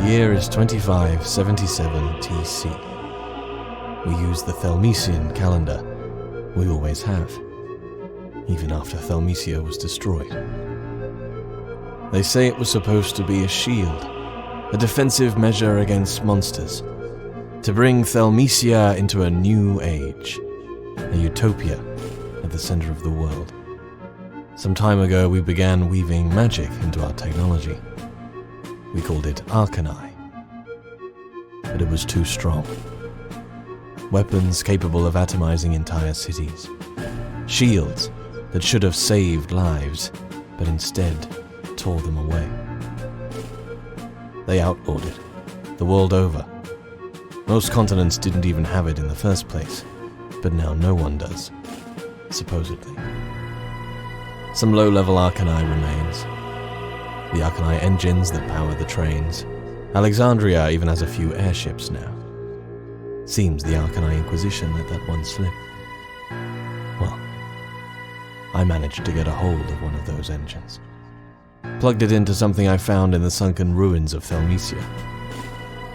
year is 2577 TC. We use the Thelmesian calendar. We always have. Even after Thelmesia was destroyed. They say it was supposed to be a shield, a defensive measure against monsters, to bring Thelmesia into a new age, a utopia at the center of the world. Some time ago we began weaving magic into our technology. We called it Arcanii. But it was too strong. Weapons capable of atomizing entire cities. Shields that should have saved lives, but instead tore them away. They outlawed it, the world over. Most continents didn't even have it in the first place, but now no one does, supposedly. Some low-level Arcanii remains. The Arcanii engines that power the trains. Alexandria even has a few airships now. Seems the Arcanii Inquisition let that one slip. Well, I managed to get a hold of one of those engines. Plugged it into something I found in the sunken ruins of Thelmesia.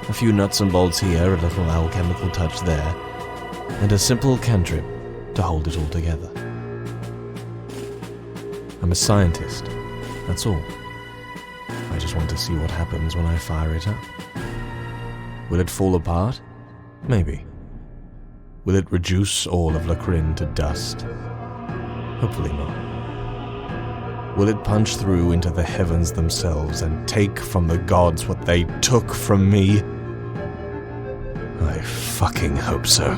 A few nuts and bolts here, a little alchemical touch there, and a simple cantrip to hold it all together. I'm a scientist, that's all. I just want to see what happens when I fire it up. Will it fall apart? Maybe. Will it reduce all of Lacrin to dust? Hopefully not. Will it punch through into the heavens themselves and take from the gods what they took from me? I fucking hope so.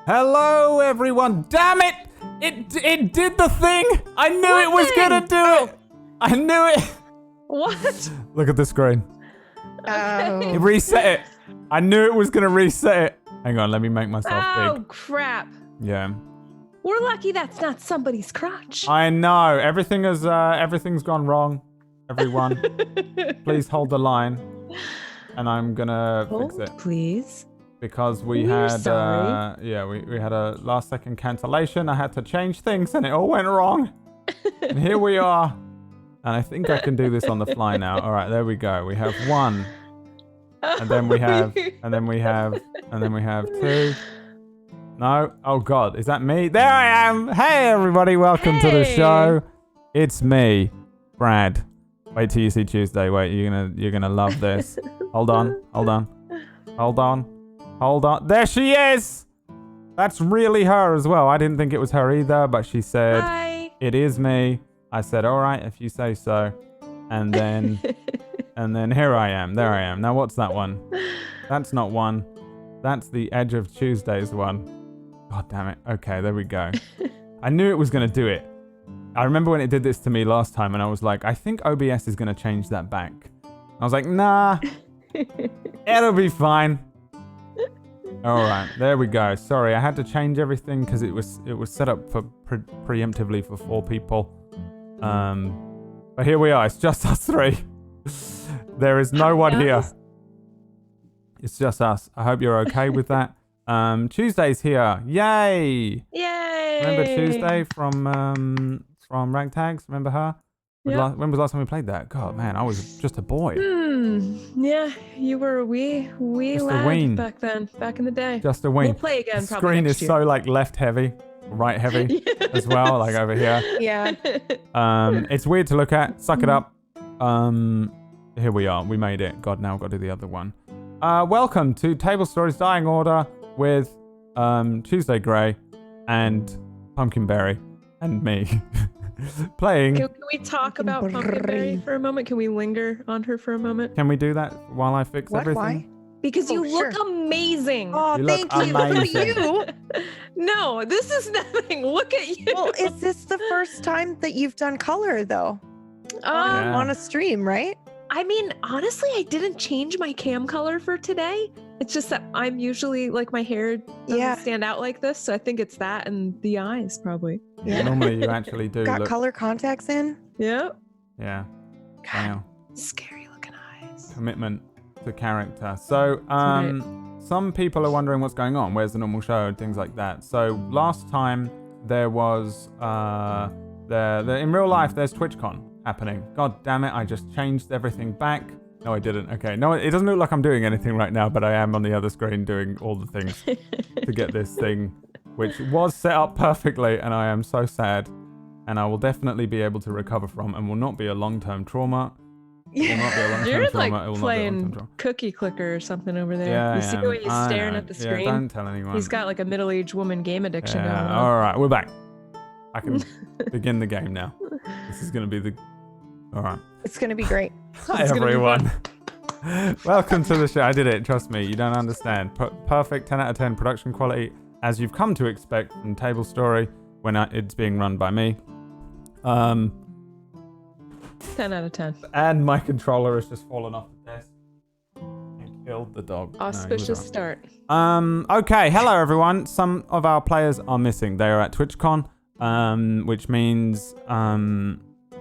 Hello, everyone. Damn it! It did the thing! I knew it was gonna do it! I knew it! What? Look at the screen. It reset it. I knew it was gonna reset it. Hang on, let me make myself big. Oh, crap. Yeah. We're lucky that's not somebody's crotch. I know. Everything's gone wrong. Everyone, please hold the line. And I'm gonna fix it. Please. Because we We're had sorry. we had a last second cancellation. I had to change things and it all went wrong. And here we are. And I think I can do this on the fly now. All right, there we go. We have one. And then we have and then we have two. No. Oh god, is that me? There I am. Hey everybody, welcome to the show. It's me, Brad. Wait till you see Tuesday. Wait, you're gonna love this. Hold on. There she is! That's really her as well. I didn't think it was her either, but she said, Hi. It is me. I said, all right, if you say so. And then, here I am. There I am. Now, what's that one? That's not one. That's the Edge of Tuesday's one. God damn it. Okay, there we go. I knew it was going to do it. I remember when it did this to me last time, and I was like, I think OBS is going to change that back. I was like, nah, it'll be fine. All right, there we go. Sorry, I had to change everything because it was set up for preemptively for 4 people. But here we are. It's just us 3. There is no one here. It's just us. I hope you're okay with that. Tuesday's here. Yay! Yay! Remember Tuesday from Ragtags? Remember her? Yeah. When was the last time we played that? God, man, I was just a boy. Yeah, you were a wee lad back then, back in the day. Just a ween. We'll play again the probably screen next is year. so like left heavy, right heavy as well, like over here. Yeah. It's weird to look at. Suck it up. Here we are. We made it. God, now I've got to do the other one. Welcome to Tablestories Dying Order with Tuesday Grey and Pumpkinberry and me. Playing. Can we talk about Pumpkinberry for a moment? Can we linger on her for a moment? Can we do that while I fix everything? Why? Because you look amazing. Oh, You thank look you. amazing. For you. No, this is nothing. Look at you. Well, is this the first time that you've done color though? Yeah. On a stream, right? I mean, honestly, I didn't change my cam color for today. It's just that I'm usually like my hair doesn't stand out like this, so I think it's that and the eyes probably. Yeah. Normally you actually do Got look. color contacts in. Yeah. Yeah. God. Wow. Scary looking eyes. Commitment to character. So, some people are wondering what's going on. Where's the normal show and things like that. So last time there was in real life there's TwitchCon happening. God damn it! I just changed everything back. No, I didn't. Okay, no, it doesn't look like I'm doing anything right now, but I am on the other screen doing all the things to get this thing, which was set up perfectly, and I am so sad. And I will definitely be able to recover from, and will not be a long-term trauma. You're like playing cookie clicker or something over there. Yeah, you see the way he's staring at the screen? Yeah, don't tell anyone. He's got like a middle-aged woman game addiction going on. All right, we're back. I can begin the game now. This is going to be all right. It's going to be great. Hi, everyone. Welcome to the show. I did it. Trust me. You don't understand. Perfect 10 out of 10 production quality, as you've come to expect from Tablestory when it's being run by me. 10 out of 10. And my controller has just fallen off the desk and killed the dog. Auspicious start. Okay, hello everyone. Some of our players are missing. They are at TwitchCon, which means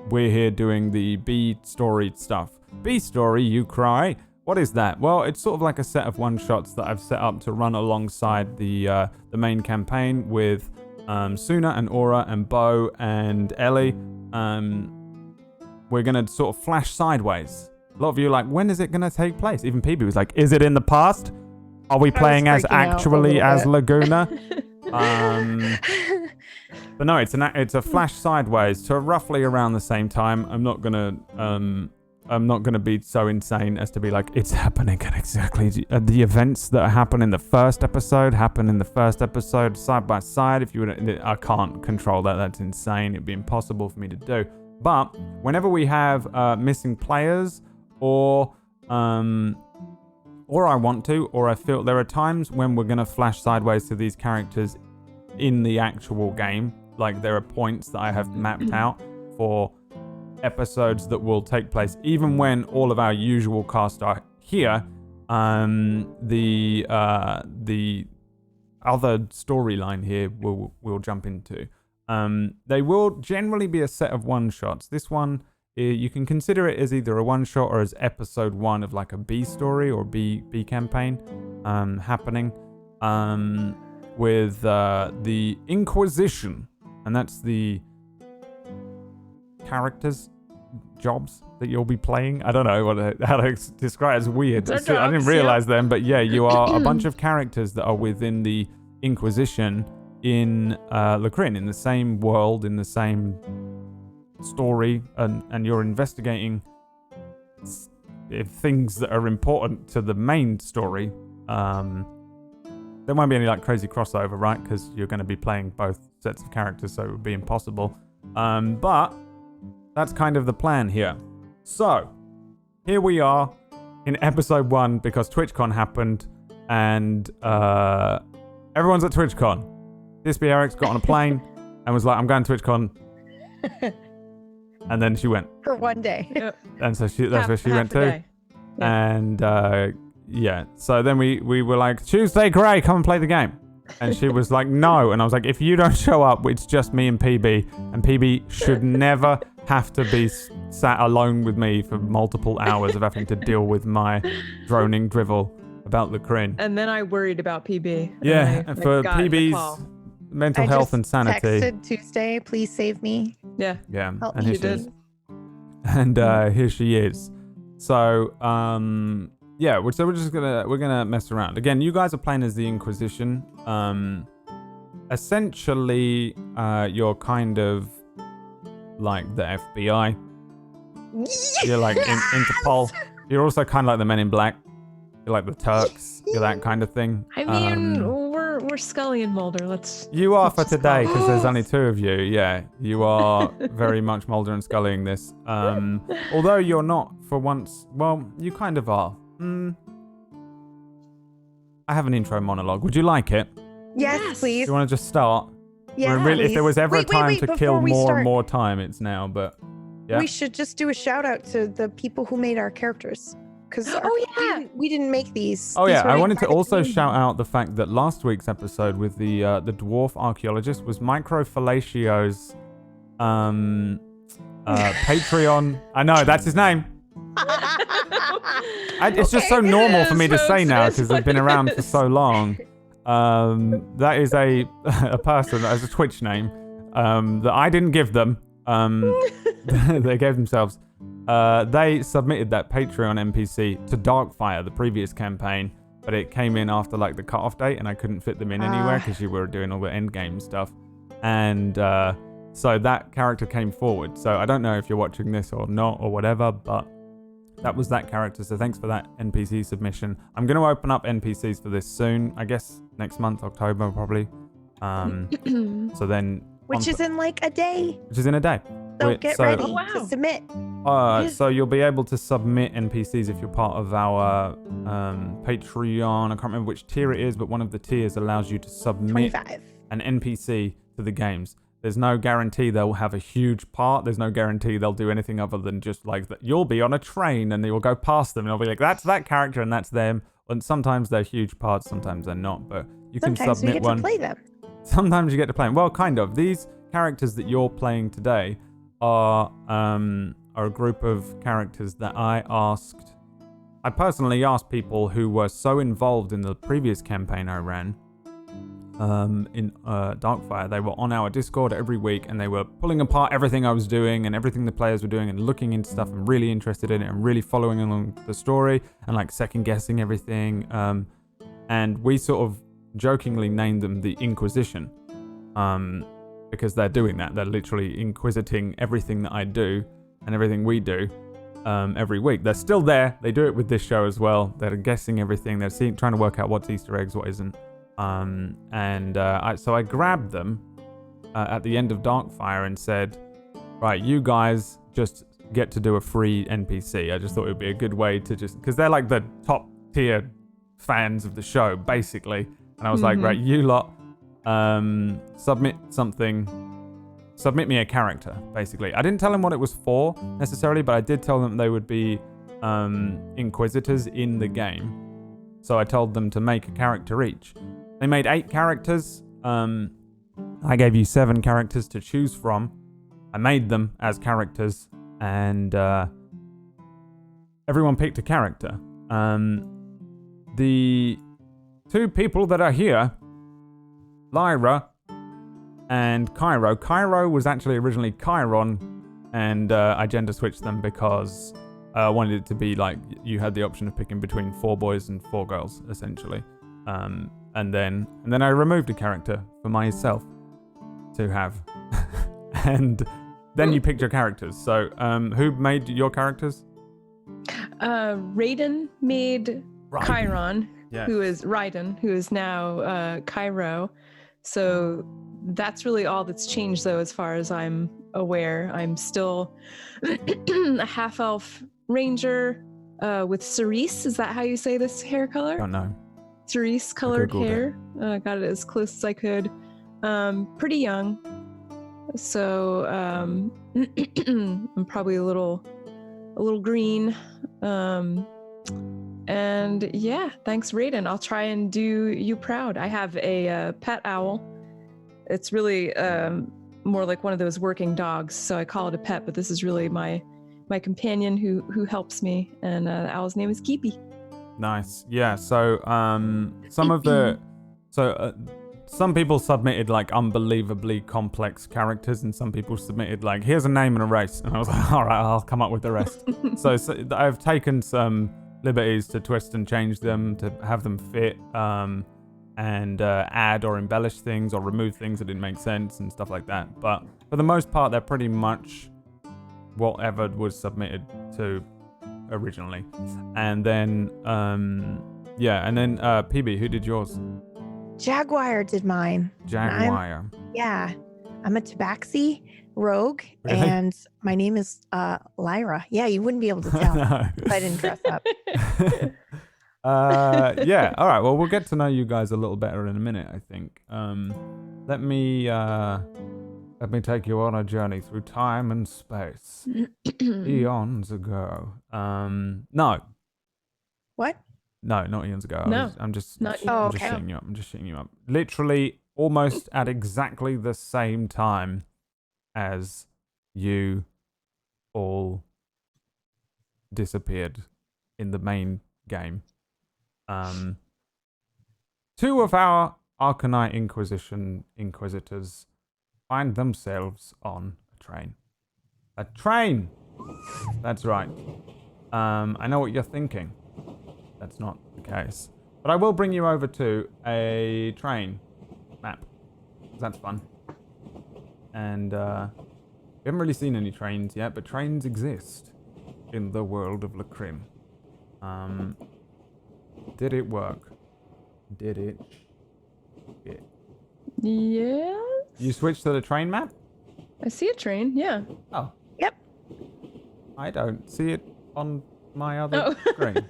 we're here doing the B story stuff. B story, you cry. What is that? Well, it's sort of like a set of one-shots that I've set up to run alongside the main campaign with Suna and Aura and Bo and Ellie. We're going to sort of flash sideways. A lot of you are like, when is it going to take place? Even PB was like, is it in the past? Are we playing as actually as Laguna? But no, it's a flash sideways to roughly around the same time. I'm not gonna be so insane as to be like, it's happening at exactly the events that happen in the first episode side by side. If you would, I can't control that. That's insane. It'd be impossible for me to do. But whenever we have missing players, or I want to, or I feel there are times when we're gonna flash sideways to these characters in the actual game. Like there are points that I have mapped out for episodes that will take place even when all of our usual cast are here. The other storyline here we'll jump into. They will generally be a set of one-shots. This one, you can consider it as either a one-shot or as episode 1 of like a B story or B campaign happening with the Inquisition. And that's the characters' jobs that you'll be playing. I don't know how to describe it. It's weird. I didn't realize them, but yeah, you are a bunch of characters that are within the Inquisition in Lacrin, in the same world, in the same story, and you're investigating things that are important to the main story. There won't be any like crazy crossover, right? Because you're going to be playing both sets of characters, so it would be impossible. But that's kind of the plan here. So here we are in episode 1 because TwitchCon happened, and everyone's at TwitchCon. Disby Eric's got on a plane and was like, I'm going to TwitchCon. And then she went. For one day. Yep. And so that's where she went to. Yeah. And yeah, so then we were like, Tuesday, Gray, come and play the game. And she was like, no. And I was like, if you don't show up, it's just me and PB. And PB should never have to be sat alone with me for multiple hours of having to deal with my droning drivel about Lacrin. And then I worried about PB. Yeah, and for PB's mental health and sanity. I texted Tuesday, please save me. Yeah. Yeah, Help and me. here she is. And here she is. So, yeah, so we're gonna mess around. Again, you guys are playing as the Inquisition. Essentially, you're kind of like the FBI. You're like Interpol. You're also kind of like the Men in Black. You're like the Turks. You're that kind of thing. I mean, we're Scully and Mulder. You are for today because there's only 2 of you. Yeah, you are very much Mulder and Scullying this. Although you're not for once. Well, you kind of are. I have an intro monologue. Would you like it? Yes, please. Do you want to just start? Yeah, really, if there was ever a time wait, to kill more and more time, it's now. But yeah, we should just do a shout out to the people who made our characters. Because we didn't make these. Oh yeah, were I wanted to also team. shout out the fact that last week's episode with the dwarf archaeologist was Microfellatio's Patreon. I know that's his name. It's just so normal for me to say now because they've been around for so long. That is a person that has a Twitch name that I didn't give them. They gave themselves. They submitted that Patreon NPC to Darkfire, the previous campaign, but it came in after like the cutoff date, and I couldn't fit them in anywhere because you were doing all the end game stuff. And so that character came forward. So I don't know if you're watching this or not or whatever, but that was that character. So thanks for that NPC submission. I'm going to open up NPCs for this soon. I guess next month, October probably. So then... Which is in like a day. Which is in a day. So get ready to submit. So you'll be able to submit NPCs if you're part of our Patreon. I can't remember which tier it is, but one of the tiers allows you to submit 25. an NPC to the games. There's no guarantee they'll have a huge part. There's no guarantee they'll do anything other than just like that. You'll be on a train and you'll go past them and they'll be like, that's that character and that's them. And sometimes they're huge parts, sometimes they're not. But you can submit one. Sometimes you get to play them. Sometimes you get to play them. Well, kind of. These characters that you're playing today are a group of characters that I personally asked people who were so involved in the previous campaign I ran in Darkfire. They were on our Discord every week and they were pulling apart everything I was doing and everything the players were doing and looking into stuff and really interested in it and really following along the story and like second guessing everything. And we sort of jokingly named them the Inquisition because they're doing that. They're literally inquisiting everything that I do and everything we do every week. They're still there. They do it with this show as well. They're guessing everything. They're trying to work out what's Easter eggs, what isn't. So I grabbed them at the end of Darkfire and said, right, you guys just get to do a free NPC. I just thought it would be a good way to because they're like the top tier fans of the show, basically. And I was like, right, you lot, submit me a character, basically. I didn't tell them what it was for necessarily, but I did tell them they would be Inquisitors in the game. So I told them to make a character each. They made 8 characters. I gave you 7 characters to choose from. I made them as characters, and everyone picked a character. The 2 people that are here, Lyra and Cairo. Cairo was actually originally Chiron, and I gender switched them because I wanted it to be like you had the option of picking between 4 boys and 4 girls, essentially. And then I removed a character for myself to have. And then you picked your characters. So who made your characters? Raiden made Chiron, yes. who is now Cairo. So that's really all that's changed, though, as far as I'm aware. I'm still a half-elf ranger with cerise. Is that how you say this hair color? I don't know. Cerise colored hair. Got it as close as I could. Pretty young. So I'm probably a little green. And yeah, thanks, Raiden. I'll try and do you proud. I have a pet owl. It's really more like one of those working dogs, so I call it a pet, but this is really my companion who helps me, and the owl's name is Keepy. Nice. Yeah, so some people submitted like unbelievably complex characters, and some people submitted like, here's a name and a race, and I was like, all right, I'll come up with the rest. so I've taken some liberties to twist and change them to have them fit, and add or embellish things or remove things that didn't make sense and stuff like that. But for the most part, they're pretty much whatever was submitted to originally. And then PB, who did yours? Jaguar did mine. Jaguar. I'm a Tabaxi rogue, Really? and my name is Lyra. Yeah, you wouldn't be able to tell No. if I didn't dress up. Yeah. All right. Well, we'll get to know you guys a little better in a minute, I think. Let me take you on a journey through time and space. Eons ago. No. What? No, not eons ago. No. I'm just Okay. shitting you up. I'm just shitting you up. Literally almost at exactly the same time as you all disappeared in the main game. 2 of our Arcanii Inquisition Inquisitors find themselves on a train. A train! That's right. I know what you're thinking. That's not the case. But I will bring you over to a train map. That's fun. And we haven't really seen any trains yet, but trains exist in the world of Lacrim. Did it work? Did it? Yes. You switched to the train map? I see a train. Yeah. Oh. Yep. I don't see it on my other screen.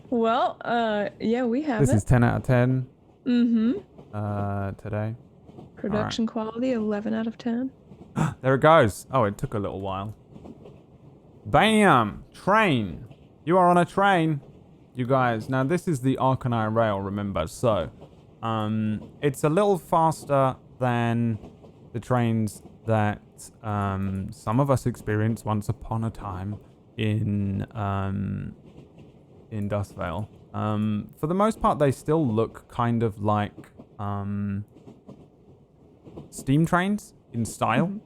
Well, yeah, we have This it. is 10 out of 10. Mm-hmm. Today. Production quality, 11 out of 10. There it goes. Oh, it took a little while. Bam! Train. You are on a train, you guys. Now, this is the Arcanii rail, remember. So, it's a little faster than the trains that some of us experienced once upon a time in Dustvale. For the most part, they still look kind of like steam trains in style,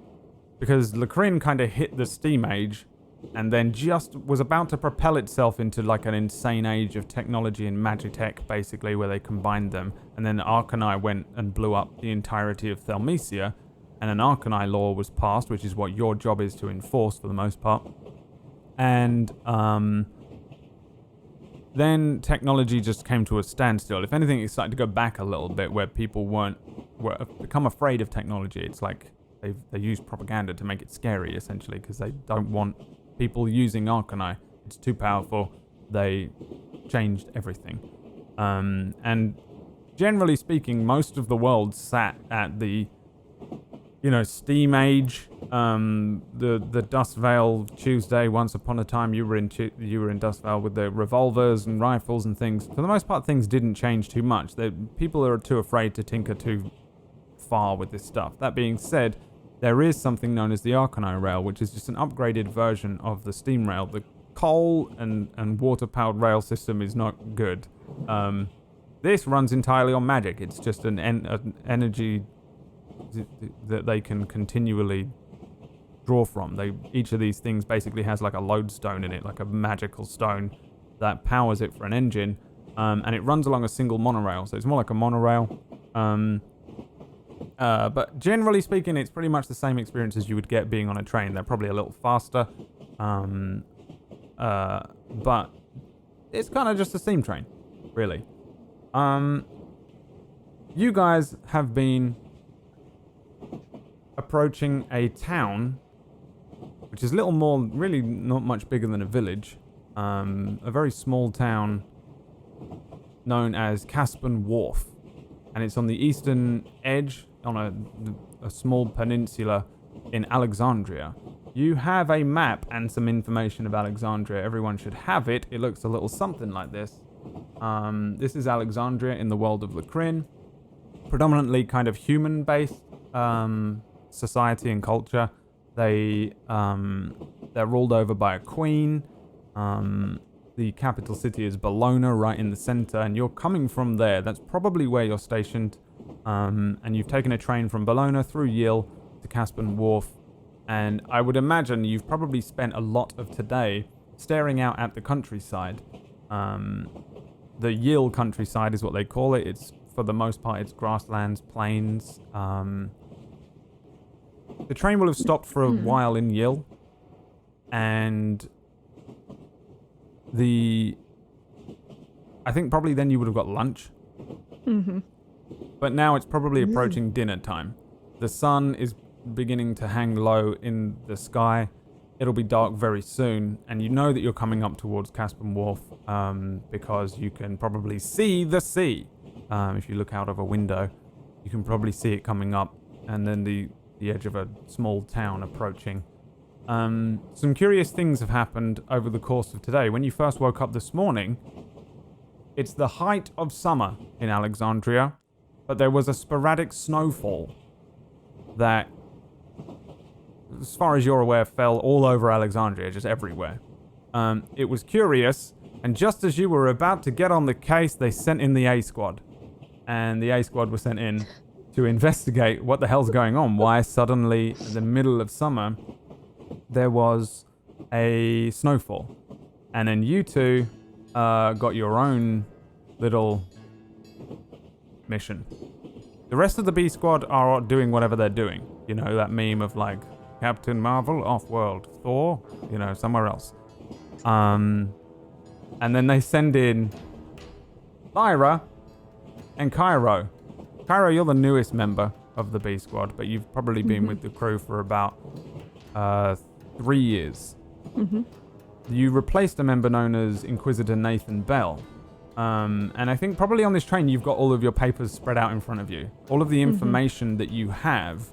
because Lacrim kind of hit the steam age and then just was about to propel itself into like an insane age of technology and magitech, basically, where they combined them. And then Arcanii went and blew up the entirety of Thelmecia, and an Arcanii law was passed, which is what your job is to enforce for the most part. And then technology just came to a standstill. If anything, it started to go back a little bit, where people were become afraid of technology. It's like they use propaganda to make it scary, essentially, because they don't want people using Arcanii. It's too powerful. They changed everything. And generally speaking, most of the world sat at the steam age. The Dustvale Tuesday, once upon a time, you were in Dustvale with the revolvers and rifles and things. For the most part, things didn't change too much. People are too afraid to tinker too far with this stuff. That being said, there is something known as the Arcanii rail, which is just an upgraded version of the steam rail. The coal and water-powered rail system is not good. This runs entirely on magic. It's just an energy that they can continually draw from. Each of these things basically has like a lodestone in it, like a magical stone that powers it for an engine, and it runs along a single monorail, so it's more like a monorail. But generally speaking, it's pretty much the same experience as you would get being on a train. They're probably a little faster, but it's kind of just a steam train, really. You guys have been approaching a town, which is little more, really not much bigger than a village. A very small town known as Caspon Wharf. And it's on the eastern edge, on a small peninsula in Alexandria. You have a map and some information of Alexandria. Everyone should have it. It looks a little something like this. This is Alexandria in the world of Lacrim. Predominantly kind of human-based society and culture. They're ruled over by a queen. The capital city is Bologna, right in the center, and you're coming from there. That's probably where you're stationed. And you've taken a train from Bologna through Yill to Caspon Wharf. And I would imagine you've probably spent a lot of today staring out at the countryside. The Yill countryside is what they call it. It's, for the most part, it's grasslands, plains. The train will have stopped for a while in Yill. And I think probably then you would have got lunch. Mm-hmm. But now it's probably approaching dinner time. The sun is beginning to hang low in the sky. It'll be dark very soon, and you know that you're coming up towards Caspon Wharf because you can probably see the sea. If you look out of a window, you can probably see it coming up, and then the edge of a small town approaching. Some curious things have happened over the course of today. When you first woke up this morning, it's the height of summer in Alexandria, but there was a sporadic snowfall that, as far as you're aware, fell all over Alexandria, just everywhere. It was curious And just as you were about to get on the case, they sent in the A squad. And the A squad was sent in to investigate what the hell's going on. Why suddenly, in the middle of summer, there was a snowfall. And then you two got your own little mission. The rest of the B squad are doing whatever they're doing. You know, that meme of like, Captain Marvel, off-world. Thor, you know, somewhere else. And then they send in Lyra and Cairo. Cairo, you're the newest member of the B squad, but you've probably been with the crew for about 3 years. You replaced a member known as Inquisitor Nathan Bell. And I think probably on this train you've got all of your papers spread out in front of you. All of the information that you have,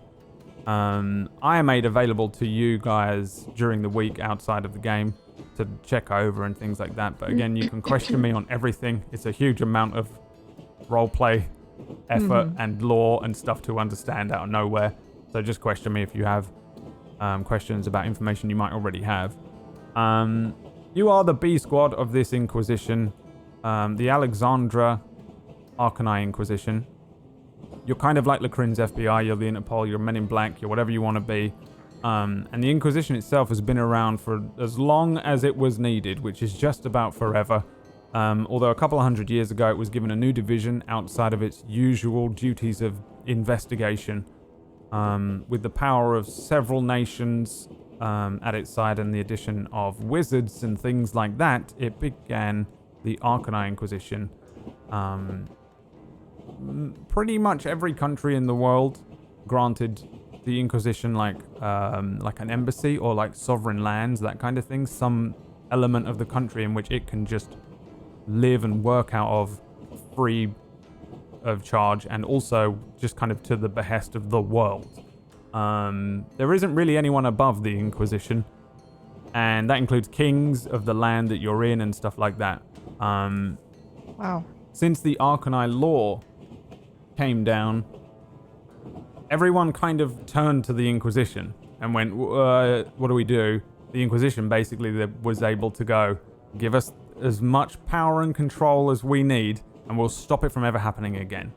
I made available to you guys during the week outside of the game to check over and things like that. But again, you can question me on everything. It's a huge amount of roleplay effort and lore and stuff to understand out of nowhere. So just question me if you have questions about information you might already have. You are the B squad of this Inquisition, the Alexandra Arcanii Inquisition. You're kind of like Lacrin's FBI, you're the Interpol, you're Men in Black, you're whatever you want to be. And the Inquisition itself has been around for as long as it was needed, which is just about forever. Although a couple of hundred years ago it was given a new division outside of its usual duties of investigation. With the power of several nations at its side and the addition of wizards and things like that, it began the Arcanii Inquisition. Pretty much every country in the world granted the Inquisition like an embassy or like sovereign lands, that kind of thing. Some element of the country in which it can just live and work out of free of charge, and also just kind of to the behest of the world. There isn't really anyone above the Inquisition, and that includes kings of the land that you're in and stuff like that. Wow. Since the Arcanii law came down, everyone kind of turned to the Inquisition and went, what do we do? The Inquisition basically was able to go, give us as much power and control as we need, and we'll stop it from ever happening again.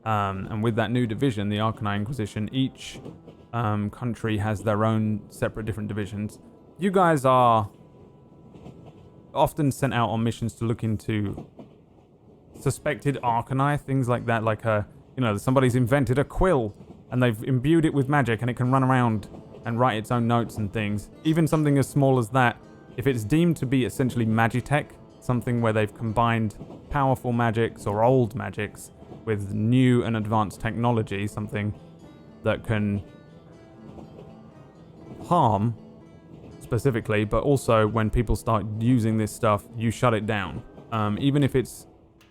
And with that new division, the Arcanii Inquisition, each country has their own separate different divisions. You guys are often sent out on missions to look into suspected Arcanii, things like that, like somebody's invented a quill and they've imbued it with magic and it can run around and write its own notes and things. Even something as small as that, if it's deemed to be essentially magitech, something where they've combined powerful magics or old magics with new and advanced technology, something that can harm specifically, but also when people start using this stuff, you shut it down. Even if it's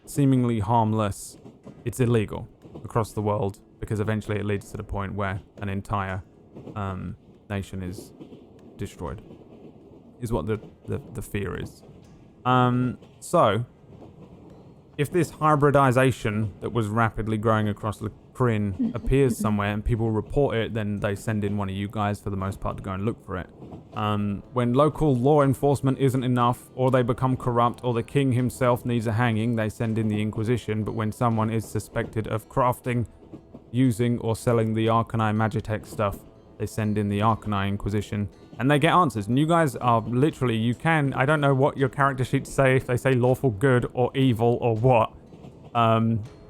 seemingly harmless, it's illegal across the world, because eventually it leads to the point where an entire nation is destroyed, is what the fear is. So, if this hybridization that was rapidly growing across Lacrin appears somewhere and people report it, then they send in one of you guys for the most part to go and look for it. When local law enforcement isn't enough, or they become corrupt, or the king himself needs a hanging, they send in the Inquisition. But when someone is suspected of crafting, using, or selling the Arcanii Magitech stuff, they send in the Arcanii Inquisition, and they get answers. And you guys are literally, I don't know what your character sheets say, if they say lawful good or evil or what.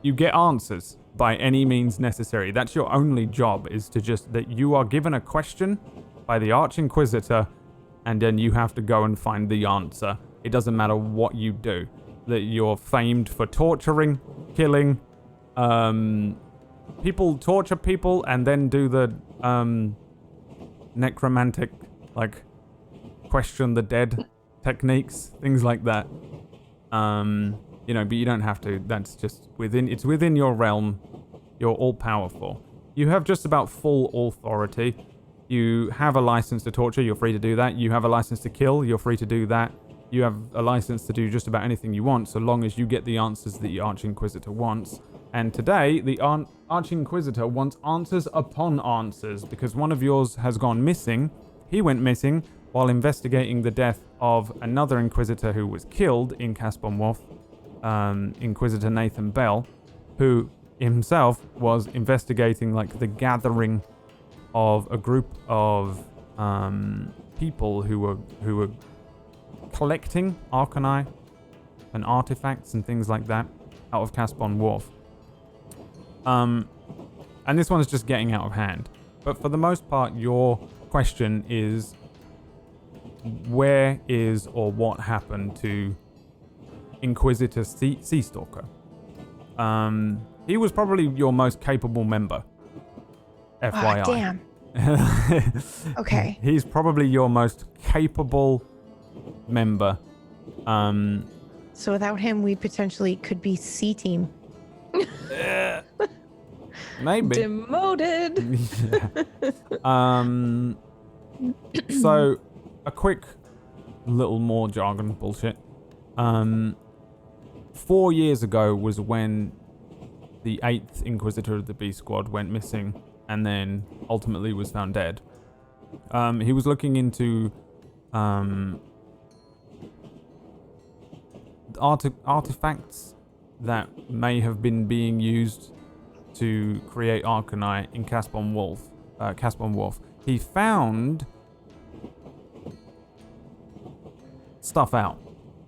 You get answers by any means necessary. That's your only job, is to just, that you are given a question by the Arch Inquisitor, and then you have to go and find the answer. It doesn't matter what you do. That you're famed for torturing, killing, people torture people and then do the necromantic, like, question the dead techniques, things like that. But you don't have to. That's just it's within your realm. You're all powerful. You have just about full authority. You have a license to torture, you're free to do that. You have a license to kill, you're free to do that. You have a license to do just about anything you want, so long as you get the answers that the Arch Inquisitor wants. And today, the Arch Inquisitor wants answers upon answers, because one of yours has gone missing. He went missing while investigating the death of another Inquisitor who was killed in Caspon Wharf, Inquisitor Nathan Bell, who himself was investigating like the gathering of a group of people who were collecting Arcanii and artifacts and things like that out of Caspon Wharf. And this one's just getting out of hand. But for the most part, your question is, where is or what happened to Inquisitor Sea Stalker? He was probably your most capable member. FYI. Oh, damn. Okay. He's probably your most capable member. So without him, we potentially could be C team. Maybe. Demoted. So, a quick little more jargon bullshit. 4 years ago was when the 8th Inquisitor of the B Squad went missing and then ultimately was found dead. He was looking into artifacts that may have been being used to create Arcanii in Caspon Wharf. He found stuff out.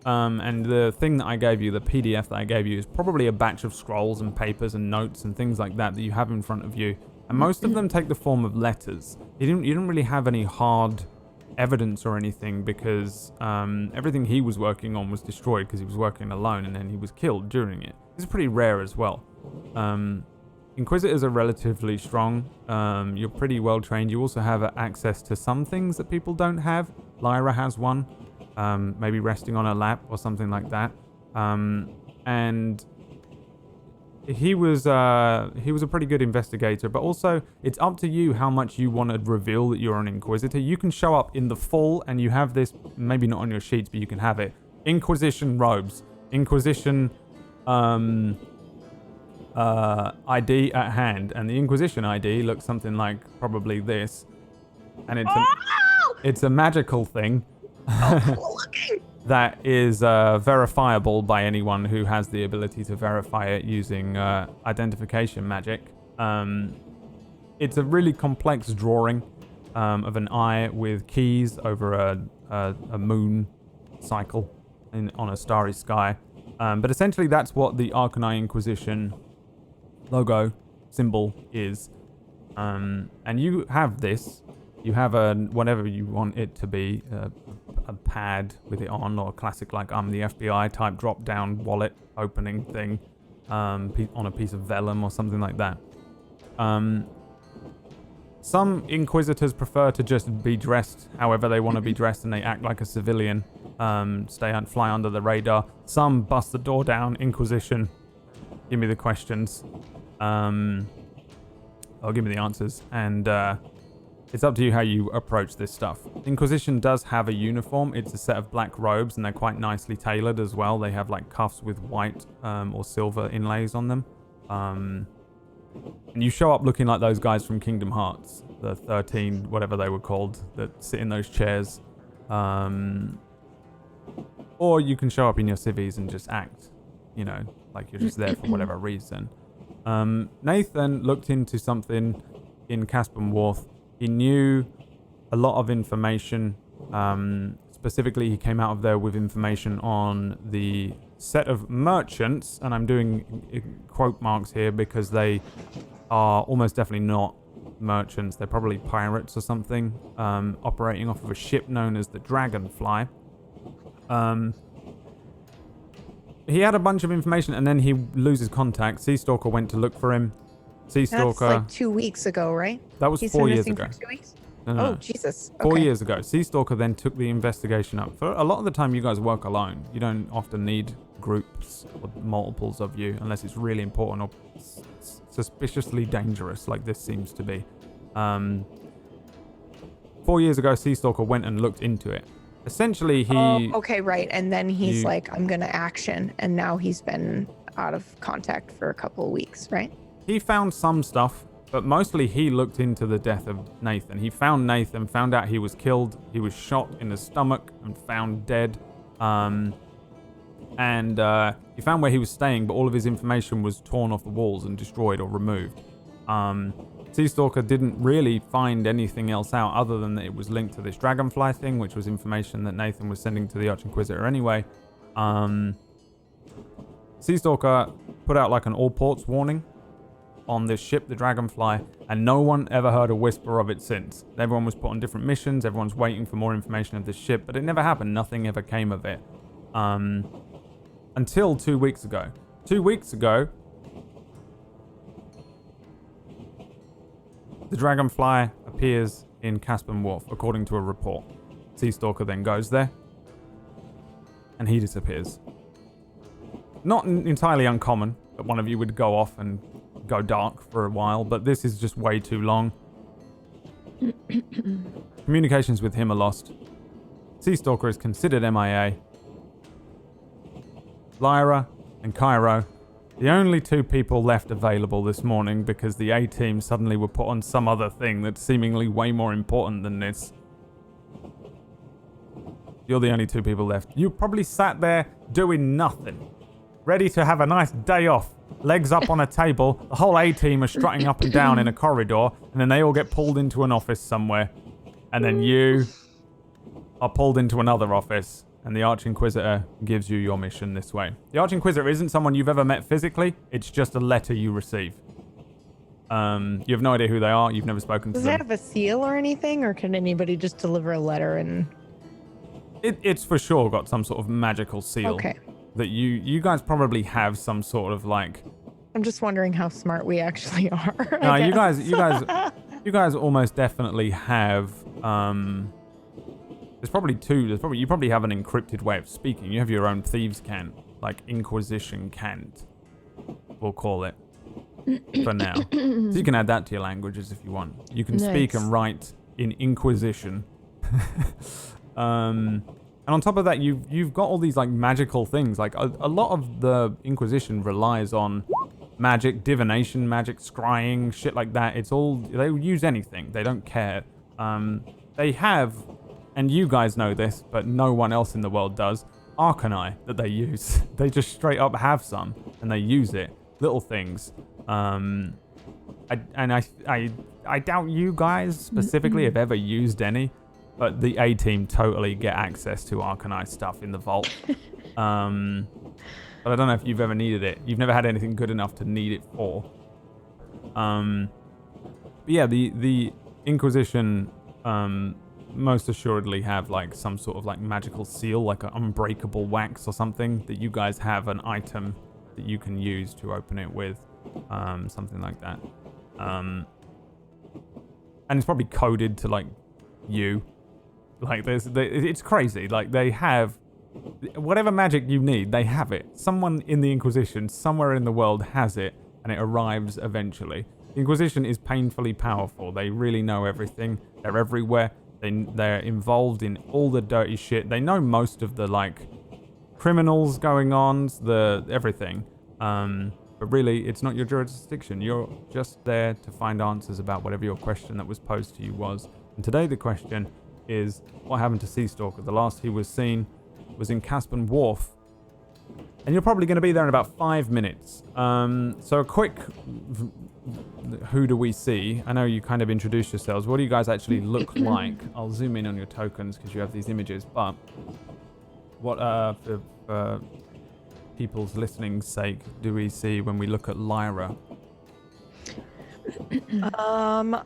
And the thing that I gave you, the PDF that I gave you, is probably a batch of scrolls and papers and notes and things like that you have in front of you. And most of them take the form of letters. You didn't really have any hard evidence or anything because everything he was working on was destroyed because he was working alone and then he was killed during it. This is pretty rare as well. Inquisitors are relatively strong. You're pretty well trained. You also have access to some things that people don't have. Lyra has one. Maybe resting on her lap or something like that. And he was a pretty good investigator, but also it's up to you how much you want to reveal that you're an Inquisitor. You can show up in the full, and you have this, maybe not on your sheets, but you can have it. Inquisition robes, Inquisition ID at hand, and the Inquisition ID looks something like probably this, and it's a magical thing. That is verifiable by anyone who has the ability to verify it using identification magic. It's a really complex drawing of an eye with keys over a moon cycle on a starry sky. But essentially that's what the Arcanii Inquisition logo symbol is. And you have this. You have whatever you want it to be, a pad with it on, or a classic like I'm the FBI type drop-down wallet opening thing on a piece of vellum or something like that. Some Inquisitors prefer to just be dressed however they want to be dressed and they act like a civilian, fly under the radar. Some bust the door down, Inquisition, give me the questions, or give me the answers, and it's up to you how you approach this stuff. Inquisition does have a uniform. It's a set of black robes, and they're quite nicely tailored as well. They have like cuffs with white or silver inlays on them. And you show up looking like those guys from Kingdom Hearts, the 13, whatever they were called, that sit in those chairs. Or you can show up in your civvies and just act, like you're just there for whatever reason. Nathan looked into something in Caspon Wharf. He knew a lot of information. Specifically, he came out of there with information on the set of merchants, and I'm doing quote marks here because they are almost definitely not merchants. They're probably pirates or something, operating off of a ship known as the Dragonfly. He had a bunch of information, and then he loses contact. Sea Stalker went to look for him. Sea Stalker. That's like 2 weeks ago, right? That was 4 years ago. For 2 weeks? No. Oh, Jesus. Okay. 4 years ago. Sea Stalker then took the investigation up. For a lot of the time, you guys work alone. You don't often need groups or multiples of you unless it's really important or suspiciously dangerous, like this seems to be. 4 years ago, Sea Stalker went and looked into it. Essentially, he... Oh, okay, right. And then he's like, I'm going to action. And now he's been out of contact for a couple of weeks, right? He found some stuff But mostly he looked into the death of Nathan. He found Nathan, found out he was killed. He was shot in the stomach and found dead. And he found where he was staying, but all of his information was torn off the walls and destroyed or removed. Sea Stalker didn't really find anything else out other than that it was linked to this Dragonfly thing, which was information that Nathan was sending to the Arch-Inquisitor anyway. Sea Stalker put out like an all ports warning on this ship, the Dragonfly, and no one ever heard a whisper of it since. Everyone was put on different missions, everyone's waiting for more information of this ship, but it never happened. Nothing ever came of it. Until 2 weeks ago. 2 weeks ago, the Dragonfly appears in Caspon Wharf, according to a report. Sea Stalker then goes there, and he disappears. Not entirely uncommon that one of you would go off and go dark for a while, but this is just way too long. Communications with him are lost. Sea Stalker is considered MIA. Lyra and Cairo, the only two people left available this morning because the A-team suddenly were put on some other thing that's seemingly way more important than this. You're the only two people left. You probably sat there doing nothing, ready to have a nice day off. Legs up on a table, the whole A-team are strutting up and down in a corridor, and then they all get pulled into an office somewhere. And then you are pulled into another office, and the Arch-Inquisitor gives you your mission this way. The Arch-Inquisitor isn't someone you've ever met physically, it's just a letter you receive. You have no idea who they are, you've never spoken to them. Does it have a seal or anything, or can anybody just deliver a letter and... It's for sure got some sort of magical seal. Okay. That you guys probably have some sort of like... I'm just wondering how smart we actually are. No, you guys almost definitely have... you probably have an encrypted way of speaking. You have your own thieves' cant, like Inquisition cant, we'll call it, for now. So you can add that to your languages if you want. You can speak and write in Inquisition. And on top of that, you've got all these like magical things. Like a lot of the Inquisition relies on magic, divination, magic, scrying, shit like that. It's all, they use anything. They don't care. They have, and you guys know this, but no one else in the world does, Arcanii that they use. They just straight up have some, and they use it. Little things. I doubt you guys specifically have ever used any. But the A-team totally get access to Arcanii stuff in the vault. But I don't know if you've ever needed it. You've never had anything good enough to need it for. But yeah, the Inquisition most assuredly have like some sort of like magical seal, like an unbreakable wax or something, that you guys have an item that you can use to open it with. Something like that. And it's probably coded to like you. Like it's crazy. Like they have whatever magic you need, they have it. Someone in the Inquisition, somewhere in the world has it, and it arrives eventually. The Inquisition is painfully powerful. They really know everything. They're everywhere. They're involved in all the dirty shit. They know most of the like criminals going on, the everything. But really, it's not your jurisdiction. You're just there to find answers about whatever your question that was posed to you was. And today the question is, what happened to Sea Stalker? The last he was seen was in Caspon Wharf. And you're probably going to be there in about 5 minutes. So a quick, who do we see? I know you kind of introduced yourselves. What do you guys actually look like? I'll zoom in on your tokens because you have these images. But what, for people's listening's sake, do we see when we look at Lyra?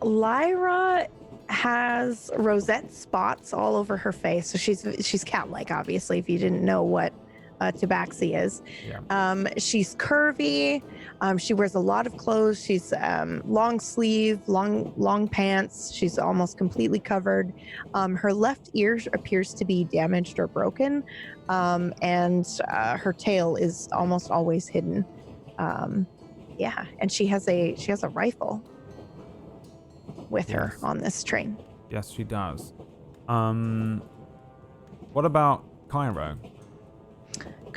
Lyra has rosette spots all over her face, so she's cat-like, obviously, if you didn't know what tabaxi is. Yeah. She's curvy. She wears a lot of clothes. She's long sleeve, long pants. She's almost completely covered. Her left ear appears to be damaged or broken, and her tail is almost always hidden. Yeah, and she has a rifle with her on this train. Yes, she does. What about Cairo?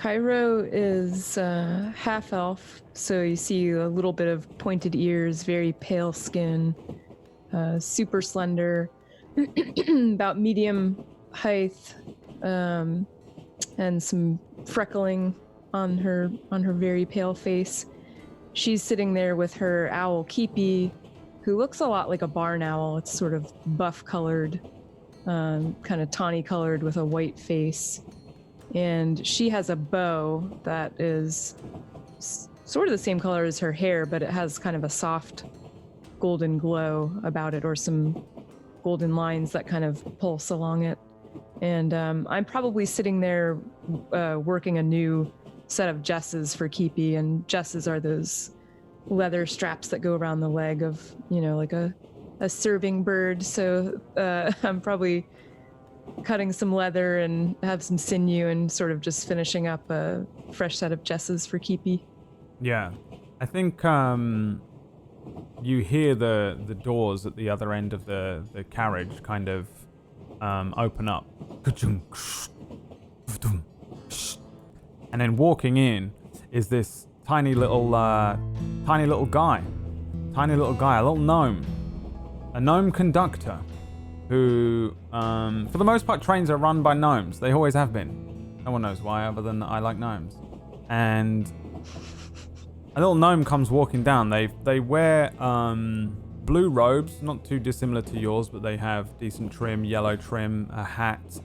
Cairo is half elf, so you see a little bit of pointed ears, very pale skin, super slender, about medium height, and some freckling on her very pale face. She's sitting there with her owl Keepy, who looks a lot like a barn owl. It's sort of buff colored, kind of tawny colored with a white face. And she has a bow that is sort of the same color as her hair, but it has kind of a soft golden glow about it, or some golden lines that kind of pulse along it. And I'm probably sitting there working a new set of jesses for Keepy, and jesses are those leather straps that go around the leg of, like a serving bird. So I'm probably cutting some leather and have some sinew and sort of just finishing up a fresh set of jesses for Keepy. Yeah. I think you hear the doors at the other end of the carriage kind of open up. And then walking in is this tiny little guy, a little gnome, a gnome conductor who, for the most part, trains are run by gnomes. They always have been. No one knows why, other than I like gnomes. And a little gnome comes walking down. They wear blue robes, not too dissimilar to yours, but they have decent trim, yellow trim, a hat,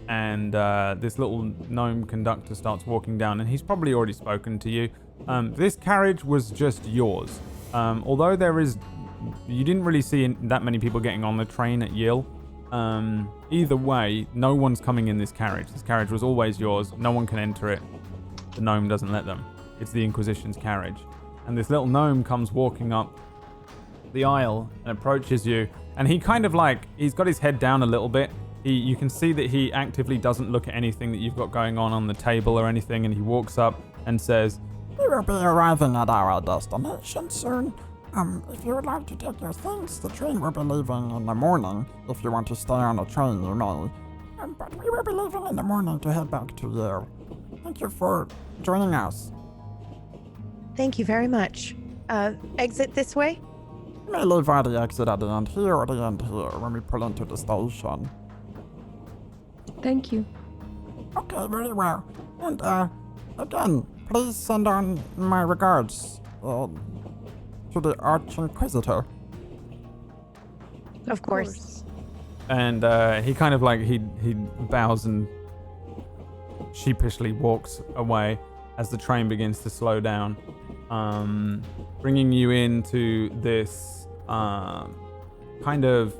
and this little gnome conductor starts walking down, and he's probably already spoken to you. This carriage was just yours. Although you didn't really see that many people getting on the train at Yale. Either way, no one's coming in this carriage. This carriage was always yours. No one can enter it. The gnome doesn't let them. It's the Inquisition's carriage. And this little gnome comes walking up the aisle and approaches you. And he kind of he's got his head down a little bit. You can see that he actively doesn't look at anything that you've got going on the table or anything. And he walks up and says, "We will be arriving at our destination soon. If you would like to take your things, the train will be leaving in the morning. If you want to stay on the train, you may. But we will be leaving in the morning to head back to Yale. Thank you for joining us." Thank you very much. Exit this way? You may leave by the exit at the end here or the end here when we pull into the station. Thank you. Okay, very well. And, again, please send on my regards, to the Inquisitor. Of course. and he kind of he bows and sheepishly walks away as the train begins to slow down, bringing you into this kind of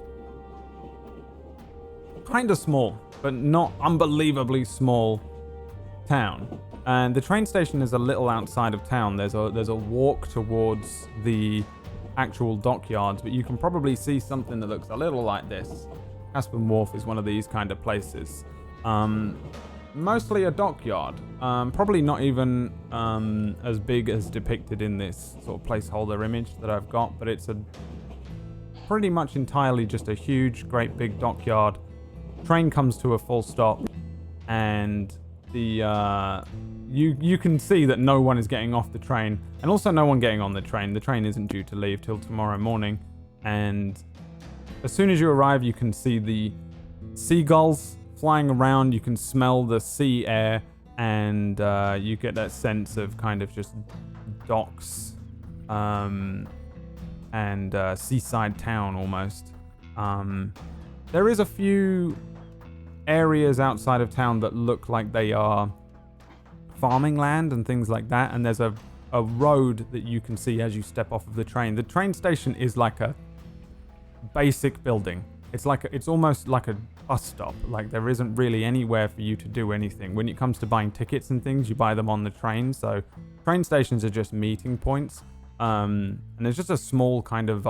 small, but not unbelievably small town. And the train station is a little outside of town. There's a walk towards the actual dockyards, but you can probably see something that looks a little like this. Caspon Wharf is one of these kind of places. Mostly a dockyard. Probably not even as big as depicted in this sort of placeholder image that I've got, but it's a pretty much entirely just a huge, great big dockyard. Train comes to a full stop, and the you can see that no one is getting off the train, and also no one getting on the train. The train isn't due to leave till tomorrow morning, and as soon as you arrive, you can see the seagulls flying around. You can smell the sea air, and you get that sense of kind of just docks and seaside town almost. There is a few areas outside of town that look like they are farming land and things like that, and there's a road that you can see as you step off of the train. The train station is like a basic building. It's almost like a bus stop. Like, there isn't really anywhere for you to do anything. When it comes to buying tickets and things, you buy them on the train. So train stations are just meeting points, and there's just a small kind of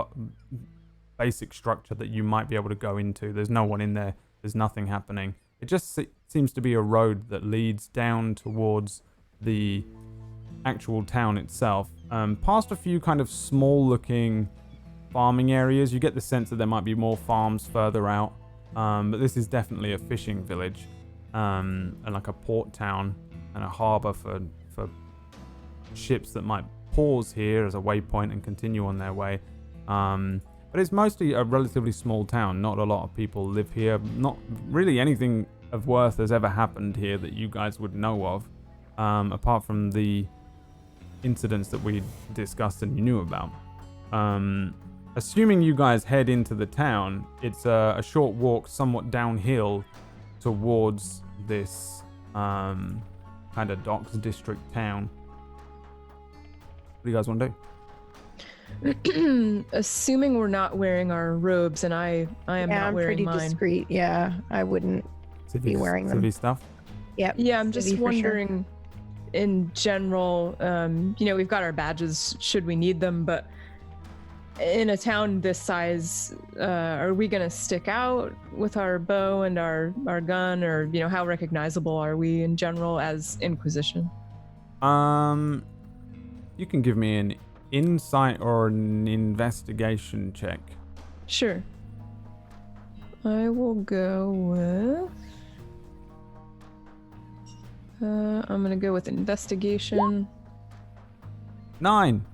basic structure that you might be able to go into. There's no one in there. There's nothing happening. It just seems to be a road that leads down towards the actual town itself. Past a few kind of small-looking farming areas. You get the sense that there might be more farms further out. But this is definitely a fishing village, and like a port town. and a harbour for ships that might pause here as a waypoint and continue on their way. But it's mostly a relatively small town. Not a lot of people live here. Not really anything of worth has ever happened here that you guys would know of, apart from the incidents that we discussed and you knew about. Assuming you guys head into the town, it's a short walk somewhat downhill towards this kind of docks district town. What do you guys want to do? Assuming we're not wearing our robes, and I am not I'm wearing pretty mine. discreet. Yeah, I wouldn't be wearing them. Civvy stuff? Yep. Yeah, I'm just civvy for sure. wondering, in general, we've got our badges should we need them, but in a town this size, are we going to stick out with our bow and our gun, or, how recognizable are we in general as Inquisition? You can give me an insight or an investigation check. Sure. I will go with... I'm going to go with investigation. 9.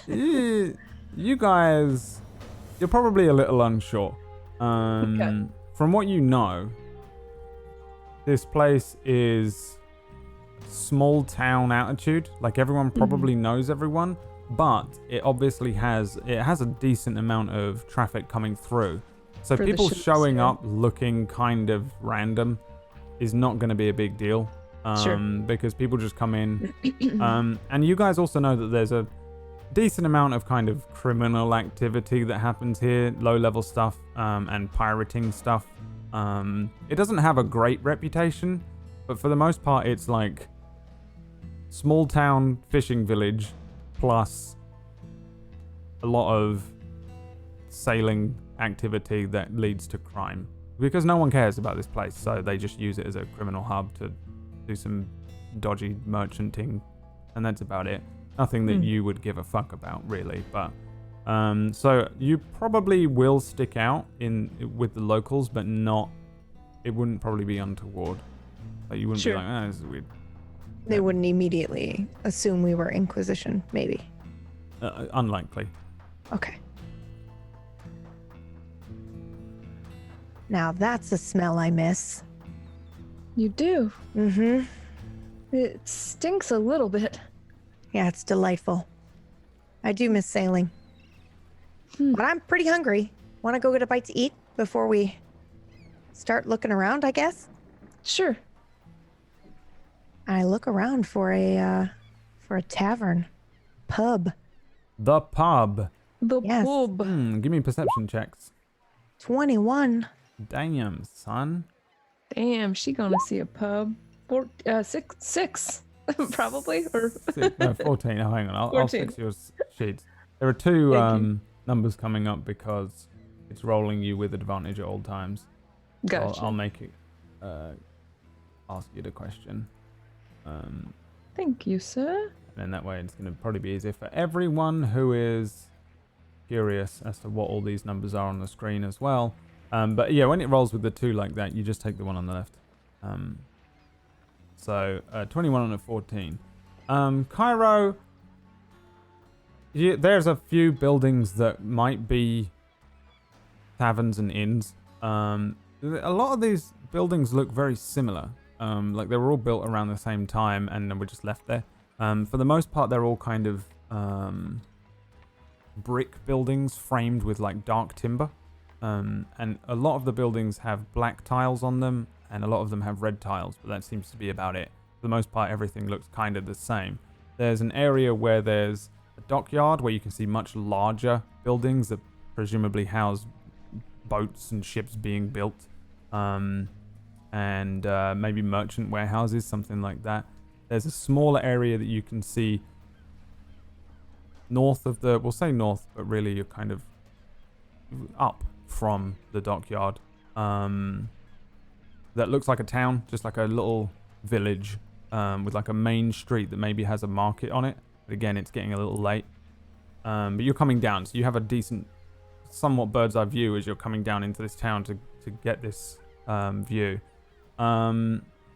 You guys, you're probably a little unsure. Okay. From what you know, this place is small town attitude. Like everyone probably knows everyone, but it obviously has a decent amount of traffic coming through. So For the people ships, showing yeah. up looking kind of random is not going to be a big deal. Sure. Because people just come in. And you guys also know that there's a decent amount of kind of criminal activity that happens here, low-level stuff, and pirating stuff. It doesn't have a great reputation, but for the most part, it's like small town fishing village plus a lot of sailing activity that leads to crime. Because no one cares about this place, so they just use it as a criminal hub to do some dodgy merchanting, and that's about it. Nothing that you would give a fuck about, really. But so you probably will stick out with the locals, but not. It wouldn't probably be untoward. Like you wouldn't Sure. be like, this is weird. They wouldn't immediately assume we were Inquisition, maybe. Unlikely. Okay. Now that's a smell I miss. You do. Mm-hmm. It stinks a little bit. Yeah, it's delightful. I do miss sailing. But I'm pretty hungry. Want to go get a bite to eat before we start looking around, I guess? Sure. I look around for a tavern. Pub. The pub. The Yes. pub. Give me perception checks. 21. Damn, son. Damn, she gonna see a pub. Six. Probably. Or 14. Oh, hang on. I'll 14. fix your sheets. There are two Thank you. numbers coming up because it's rolling you with advantage at all times. So Gotcha. I'll make it ask you the question. Thank you, sir. And that way it's going to probably be easier for everyone who is curious as to what all these numbers are on the screen as well. But yeah, when it rolls with the 2 like that, you just take the one on the left. So 21 and a 14. Cairo, there's a few buildings that might be taverns and inns. A lot of these buildings look very similar. Like they were all built around the same time and then were just left there. For the most part, they're all kind of brick buildings framed with like dark timber. And a lot of the buildings have black tiles on them, and a lot of them have red tiles, but that seems to be about it. For the most part, everything looks kind of the same. There's an area where there's a dockyard where you can see much larger buildings that presumably house boats and ships being built. And maybe merchant warehouses, something like that. There's a smaller area that you can see north of the, we'll say north, but really you're kind of up from the dockyard. That looks like a town, just like a little village with like a main street that maybe has a market on it. But again, it's getting a little late. But you're coming down, so you have a decent, somewhat bird's eye view as you're coming down into this town to get this view.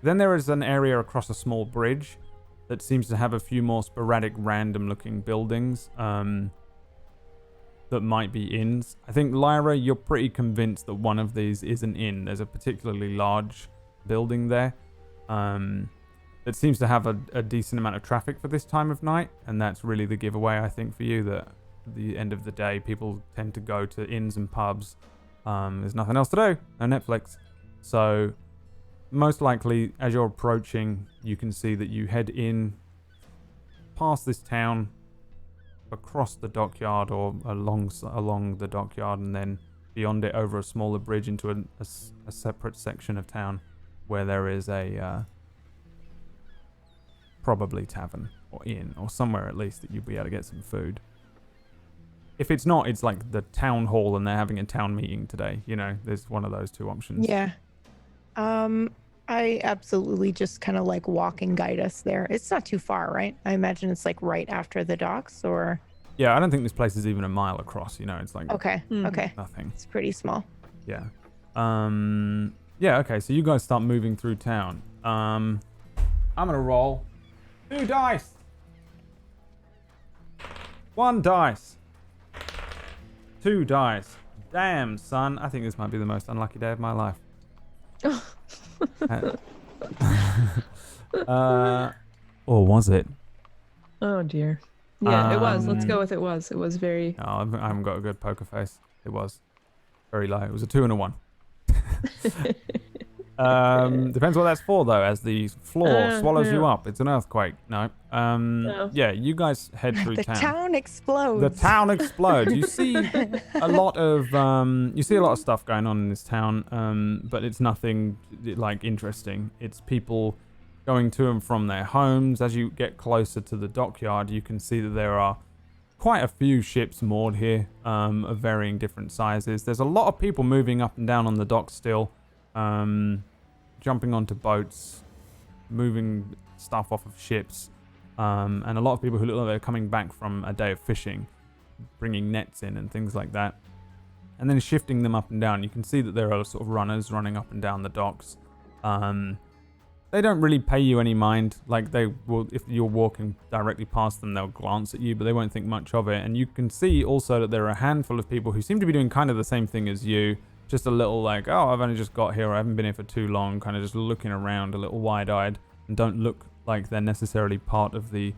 Then there is an area across a small bridge that seems to have a few more sporadic, random-looking buildings that might be inns. I think, Lyra, you're pretty convinced that one of these is an inn. There's a particularly large building there that seems to have a decent amount of traffic for this time of night, and that's really the giveaway, I think, for you, that at the end of the day, people tend to go to inns and pubs. There's nothing else to do. No Netflix. So most likely, as you're approaching, you can see that you head in past this town, across the dockyard or along the dockyard, and then beyond it over a smaller bridge into a separate section of town where there is a probably tavern or inn or somewhere at least that you'll be able to get some food. If it's not, it's like the town hall and they're having a town meeting today. You know, there's one of those two options. Yeah. I absolutely just kind of like walk and guide us there. It's not too far, right? I imagine it's like right after the docks, or... Yeah, I don't think this place is even a mile across, you know, it's like... Okay, okay. Nothing. It's pretty small. Yeah. Yeah, okay, so you guys start moving through town. I'm gonna roll 2 dice. 1 dice. 2 dice. Damn, son. I think this might be the most unlucky day of my life. Or was it? Oh dear. Yeah, it was. Let's go with it was. It was very... Oh, I haven't got a good poker face. It was very low. It was a 2 and a 1. Depends what that's for, though, as the floor swallows you up. It's an earthquake. No. Yeah, you guys head through The town. town explodes. The town explodes. You see a lot of stuff going on in this town, but it's nothing like interesting. It's people going to and from their homes. As you get closer to the dockyard, you can see that there are quite a few ships moored here, of varying different sizes. There's a lot of people moving up and down on the dock still, jumping onto boats, moving stuff off of ships, and a lot of people who look like they're coming back from a day of fishing, bringing nets in and things like that, and then shifting them up and down. You can see that there are sort of runners running up and down the docks. They don't really pay you any mind. Like, they will, if you're walking directly past them, they'll glance at you, but they won't think much of it. And you can see also that there are a handful of people who seem to be doing kind of the same thing as you, just a little like, oh, I've only just got here, I haven't been here for too long, kind of just looking around a little wide-eyed, and don't look like they're necessarily part of the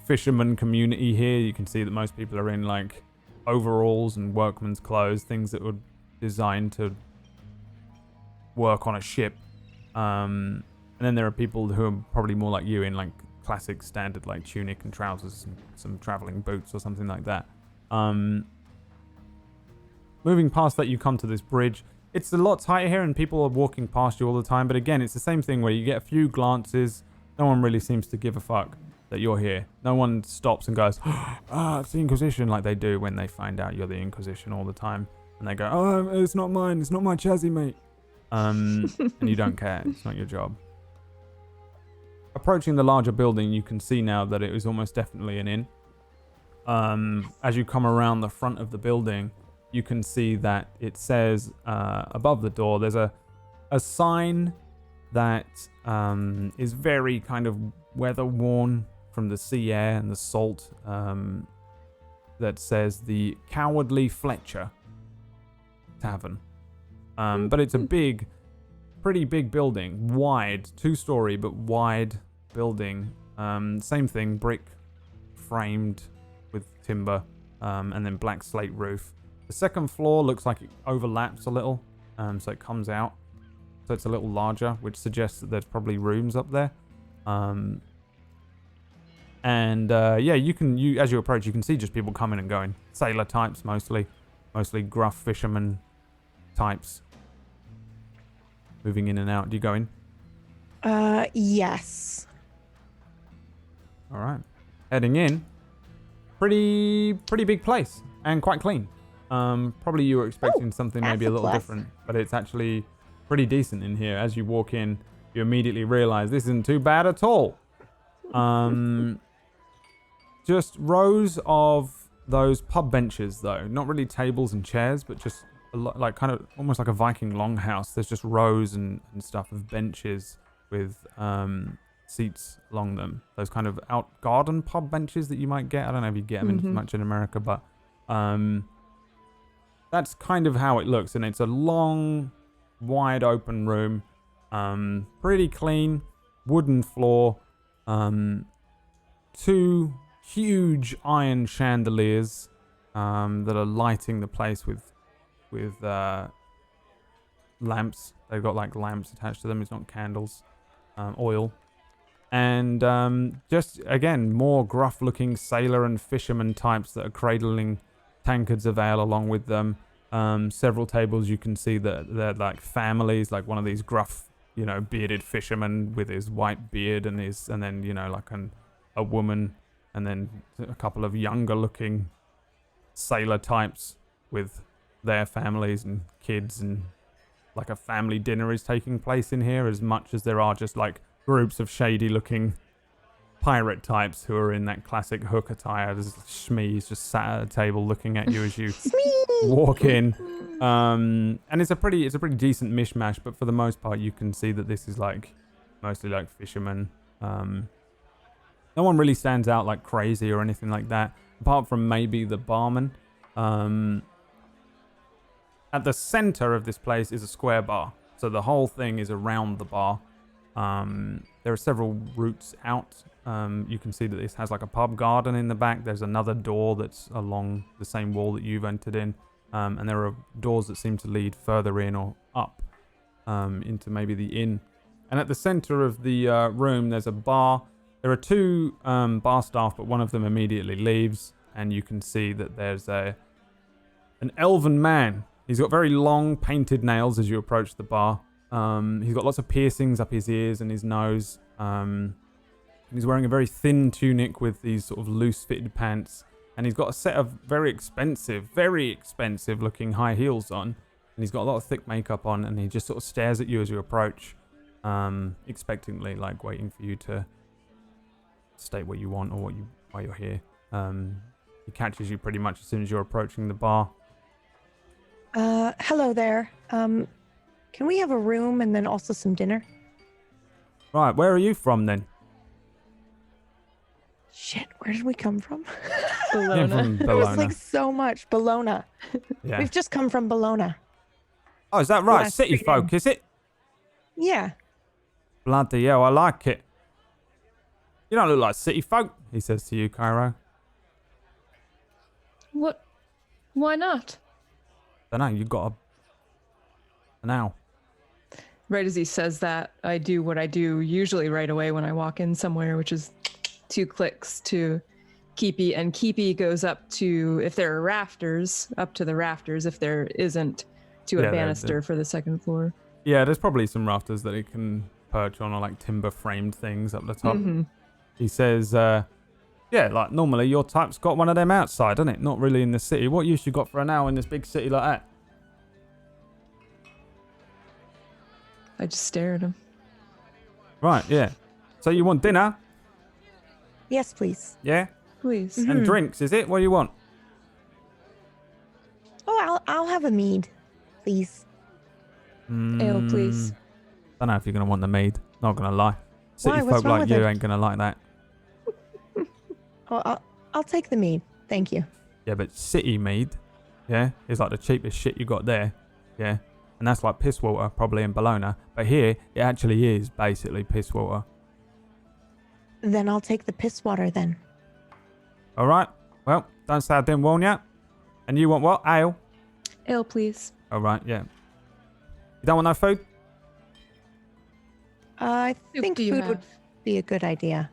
fisherman community here. You can see that most people are in like overalls and workman's clothes, things that were designed to work on a ship. And then there are people who are probably more like you in like classic standard like tunic and trousers and some traveling boots or something like that. Moving past that, you come to this bridge. It's a lot tighter here and people are walking past you all the time. But again, it's the same thing where you get a few glances. No one really seems to give a fuck that you're here. No one stops and goes, it's the Inquisition, like they do when they find out you're the Inquisition all the time. And they go, oh, it's not mine. It's not my chassis, mate. And you don't care. It's not your job. Approaching the larger building, you can see now that it is almost definitely an inn. As you come around the front of the building, you can see that it says above the door, there's a sign that is very kind of weather-worn from the sea air and the salt, that says the Cowardly Fletcher Tavern. But it's a pretty big building, wide, 2-story but wide building. Same thing, brick framed with timber, and then black slate roof. The second floor looks like it overlaps a little, so it comes out, so it's a little larger, which suggests that there's probably rooms up there. Yeah, you as you approach, you can see just people coming and going. Sailor types mostly gruff fisherman types. Moving in and out. Do you go in? Yes. All right. Heading in. Pretty big place and quite clean. Probably you were expecting something maybe a little different, but it's actually pretty decent in here. As you walk in, you immediately realize this isn't too bad at all. Just rows of those pub benches, though. Not really tables and chairs, but just a lot, like kind of almost like a Viking longhouse. There's just rows and stuff of benches with seats along them. Those kind of out garden pub benches that you might get. I don't know if you get them in much in America, but that's kind of how it looks. And it's a long, wide open room, pretty clean, wooden floor, 2 huge iron chandeliers that are lighting the place with lamps. They've got like lamps attached to them. It's not candles, oil. And just, again, more gruff-looking sailor and fisherman types that are cradling tankards of ale along with them. Several tables you can see that they're like families, like one of these gruff, bearded fishermen with his white beard and then, like a woman, and then a couple of younger-looking sailor types with their families and kids, and like a family dinner is taking place in here as much as there are just like groups of shady looking pirate types who are in that classic hook attire. There's Shmee's just sat at a table looking at you as you walk in. And it's a pretty decent mishmash, but for the most part you can see that this is like mostly like fishermen. No one really stands out like crazy or anything like that, apart from maybe the barman. At the center of this place is a square bar, so the whole thing is around the bar. There are several routes out. You can see that this has like a pub garden in the back. There's another door that's along the same wall that you've entered in. And there are doors that seem to lead further in or up into maybe the inn. And at the center of the room, there's a bar. There are 2 bar staff, but one of them immediately leaves. And you can see that there's an elven man. He's got very long painted nails as you approach the bar. He's got lots of piercings up his ears and his nose. He's wearing a very thin tunic with these sort of loose fitted pants. And he's got a set of very expensive looking high heels on. And he's got a lot of thick makeup on. And he just sort of stares at you as you approach, expectantly, like waiting for you to state what you want or why you're here. He catches you pretty much as soon as you're approaching the bar. Hello there. Can we have a room and then also some dinner? Right, where are you from then? Shit, where did we come from? Bologna. From There was like so much. Bologna. Yeah. We've just come from Bologna. Oh, is that right? Last City weekend. folk, is it? Yeah. Bloody hell, I like it. You don't look like city folk, he says to you, Cairo. What? Why not? Dunno, you got an owl. Right as he says that, I do what I do usually right away when I walk in somewhere, which is 2 clicks to Keepy, and Keepy goes up to, if there are rafters, up to the rafters. If there isn't, to a banister for the 2nd floor. Yeah, there's probably some rafters that it can perch on, or like timber framed things up the top. Mm-hmm. He says, yeah, like normally your type's got one of them outside, isn't it? Not really in the city. What use you got for an owl in this big city like that? I just stare at him. Right, yeah. So you want dinner? Yes, please. Yeah? Please. Mm-hmm. And drinks, is it? What do you want? Oh, I'll have a mead, please. Ale, please. Don't know if you're going to want the mead. Not going to lie. City Why? What's folk wrong like with you it? ain't going to like that. Oh, I'll take the mead. Thank you. Yeah, but city mead, yeah, is like the cheapest shit you got there. Yeah. And that's like piss water, probably in Bologna. But here, it actually is basically piss water. Then I'll take the piss water then. All right. Well, don't say I didn't warn you. And you want what? Ale? Ale, please. All right, yeah. You don't want no food? I think do you food would have? be a good idea.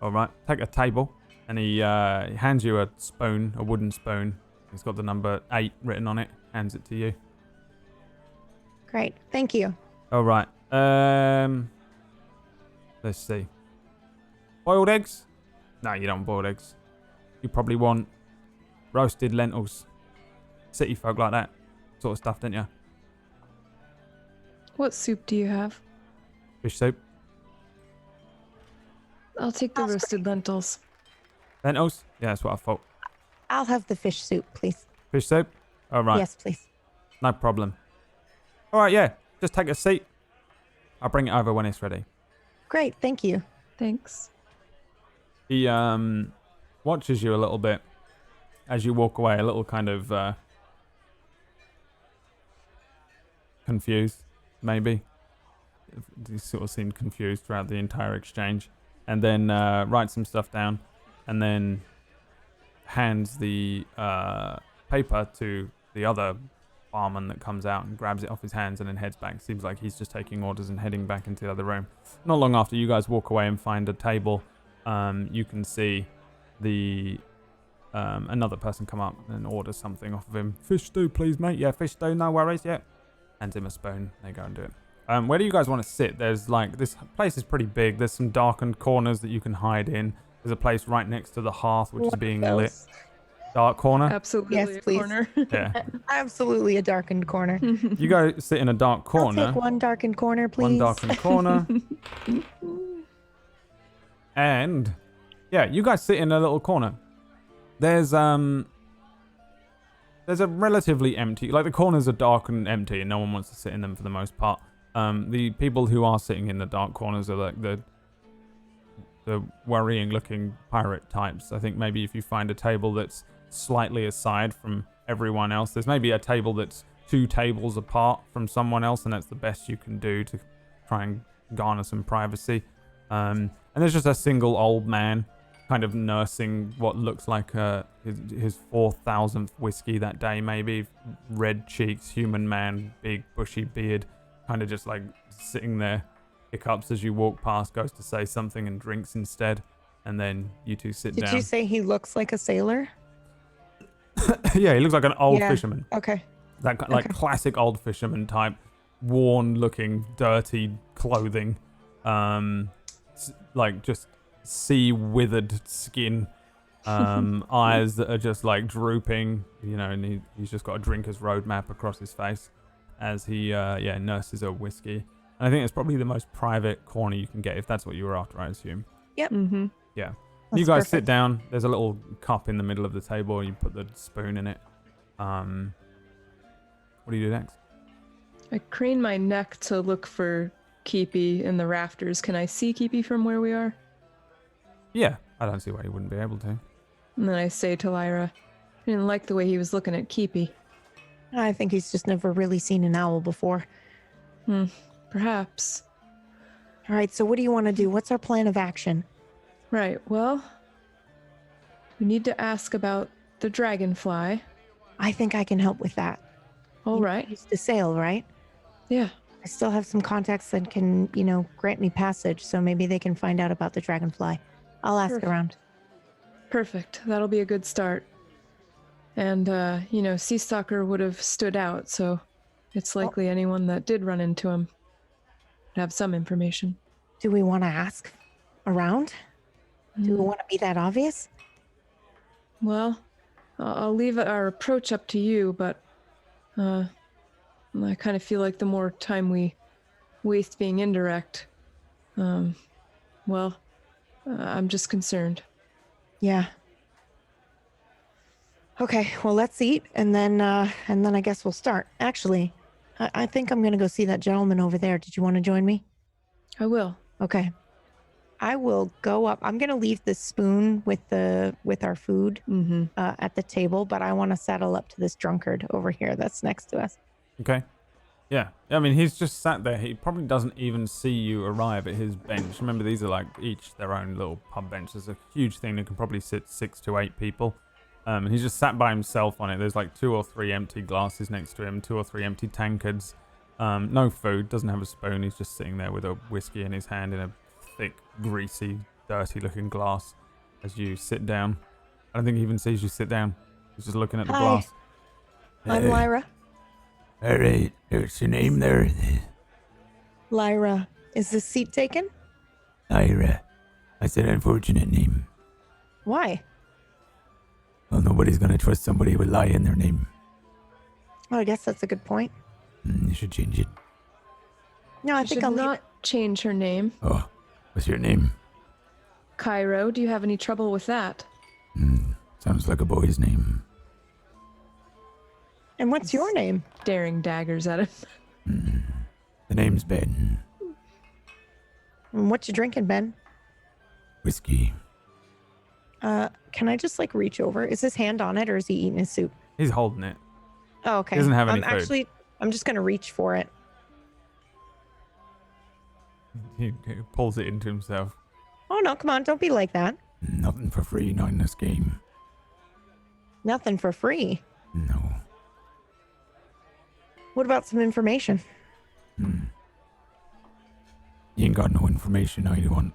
All right. Take a table. And he hands you a spoon, a wooden spoon. It's got the number 8 written on it. Hands it to you. Great. Thank you. All right. Let's see. Boiled eggs? No, you don't want boiled eggs. You probably want roasted lentils. City folk like that sort of stuff, don't you? What soup do you have? Fish soup? I'll take the roasted lentils. Lentils? Yeah, that's what I thought. I'll have the fish soup, please. Fish soup? All right. Yes, please. No problem. All right, yeah. Just take a seat. I'll bring it over when it's ready. Great, thank you. Thanks. He watches you a little bit as you walk away, a little kind of confused, maybe. He sort of seemed confused throughout the entire exchange. And then writes some stuff down and then hands the paper to the other barman that comes out and grabs it off his hands and then heads back. Seems like he's just taking orders and heading back into the other room. Not long after, you guys walk away and find a table. You can see the another person come up and order something off of him. Fish stew, please, mate. Yeah, fish stew, no worries. Yeah. Hands him a spoon. They go and do it. Where do you guys want to sit? There's like, this place is pretty big. There's some darkened corners that you can hide in. There's a place right next to the hearth which is being lit. Dark corner? Absolutely. Yes, a please. corner. Yeah. Absolutely a darkened corner. You go sit in a dark corner. I'll take one darkened corner, please. One darkened corner. And yeah, you guys sit in a little corner. There's a relatively empty, like the corners are dark and empty and no one wants to sit in them for the most part. The people who are sitting in the dark corners are like the worrying looking pirate types. I think maybe if you find a table that's slightly aside from everyone else, there's maybe a table that's 2 tables apart from someone else, and that's the best you can do to try and garner some privacy. And there's just a single old man kind of nursing what looks like his 4,000th whiskey that day, maybe. Red cheeks, human man, big bushy beard, kind of just like sitting there. Hiccups as you walk past, goes to say something and drinks instead, and then you two sit down. Did you say he looks like a sailor? Yeah, he looks like an old fisherman. Okay. That like classic old fisherman type, worn-looking, dirty clothing, like just sea-withered skin, eyes that are just like drooping, you know, and he's just got a drinker's roadmap across his face as he nurses a whiskey. And I think it's probably the most private corner you can get, if that's what you were after, I assume. Yep. Mm-hmm. Yeah. That's you guys perfect. sit down. There's a little cup in the middle of the table. You put the spoon in it. What do you do next? I crane my neck to look for Keepy in the rafters. Can I see Keepy from where we are? Yeah, I don't see why you wouldn't be able to. And then I say to Lyra, I didn't like the way he was looking at Keepy. I think he's just never really seen an owl before. Perhaps. All right, so what do you want to do? What's our plan of action? Right, well, we need to ask about the dragonfly. I think I can help with that. All You right. used to sail, right? Yeah. I still have some contacts that can, grant me passage, so maybe they can find out about the dragonfly. I'll ask Perfect. around. Perfect. That'll be a good start. And, Sea Stalker would have stood out, so it's likely anyone that did run into him would have some information. Do we want to ask around? Do we want to be that obvious? Well, I'll leave our approach up to you, but I kind of feel like the more time we waste being indirect, I'm just concerned. Yeah. Okay, well, let's eat, and then I guess we'll start. Actually, I think I'm going to go see that gentleman over there. Did you want to join me? I will. Okay. I will go up. I'm going to leave the spoon with our food at the table, but I want to saddle up to this drunkard over here that's next to us. Okay. Yeah. I mean, he's just sat there. He probably doesn't even see you arrive at his bench. Remember, these are like each their own little pub bench. There's a huge thing that can probably sit 6 to 8 people. And he's just sat by himself on it. There's like 2 or 3 empty glasses next to him, 2 or 3 empty tankards. No food, doesn't have a spoon. He's just sitting there with a whiskey in his hand in a thick, greasy, dirty-looking glass as you sit down. I don't think he even sees you sit down. He's just looking at the Hi. glass. I'm Lyra. All right, what's your name there? Lyra, is this seat taken? Ira. That's an unfortunate name. Why? Well, nobody's gonna trust somebody with lie in their name. Oh, I guess that's a good point. You should change it. No, I I think should I'll leave not it. change her name. Oh, what's your name? Cairo, do you have any trouble with that? Sounds like a boy's name. And what's your name? Staring daggers at him. The name's Ben. What you drinking, Ben? Whiskey. Can I just like reach over? Is his hand on it, or is he eating his soup? He's holding it. Oh, okay. He doesn't have any food. Actually, I'm just gonna reach for it. He pulls it into himself. Oh no, come on, don't be like that. Nothing for free, not in this game. Nothing for free. No. What about some information? You ain't got no information I want.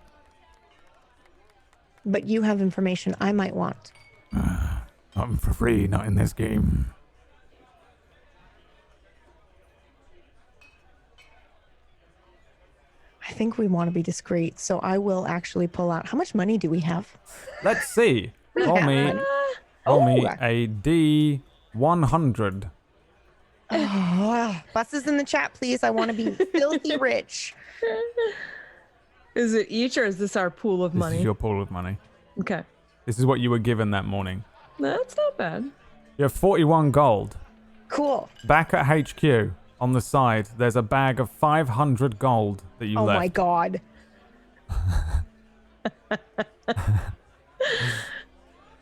But you have information I might want. Nothing for free, not in this game. I think we want to be discreet, so I will actually pull out. How much money do we have? Let's see. Roll me a D100. Buses in the chat, please. I want to be filthy rich. Is it each or is this our pool of money? This is your pool of money. Okay. This is what you were given that morning. That's not bad. You have 41 gold. Cool. Back at HQ, on the side, there's a bag of 500 gold that you left. Oh my god.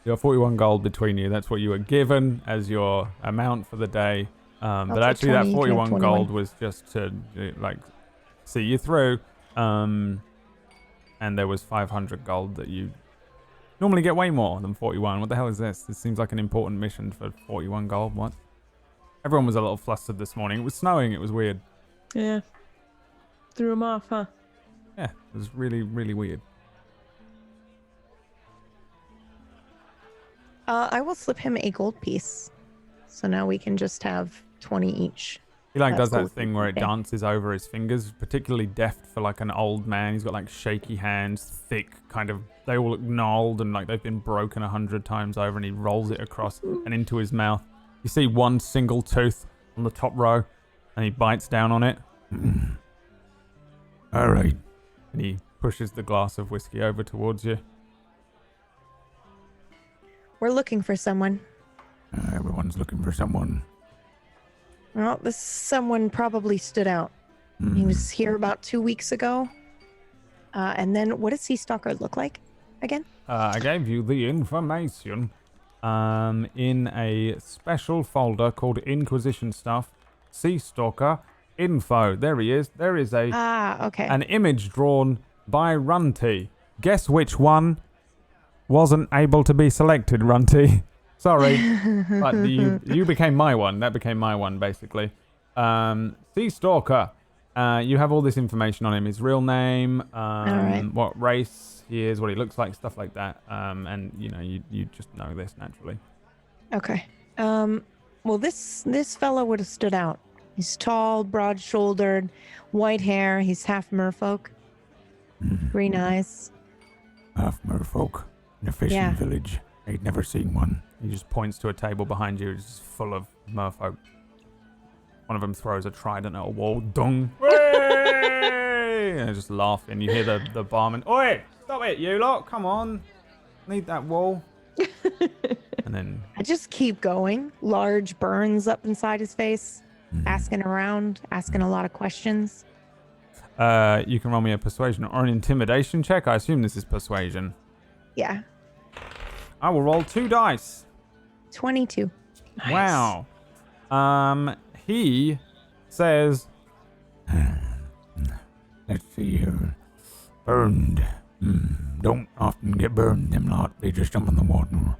You have 41 gold between you. That's what you were given as your amount for the day. But actually, 20, that 41 21. gold was just to like see you through. And there was 500 gold that you normally get way more than 41. What the hell is this? This seems like an important mission for 41 gold. What? Everyone was a little flustered this morning. It was snowing. It was weird. Yeah. Threw him off, huh? Yeah, it was really, really weird. I will slip him a gold piece. So now we can just have 20 each. He like That's does that cool. thing where it Okay. dances over his fingers, particularly deft for like an old man. He's got like shaky hands, thick, kind of, they all look gnarled and like they've been broken 100 times over, and he rolls it across and into his mouth. You see one single tooth on the top row, and he bites down on it. All right. And he pushes the glass of whiskey over towards you. We're looking for someone. Everyone's looking for someone. Well, this someone probably stood out. He was here about 2 weeks ago. And then what does Sea Stalker look like again? I gave you the information in a special folder called Inquisition Stuff. Sea Stalker Info. There he is. There is Okay. an image drawn by Runty. Guess which one wasn't able to be selected, Runty? Sorry. But you became my one. That became my one, basically. Sea Stalker. You have all this information on him. His real name, right. what race he is, what he looks like, stuff like that. And, you know, you just know this naturally. Okay. Well, this fellow would have stood out. He's tall, broad-shouldered, white hair. He's half merfolk. Green eyes. Half merfolk in a fishing Yeah. village. Ain't never seen one. He just points to a table behind you, just full of merfolk. One of them throws a trident at a wall. Dung! Way! And they're just laughing. You hear the barman. Oi! Stop it, you lot! Come on! Need that wall. And then I just keep going. Large burns up inside his face. Asking around, asking a lot of questions. you can roll me a persuasion or an intimidation check. I assume this is persuasion. Yeah. I will roll 2 dice. 22. Wow. He says, Let's see here. Burned. Don't often get burned, them lot. They just jump in the water.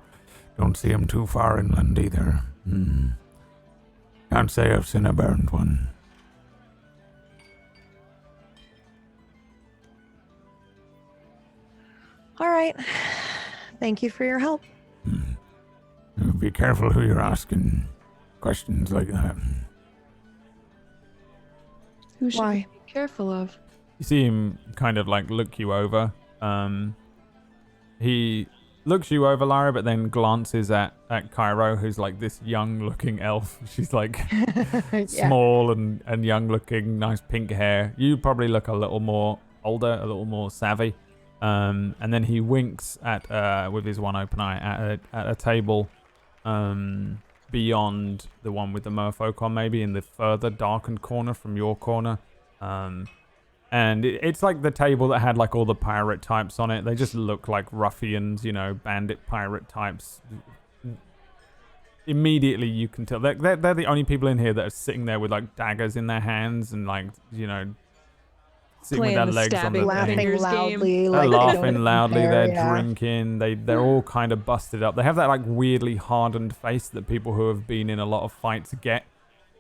Don't see them too far inland either. Can't say I've seen a burned one. All right. Thank you for your help. Be careful who you're asking questions like that. Who should Why? we be careful of? you see him kind of like look you over. He looks you over, Lyra, but then glances at Cairo, who's like this young-looking elf. She's like small and young-looking, nice pink hair. You probably look a little more older, a little more savvy. And then he winks at with his one open eye at a table beyond the one with the merfolk on, maybe in the further darkened corner from your corner. And And it's like the table that had like all the pirate types on it. They just look like ruffians, you know, bandit pirate types. Immediately you can tell they're the only people in here that are sitting there with like daggers in their hands and like, you know, sitting with their legs on the laughing thing. loudly, They're like they laughing don't loudly, care, they're yeah. drinking, they're all kind of busted up. They have that like weirdly hardened face that people who have been in a lot of fights get.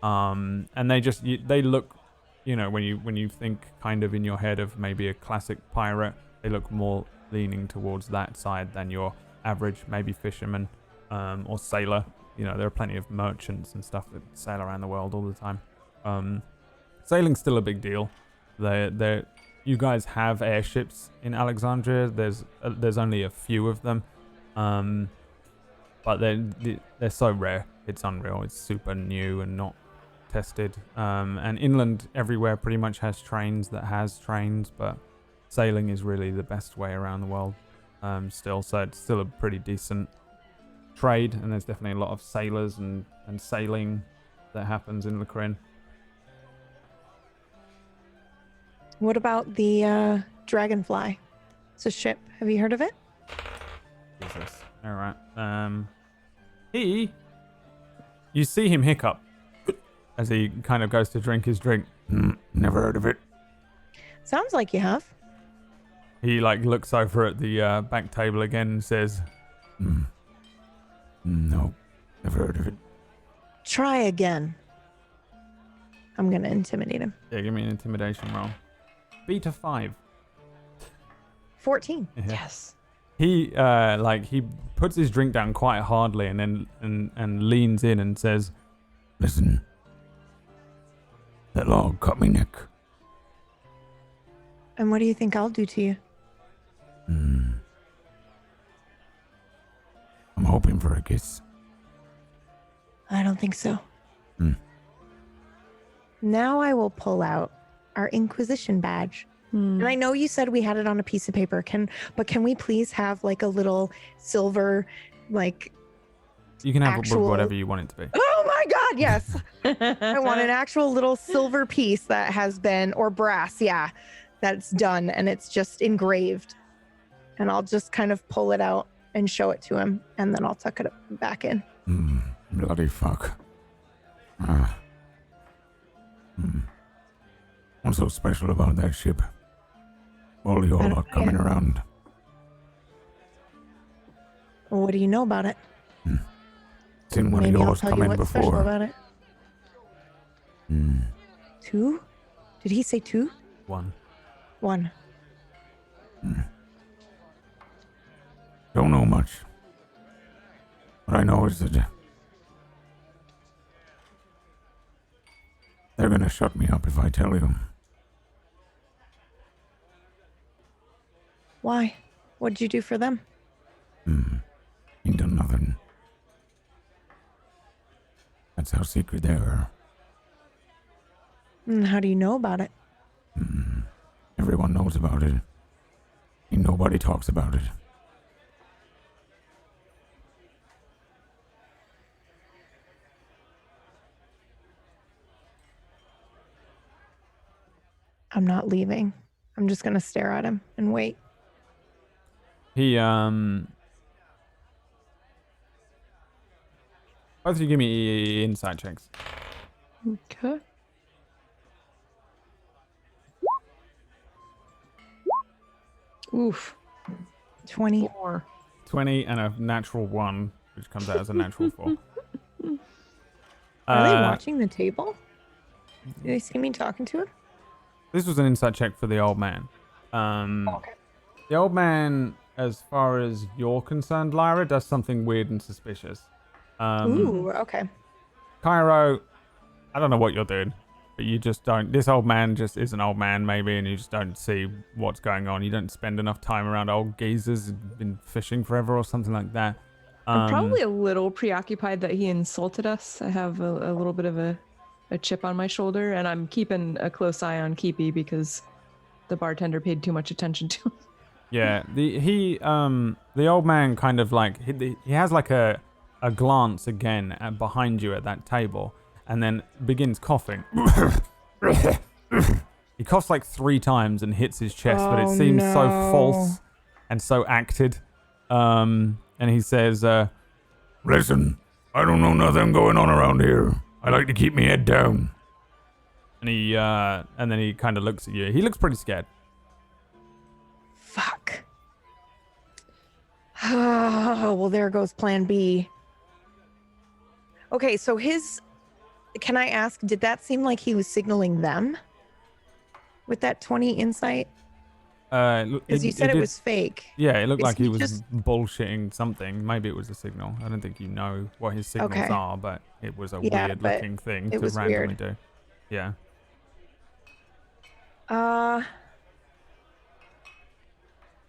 And they look, you know, when you think kind of in your head of maybe a classic pirate, they look more leaning towards that side than your average maybe fisherman or sailor. You know, there are plenty of merchants and stuff that sail around the world all the time. Sailing's still a big deal. You guys have airships in Alexandria. There's only a few of them, but they're so rare. It's unreal. It's super new and not tested. And inland everywhere pretty much has trains, but sailing is really the best way around the world still. So it's still a pretty decent trade, and there's definitely a lot of sailors and sailing that happens in Lacrin. What about the Dragonfly? It's a ship. Have you heard of it? Jesus. All right. You see him hiccup as he kind of goes to drink his drink. Never heard of it. Sounds like you have. He like looks over at the back table again and says, No, never heard of it. Try again. I'm gonna intimidate him. Yeah, give me an intimidation roll. Beat a 5. 14. Yeah. Yes. He he puts his drink down quite hardly and then and leans in and says, Listen, that log cut me neck. And what do you think I'll do to you? I'm hoping for a kiss. I don't think so. Hmm. Now I will pull out our Inquisition badge. And I know you said we had it on a piece of paper. Can we please have like a little silver, like you can have actual... whatever you want it to be. Oh my God, yes. I want an actual little silver piece that has been, or brass, yeah, that's done and it's just engraved. And I'll just kind of pull it out and show it to him, and then I'll tuck it back in. Bloody fuck. What's so special about that ship? All y'all are coming around. What do you know about it? Seen one Maybe of I'll yours tell come you in what's special before. about it. 2? Did he say 2? 1. 1. Don't know much. What I know is that they're gonna shut me up if I tell you. Why? What'd you do for them? Ain't done nothing. That's how secret they are. And how do you know about it? Everyone knows about it. Ain't nobody talks about it. I'm not leaving. I'm just gonna stare at him and wait. He both of you give me insight checks. Okay. Oof. 24. 20 and a natural 1, which comes out as a natural 4. Are they watching the table? Do they see me talking to him? This was an insight check for the old man. Okay. The old man, as far as you're concerned, Lyra, does something weird and suspicious. Ooh, okay. Cairo, I don't know what you're doing, but you just don't. This old man just is an old man, maybe, and you just don't see what's going on. You don't spend enough time around old geezers who've been fishing forever or something like that. I'm probably a little preoccupied that he insulted us. I have a little bit of a chip on my shoulder, and I'm keeping a close eye on Keepy because the bartender paid too much attention to him. Yeah, the old man kind of like he has like a glance again behind you at that table, and then begins coughing. He coughs like 3 times and hits his chest, but it seems so false and so acted. And he says, Listen, I don't know nothing going on around here. I like to keep my head down. and then he kind of looks at you. He looks pretty scared. Fuck. Oh, well, there goes plan B. Okay, so can I ask, did that seem like he was signaling them with that 20 insight? Because you said it was fake. Yeah, it looked Is like he he was just- bullshitting something. Maybe it was a signal. I don't think you know what his signals are, but it was a weird looking thing to randomly do. Yeah.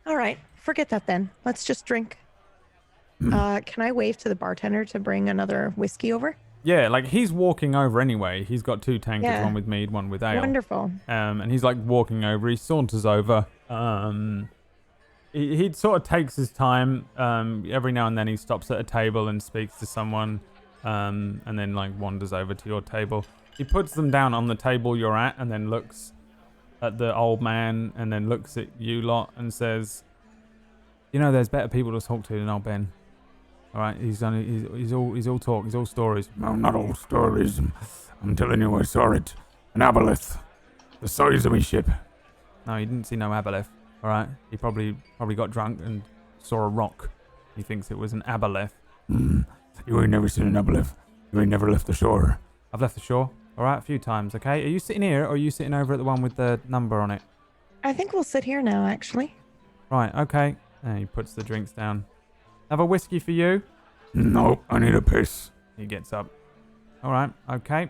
All right, forget that then. Let's just drink. Can I wave to the bartender to bring another whiskey over? Yeah, like he's walking over anyway. He's got 2 tankards, Yeah. one with mead, one with ale. Wonderful. And he's like walking over. He saunters over. He sort of takes his time. Every now and then he stops at a table and speaks to someone. And then like wanders over to your table. He puts them down on the table you're at, and then looks at the old man, and then looks at you lot and says, "You know, there's better people to talk to than old Ben. All right, he's all talk, he's all stories." No, not all stories. I'm telling you, I saw it. An aboleth. The size of me ship. No, he didn't see no aboleth. All right, he probably got drunk and saw a rock. He thinks it was an aboleth. You ain't never seen an aboleth. You ain't never left the shore. I've left the shore. All right, a few times. Okay, are you sitting here or are you sitting over at the one with the number on it? I think we'll sit here now, actually. Right. Okay. And he puts the drinks down. Have a whiskey for you. Nope, I need a piss. He gets up. All right. Okay.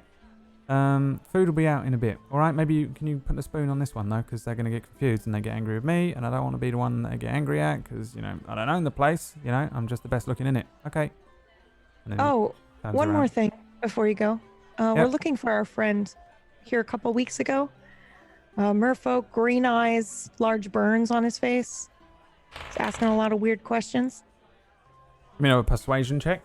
Food will be out in a bit. All right. Maybe can you put the spoon on this one though, because they're gonna get confused and they get angry with me, and I don't want to be the one that they get angry at, because I don't own the place. I'm just the best looking in it. Okay. And then Oh, he turns one around. more thing before you go. We're Yep. looking for our friend here a couple weeks ago. Merfolk, green eyes, large burns on his face. He's asking a lot of weird questions. A persuasion check.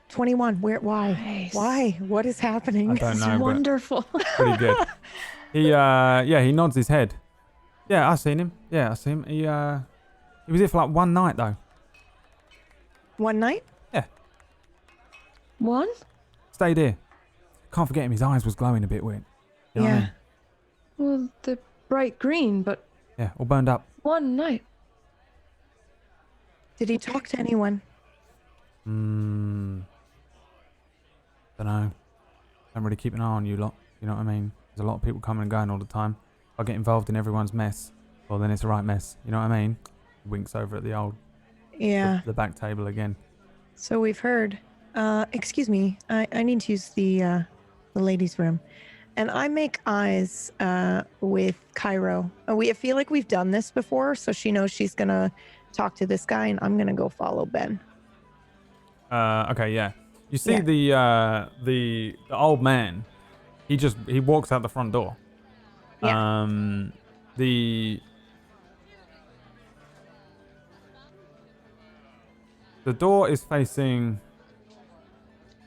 21. Why? Nice. Why? What is happening? I don't It's know, but wonderful. pretty good. He nods his head. Yeah, I've seen him. Yeah, I've seen him. He was here for like one night though. One night? One? Stayed here. Can't forget him. His eyes was glowing a bit weird. You know what I Yeah. mean? Well, they're bright green, but Yeah, all burned up. one night. Did he talk to anyone? Don't know. Don't really keep an eye on you lot. You know what I mean? There's a lot of people coming and going all the time. I get involved in everyone's mess. Well, then it's the right mess. You know what I mean? Winks over at the old Yeah. the back table again. So we've heard. Excuse me. I need to use the ladies' room. And I make eyes with Cairo. I feel like we've done this before, so she knows she's gonna talk to this guy, and I'm gonna go follow Ben. Okay, yeah. You see Yeah. the old man. He walks out the front door. Yeah. The door is facing,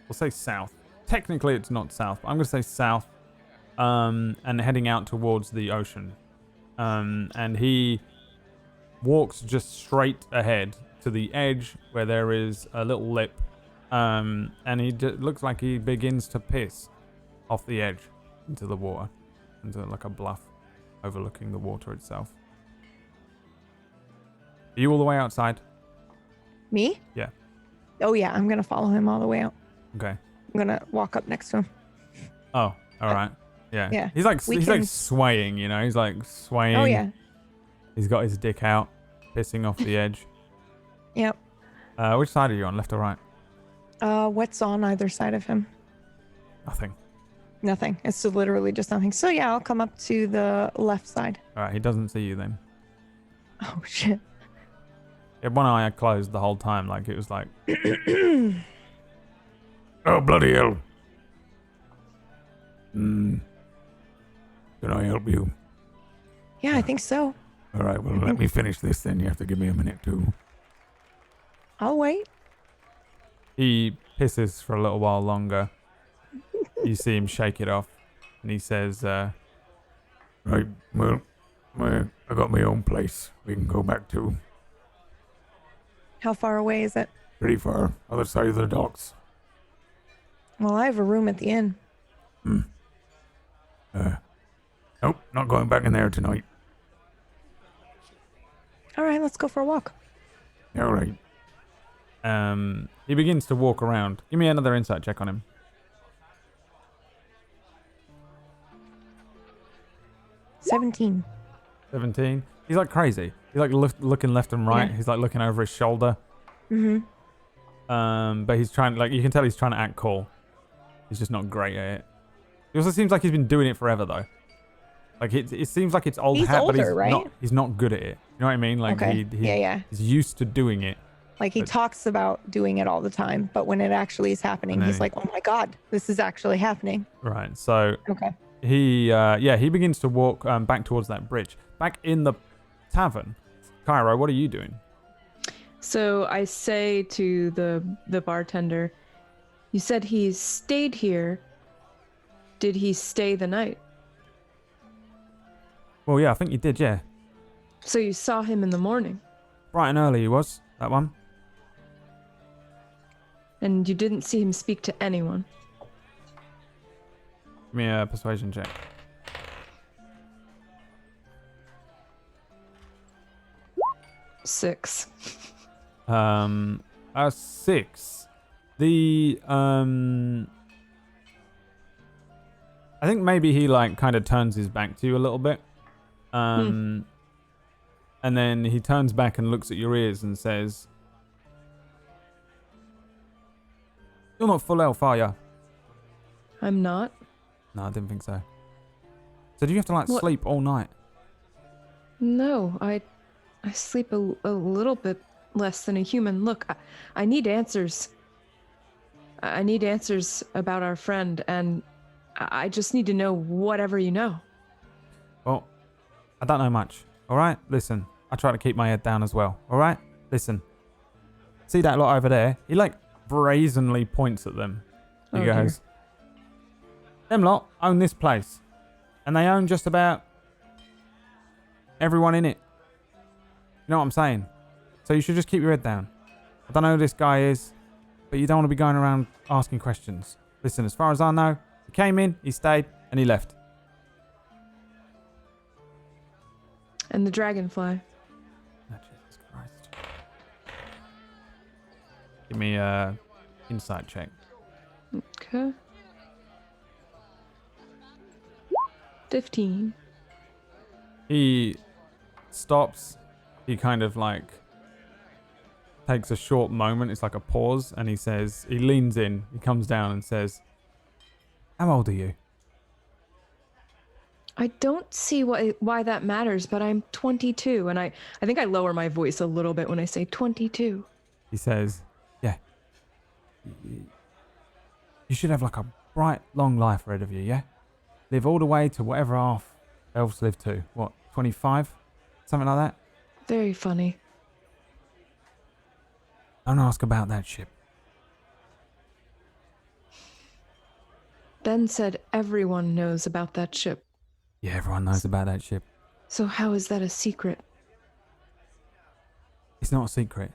we'll say south. Technically it's not south, but I'm going to say south, and heading out towards the ocean. And he walks just straight ahead to the edge where there is a little lip, and he looks like he begins to piss off the edge into the water, into like a bluff overlooking the water itself. Are you all the way outside? Me? Yeah. Oh yeah, I'm gonna follow him all the way out. Okay. I'm gonna walk up next to him. Oh, all right. Yeah. Yeah. He's like We he's can- like swaying, He's like swaying. Oh yeah. He's got his dick out, pissing off the edge. Yep. Which side are you on, left or right? What's on either side of him? Nothing. Nothing. It's literally just nothing. So yeah, I'll come up to the left side. All right. He doesn't see you then. Oh shit. He had one eye closed the whole time, like it was like. Oh, bloody hell. Can I help you? Yeah, I think so. All right, well, let me finish this then. You have to give me a minute, too. I'll wait. He pisses for a little while longer, you see him shake it off, and he says, Right, well, I got my own place we can go back to. How far away is it? Pretty far, other side of the docks. Well, I have a room at the inn. Nope, not going back in there tonight. All right, let's go for a walk. All right. he begins to walk around. Give me another insight check on him. 17. 17. He's like crazy. He's like looking left and right. Yeah. He's like looking over his shoulder. But he's trying, like, you can tell he's trying to act cool. He's just not great at it. He also seems like he's been doing it forever, though. Like, it seems like it's old He's hat, older, but right? he's not good at it. You know what I mean? Like, Okay. Yeah. he's used to doing it. Like, he talks about doing it all the time, but when it actually is happening, And he's then- like, oh my God, this is actually happening. Right. So Okay. he begins to walk back towards that bridge. Back in the tavern. Cairo, what are you doing? So I say to the bartender, you said he stayed here. Did he stay the night? Well, yeah, I think you did, yeah. So you saw him in the morning, Bright and early he was, that one. and you didn't see him speak to anyone. Give me a persuasion check. Six. A 6. The I think maybe he like kind of turns his back to you a little bit. And then he turns back and looks at your ears and says, "You're not full elf, are you?" I'm not. No, I didn't think so. So do you have to like What? sleep all night? No, I sleep a little bit less than a human. Look, I need answers. I need answers about our friend, and I just need to know whatever you know. Well, I don't know much. All right, listen. I try to keep my head down as well. All right, listen. See that lot over there? He like brazenly points at them. He Oh, goes, "Them lot own this place, and they own just about everyone in it. You know what I'm saying? So you should just keep your head down. I don't know who this guy is, but you don't want to be going around asking questions. Listen, as far as I know, he came in, he stayed, and he left." And the dragonfly. Oh, Jesus Christ. Give me a insight check. Okay. 15. He stops. He kind of like takes a short moment. It's like a pause. And he says, he leans in. He comes down and says, "How old are you?" I don't see why that matters, but I'm 22, and I think I lower my voice a little bit when I say 22. He says, "Yeah. You should have like a bright, long life ahead of you, yeah? Live all the way to whatever half elves live to. What, 25? Something like that? Very funny. Don't ask about that ship." Ben said everyone knows about that ship. Yeah, everyone knows about that ship. So how is that a secret? It's not a secret.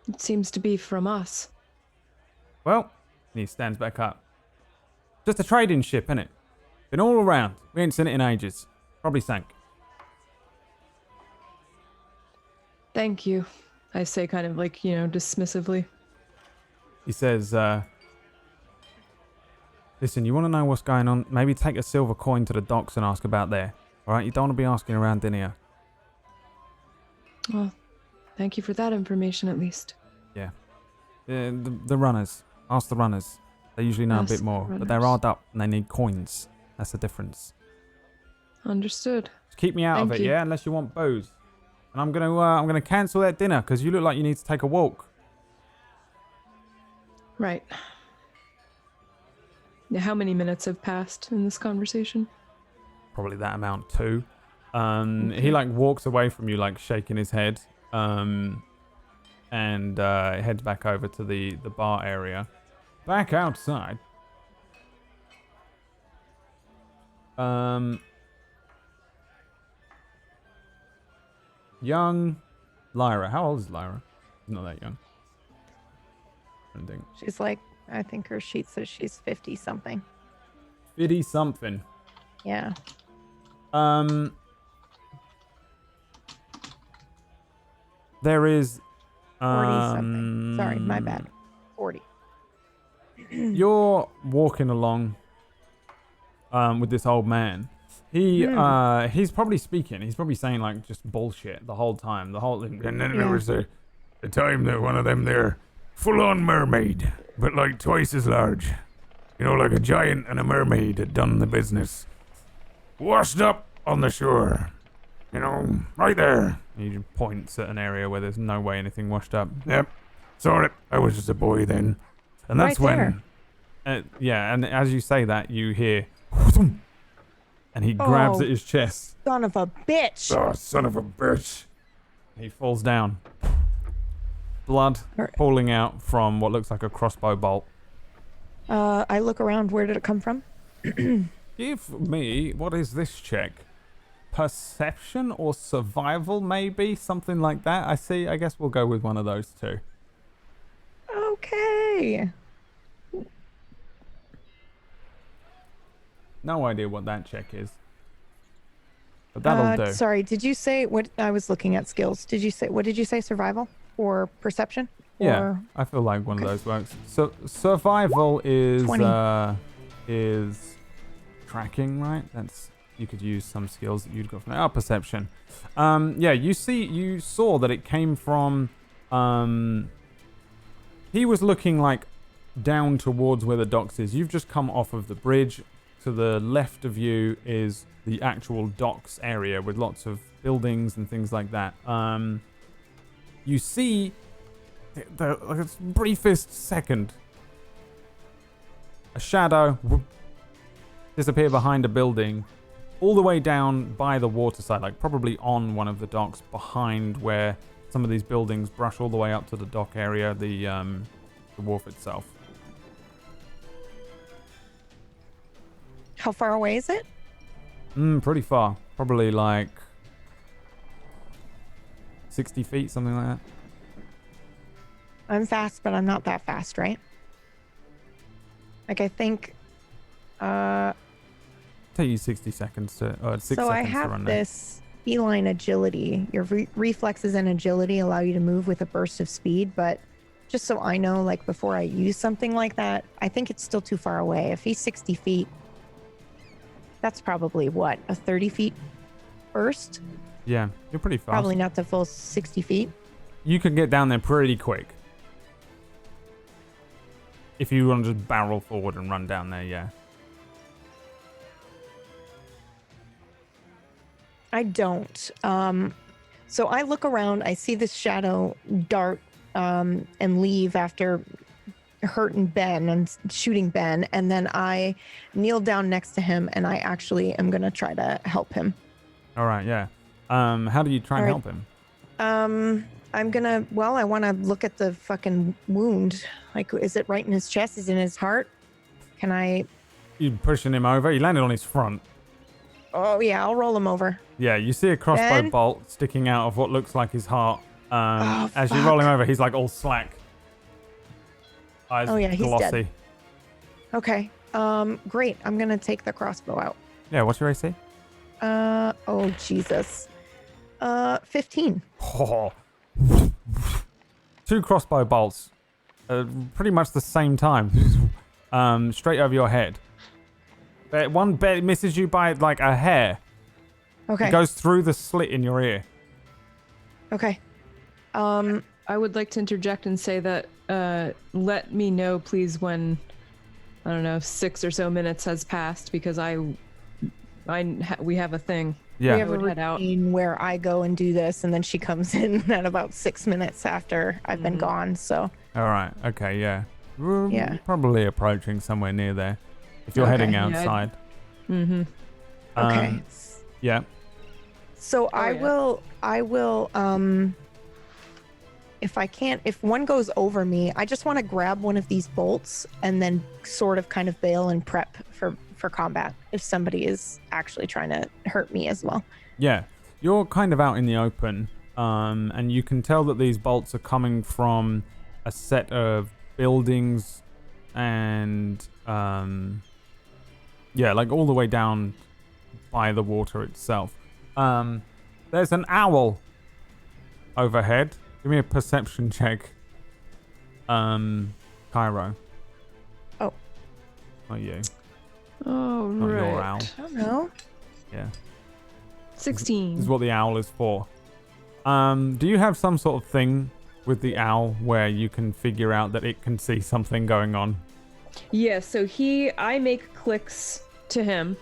It seems to be from us. Well, and he stands back up. Just a trading ship, innit? Been all around. We ain't seen it in ages. Probably sank. Thank you, I say kind of like, dismissively. He says, "Listen, you want to know what's going on? Maybe take a silver coin to the docks and ask about there. Alright? You don't want to be asking around in here." Well, thank you for that information at least. Yeah. The runners. Ask the runners. They usually know Ask a bit the more. But they're runners. hard up and they need coins. That's the difference. Understood. Just keep me out of Thank it, you. yeah? Unless you want booze. And I'm gonna cancel that dinner because you look like you need to take a walk. Right. Now, how many minutes have passed in this conversation? Probably that amount too. He Okay. like walks away from you, like shaking his head, and heads back over to the bar area. Back outside, Young Lyra. How old is Lyra? She's not that young. I don't think. She's like, I think her sheet says she's 50 something. 50 something. Yeah. There is 40 something. Sorry, my bad. 40. You're walking along with this old man. He's probably speaking. He's probably saying like just bullshit the whole time. The whole thing. And then there was a time that one of them there, full-on mermaid, but like twice as large. You know, like a giant and a mermaid had done the business. Washed up on the shore. You know, right there. He points at an area where there's no way anything washed up. Yep. Saw it. I was just a boy then. And that's Right when... Yeah, and as you say that, you hear... And he grabs Oh. at his chest. Son of a bitch. Oh, son of a bitch. He falls down. Blood pooling out from what looks like a crossbow bolt. I look around. Where did it come from? Give me... What is this check? Perception or survival, maybe? Something like that. I guess we'll go with one of those two. Okay. No idea what that check is. But that'll do. Sorry, did you say what? I was looking at skills. What did you say? Survival or perception? Yeah, Or, I feel like one of those works. So survival is 20. Is tracking, right? You could use some skills that you'd got from there. Perception. Yeah, you saw that it came from. He was looking like down towards where the docks is. You've just come off of the bridge. To the left of you is the actual docks area with lots of buildings and things like that. You see the briefest second, a shadow disappear behind a building all the way down by the waterside, like probably on one of the docks behind where some of these buildings brush all the way up to the dock area, the wharf itself. How far away is it? Pretty far. Probably like 60 feet, something like that. I'm fast, but I'm not that fast, right? Like I think. Take you 60 seconds to, 6 So seconds I to have run there. this feline agility. Your reflexes and agility allow you to move with a burst of speed, but just so I know, like before I use something like that, I think it's still too far away. If he's 60 feet, that's probably what, a 30 feet burst? Yeah, you're pretty fast. Probably not the full 60 feet. You can get down there pretty quick. If you want to just barrel forward and run down there, yeah. I don't. So I look around, I see this shadow dart and leave after hurting Ben and shooting Ben, and then I kneel down next to him and I actually am gonna try to help him. All right, yeah. How do you try and help him? I'm gonna, I want to look at the fucking wound. Like, is it right in his chest? Is it in his heart? Can I? You pushing him over? He landed on his front. Oh yeah, I'll roll him over. Yeah, you see a crossbow Ben? bolt sticking out of what looks like his heart. Oh, as you fuck. roll him over, he's like all slack. Eyes Oh, yeah, he's glossy. dead. Okay. Great. I'm gonna take the crossbow out. Yeah, what's your AC? Oh Jesus. 15. Oh. 2 crossbow bolts, pretty much the same time, straight over your head. One bit misses you by like a hair. Okay. It goes through the slit in your ear. Okay. I would like to interject and say that let me know, please, when, I don't know, 6 or so minutes has passed, because we have a thing. Yeah. We have a would head out. routine where I go and do this, and then she comes in at about 6 minutes after I've been gone. So. All right. Okay. Yeah. We're Yeah. probably approaching somewhere near there. If you're heading Yeah, outside. Mm-hmm. Okay. Yeah. So I will, if one goes over me, I just want to grab one of these bolts and then sort of kind of bail and prep for combat if somebody is actually trying to hurt me as well. Yeah, you're kind of out in the open, and you can tell that these bolts are coming from a set of buildings and, like all the way down by the water itself. There's an owl overhead. Give me a perception check. Cairo. Oh. Not you. Oh, Not right. your owl. I don't know. Yeah. 16. This is what the owl is for. Do you have some sort of thing with the owl where you can figure out that it can see something going on? Yeah, so I make clicks to him,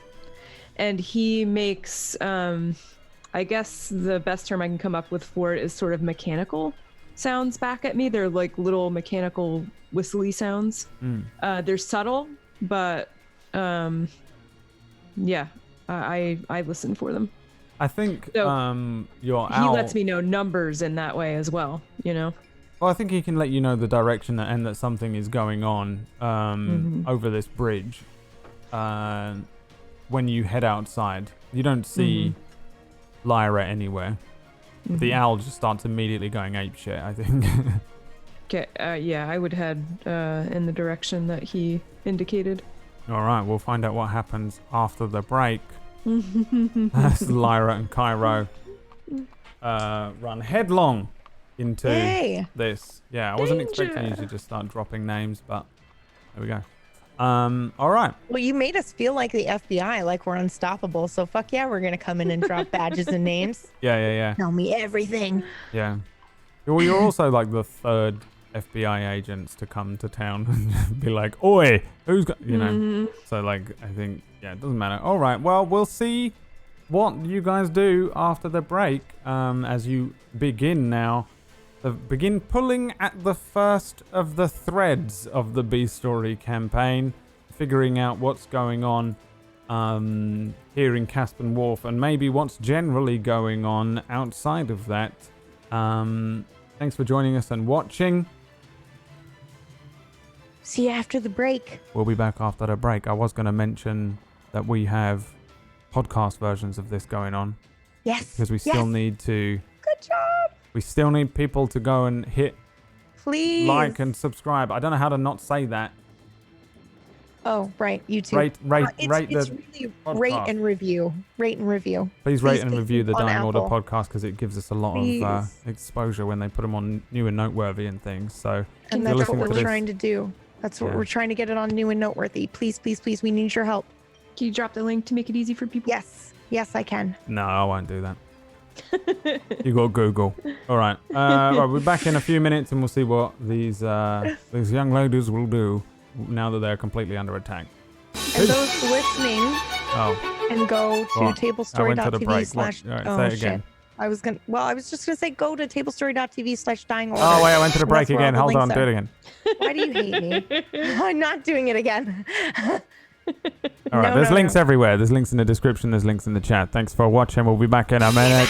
and he makes, I guess the best term I can come up with for it is sort of mechanical sounds back at me. They're like little mechanical whistly sounds. They're subtle, but I listen for them. I think So, your He owl... lets me know numbers in that way as well, you know? Well, I think he can let you know the direction that something is going on over this bridge. When you head outside, you don't see Lyra anywhere. The owl just starts immediately going apeshit, I think. Okay, I would head in the direction that he indicated. All right, we'll find out what happens after the break. As Lyra and Cairo run headlong into this. Yeah, I wasn't expecting you to just start dropping names, but there we go. All right. Well, you made us feel like the FBI, like we're unstoppable. So fuck yeah, we're gonna come in and drop badges and names. Yeah. Tell me everything. Yeah. Well, you're also like the third FBI agents to come to town and be like, "Oi, who's got?" You know. So like, I think it doesn't matter. All right. Well, we'll see what you guys do after the break. As you begin now. Begin pulling at the first of the threads of the B-Story campaign, figuring out what's going on here in Caspon Wharf, and maybe what's generally going on outside of that. Thanks for joining us and watching. See you after the break. We'll be back after the break. I was going to mention that we have podcast versions of this going on. Yes. Because we still need to... Good job. We still need people to go and hit Please. like and subscribe. I don't know how to not say that. Oh, right. YouTube. Rate It's the really podcast. rate and review. Rate and review. Please rate and review the on Dying Order Apple. podcast because it gives us a lot of exposure when they put them on New and Noteworthy and things. So And if you're that's what listening we're to this, trying to do. That's what Yeah. we're trying to get it on New and Noteworthy. Please, please, please. We need your help. Can you drop the link to make it easy for people? Yes. Yes, I can. no, I won't do that. You got Google. All right. Right, we're back in a few minutes and we'll see what these young ladies will do now that they're completely under attack. And those listening Oh, can go to I went to the tablestory.tv break. slash... All right, Oh, say it shit. again. I was just going to say go to tablestory.tv slash dying order. Oh, wait, I went to the And break that's where all again. the Hold on, links do are. it again. Why do you hate me? I'm not doing it again. All right, No, there's no, links no. everywhere. There's links in the description. There's links in the chat. Thanks for watching. We'll be back in a minute.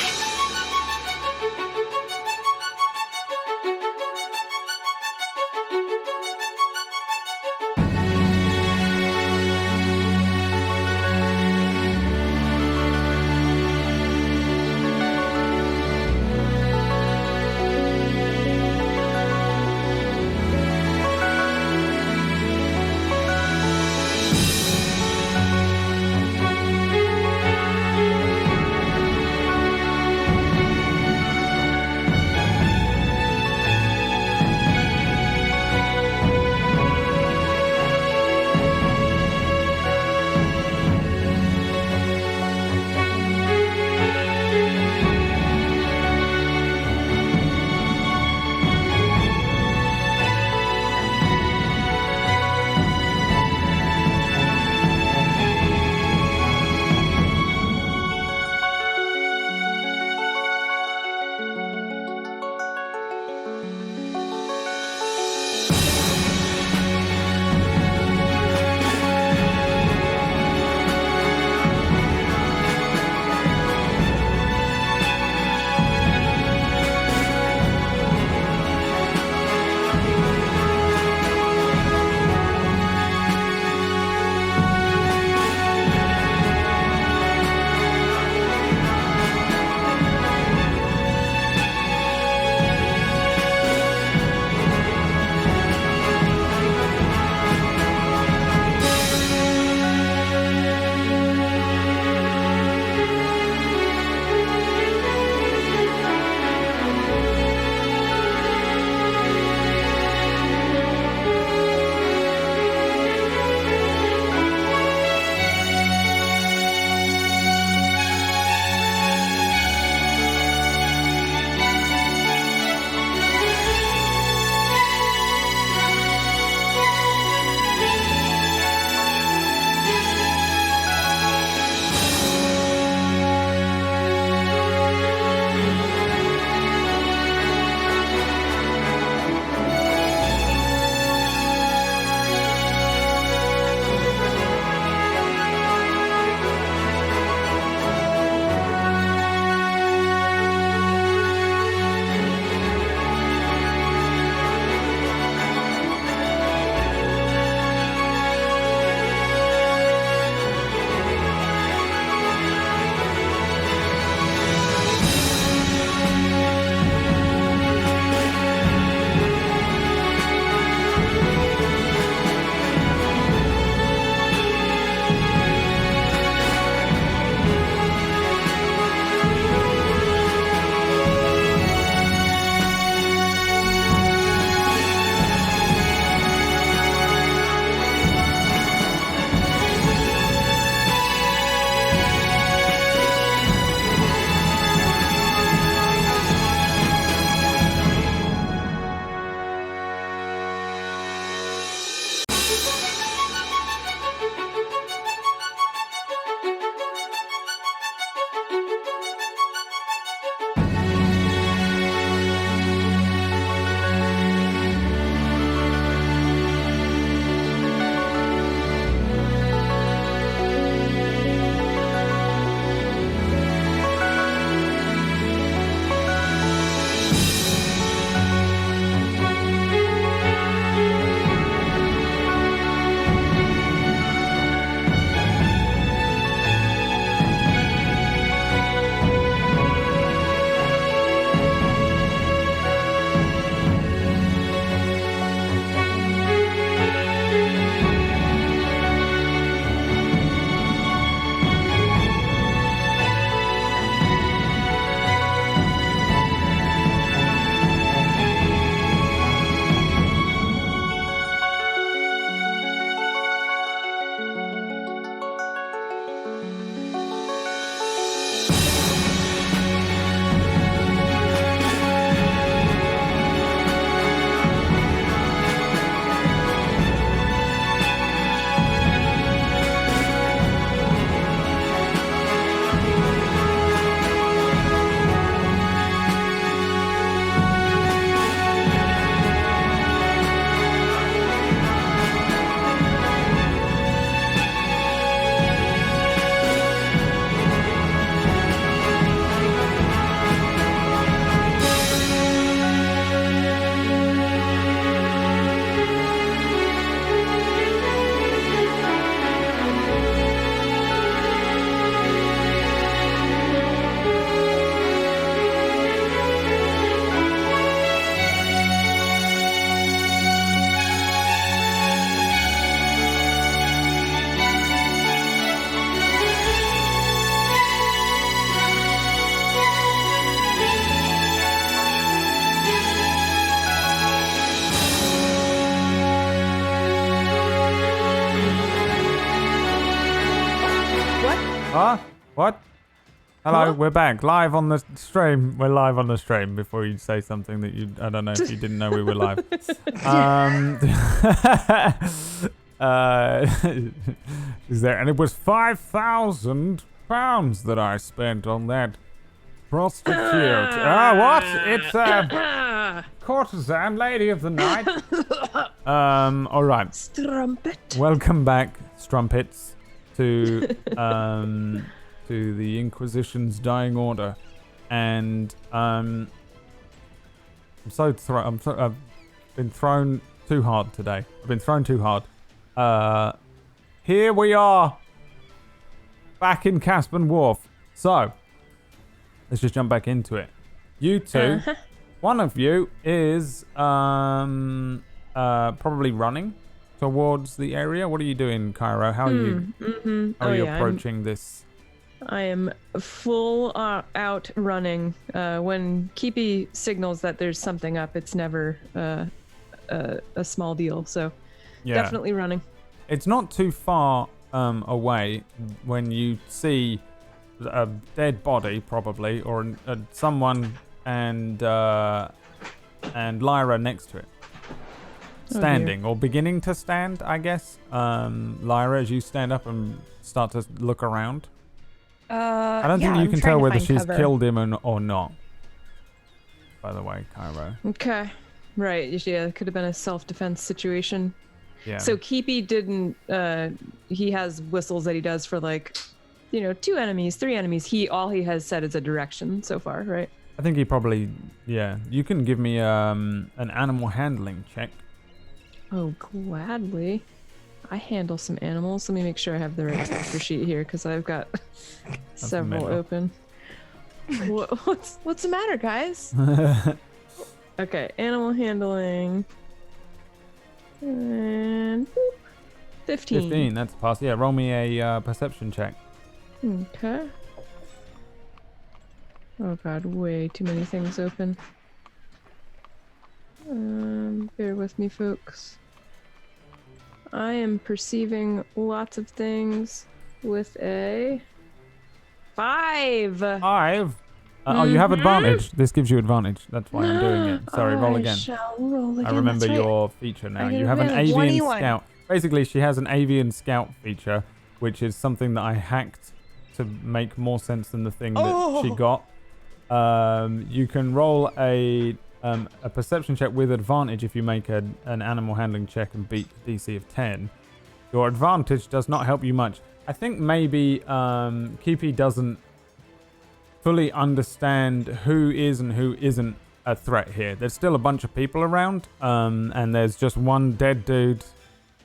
What? Hello, Huh? we're back. Live on the stream. We're live on the stream before you say something that you... I don't know if you didn't know we were live. Is there... And it was £5,000 that I spent on that prostitute. What? It's courtesan, lady of the night. All right. Strumpet. Welcome back, strumpets, to the Inquisition's dying order, and I've been thrown too hard today. I've been thrown too hard. Here we are, back in Caspon Wharf. So let's just jump back into it. You two, one of you is probably running towards the area. What are you doing, Cairo? How are you? How are you approaching this? I am full out running. When Keepy signals that there's something up, it's never a small deal. So definitely running. It's not too far away when you see a dead body, probably, or someone and Lyra next to it. Standing or beginning to stand, I guess. Lyra, as you stand up and start to look around. I don't think you can tell whether she's killed him or not. By the way, Cairo. Okay. Right. Yeah, it could have been a self-defense situation. Yeah. So Keepy didn't, he has whistles that he does for 2 enemies, 3 enemies. All he has said is a direction so far, right? I think he probably, you can give me an animal handling check. Oh, gladly. I handle some animals. Let me make sure I have the right character sheet here because I've got several open. What's the matter, guys? Okay, animal handling. And 15. 15, that's a pass. Yeah, roll me a perception check. Okay. Oh god, way too many things open. Bear with me, folks. I am perceiving lots of things with a 5. 5? Oh, you have advantage. This gives you advantage. That's why I'm doing it. Sorry, roll again. I shall roll again. I remember That's right. your feature now. I get You have an advantage. avian 21. scout. Basically, she has an avian scout feature, which is something that I hacked to make more sense than the thing that she got. You can roll a perception check with advantage if you make an animal handling check and beat the DC of 10. Your advantage does not help you much. I think maybe Keepy doesn't fully understand who is and who isn't a threat here. There's still a bunch of people around, and there's just one dead dude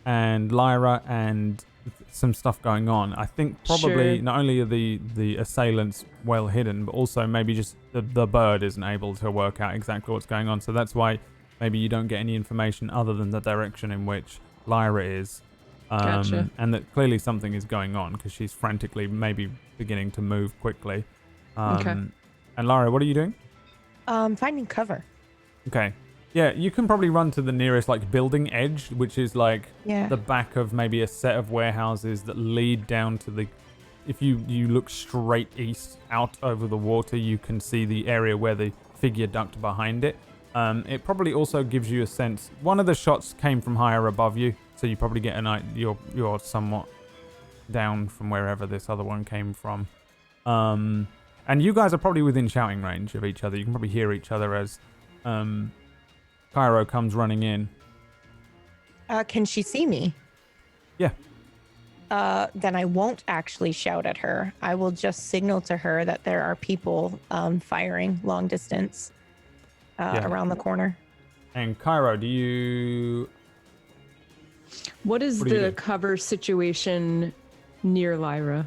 and Lyra and some stuff going on. I think probably not only are the assailants well hidden, but also maybe just the bird isn't able to work out exactly what's going on. So that's why maybe you don't get any information other than the direction in which Lyra is. Gotcha. And that clearly something is going on because she's frantically maybe beginning to move quickly. Okay. And Lyra, what are you doing? Finding cover. Okay. Yeah, you can probably run to the nearest building edge, which is the back of maybe a set of warehouses that lead down to the... If you look straight east out over the water, you can see the area where the figure ducked behind it. It probably also gives you a sense... One of the shots came from higher above you, so you probably get you're somewhat down from wherever this other one came from. And you guys are probably within shouting range of each other. You can probably hear each other as Cairo comes running in. Can she see me? Yeah. Then I won't actually shout at her. I will just signal to her that there are people firing long distance around the corner. And Cairo, do you... What is What do you the do? cover situation near Lyra?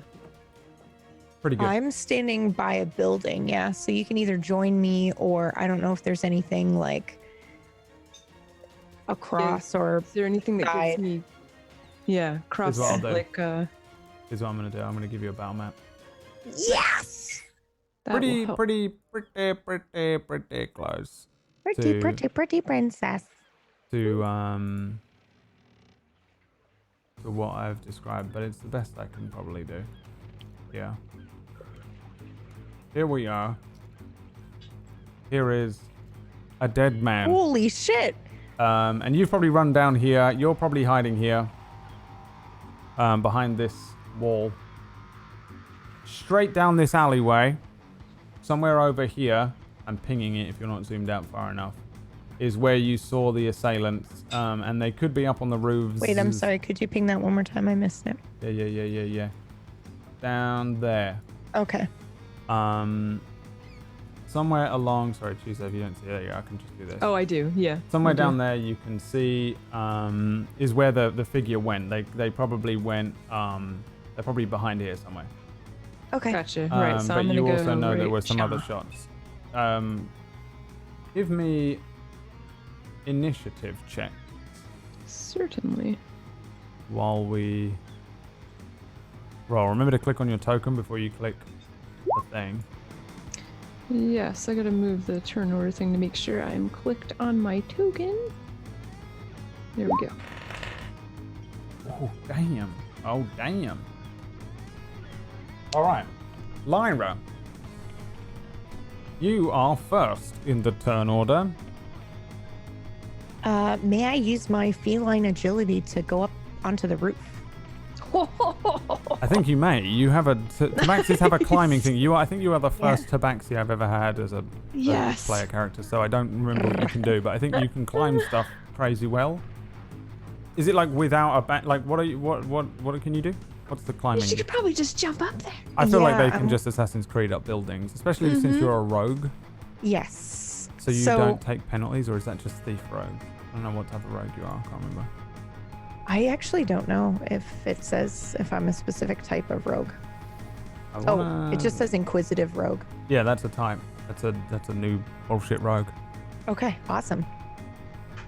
Pretty good. I'm standing by a building, yeah. So you can either join me, or I don't know if there's anything across or Is there anything that Side. gives me... Yeah, cross, what I'll do. Here's what I'm going to do. I'm going to give you a battle map. yes, that will Pretty close pretty princess. to what I've described, but it's the best I can probably do. Yeah. here we are. Here is a dead man. Holy shit. And you've probably run down here. You're probably hiding here. Behind this wall. Straight down this alleyway. Somewhere over here. I'm pinging it if you're not zoomed out far enough. Is where you saw the assailants. And they could be up on the roofs. Wait, I'm sorry. Could you ping that one more time? I missed it. Yeah. Down there. Okay. Somewhere along, sorry, Tuesday, if you don't see it, I can just do this. Oh, I do. Yeah. Somewhere down there, you can see is where the figure went. They probably went. They're probably behind here somewhere. Okay. Gotcha. Right. So but I'm gonna you go. also know there right were some other here. shots. Give me initiative check Certainly. while we roll. Remember to click on your token before you click the thing. Yes, I gotta move the turn order thing to make sure I'm clicked on my token. There we go. Oh, damn. Oh, damn. All right. Lyra. You are first in the turn order. May I use my feline agility to go up onto the roof? I think you may. You have Tabaxis have a climbing thing. I think you are the first Tabaxi I've ever had as a Yes. player character, so I don't remember what you can do, but I think you can climb stuff crazy well. Is it like without a back? Like what can you do? What's the climbing? You could probably just jump up there. I feel like they Yeah, can just Assassin's Creed up buildings, especially since you're a rogue. Yes. So you don't take penalties, or is that just thief rogue? I don't know what type of rogue you are. I can't remember. I actually don't know if it says if I'm a specific type of rogue. Oh, it just says Inquisitive Rogue. Yeah, that's a type. That's a new bullshit rogue. Okay, awesome.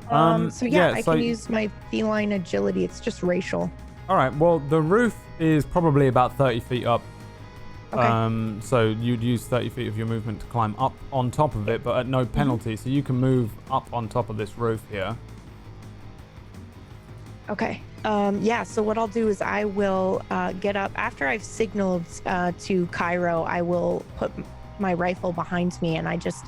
So yeah, I so- can use my feline agility. It's just racial. All right. Well, the roof is probably about 30 feet up. Okay. So you'd use 30 feet of your movement to climb up on top of it, but at no penalty. So you can move up on top of this roof here. Okay. Yeah, so what I'll do is I will get up. After I've signaled to Cairo, I will put my rifle behind me and I just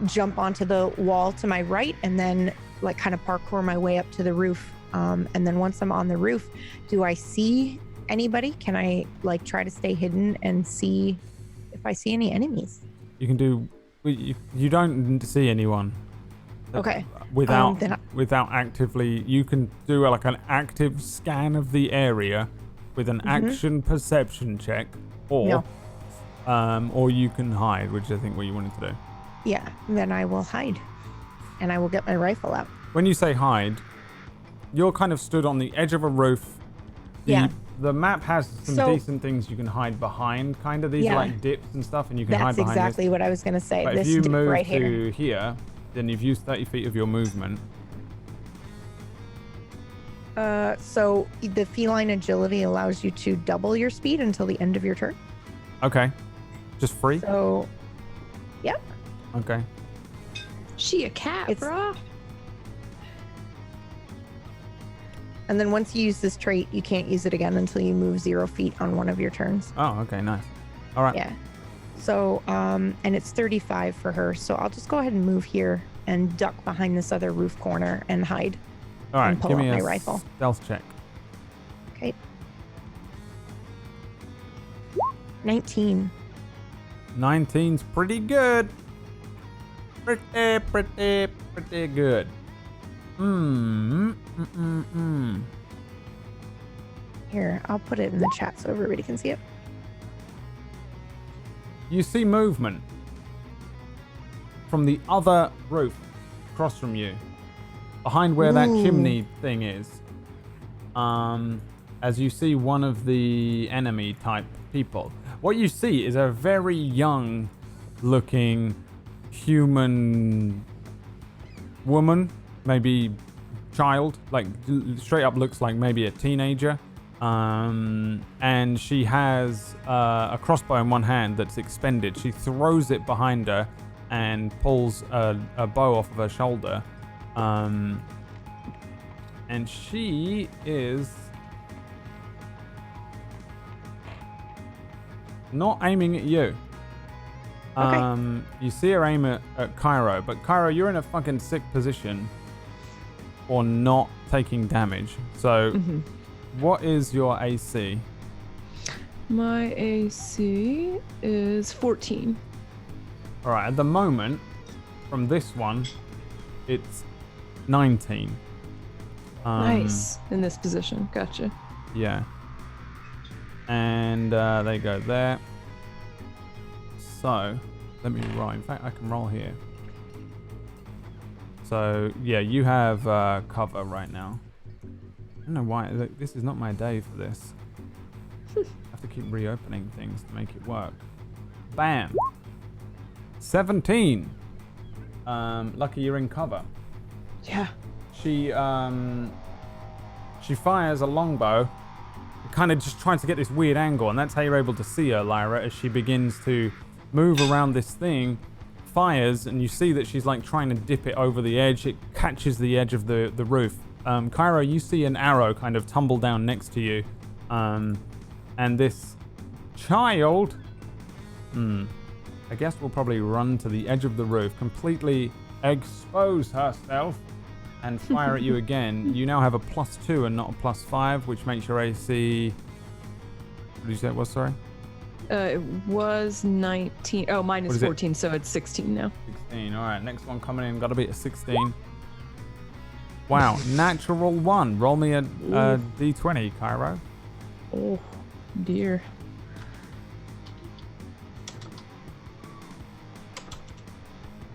jump onto the wall to my right and then like kind of parkour my way up to the roof. And then once I'm on the roof, do I see anybody? Can I like try to stay hidden and see if I see any enemies? You can do. You don't see anyone. Okay. Without actively, you can do like an active scan of the area with an action perception check, or you can hide, which is I think what you wanted to do. Yeah, then I will hide and I will get my rifle out. When you say hide, you're kind of stood on the edge of a roof. Yeah. The map has some decent things you can hide behind, kind of these like dips and stuff, and you can hide That's behind exactly what I was going to say. But This if you dip move right to here. here, then you've used 30 feet of your movement. So the feline agility allows you to double your speed until the end of your turn. Okay. Just free? So, yeah. Okay. She a cat, It's- brah. And then once you use this trait, you can't use it again until you move 0 feet on one of your turns. Oh, okay, nice. All right. Yeah. So, and it's 35 for her. So I'll just go ahead and move here and duck behind this other roof corner and hide. All right, and pull give me out a my rifle. stealth check. Okay. 19. 19's pretty good. Pretty good. Here, I'll put it in the chat so everybody can see it. You see movement from the other roof across from you, behind where that chimney thing is. As you see one of the enemy type people. What you see is a very young looking human woman, maybe child, like straight up looks like maybe a teenager. And she has a crossbow in one hand that's expended. She throws it behind her and pulls a bow off of her shoulder. And she is not aiming at you. You see her aim at Cairo, but Cairo, you're in a fucking sick position for not taking damage. So, what is your AC? My AC is 14. All right, at the moment, from this one, it's 19. Nice. In this position. Gotcha. Yeah. And they go there. So, let me roll. In fact, I can roll here. So, yeah, you have cover right now. I don't know why. Look, this is not my day for this. I have to keep reopening things to make it work. Bam. 17. Lucky you're in cover. Yeah. She fires a longbow, kind of just trying to get this weird angle, and that's how you're able to see her, Lyra, as she begins to move around this thing, fires, and you see that she's like trying to dip it over the edge. It catches the edge of the roof. Cairo, you see an arrow kind of tumble down next to you, and this child, I guess will probably run to the edge of the roof, completely expose herself, and fire at you again. You now have a +2 and not a +5, which makes your AC... What did you say it was, sorry? It was 19. Oh, mine is 14, it? so it's 16 now. 16, alright. Next one coming in, gotta be a 16. Wow, natural 1. Roll me a D20, Cairo. Oh, dear.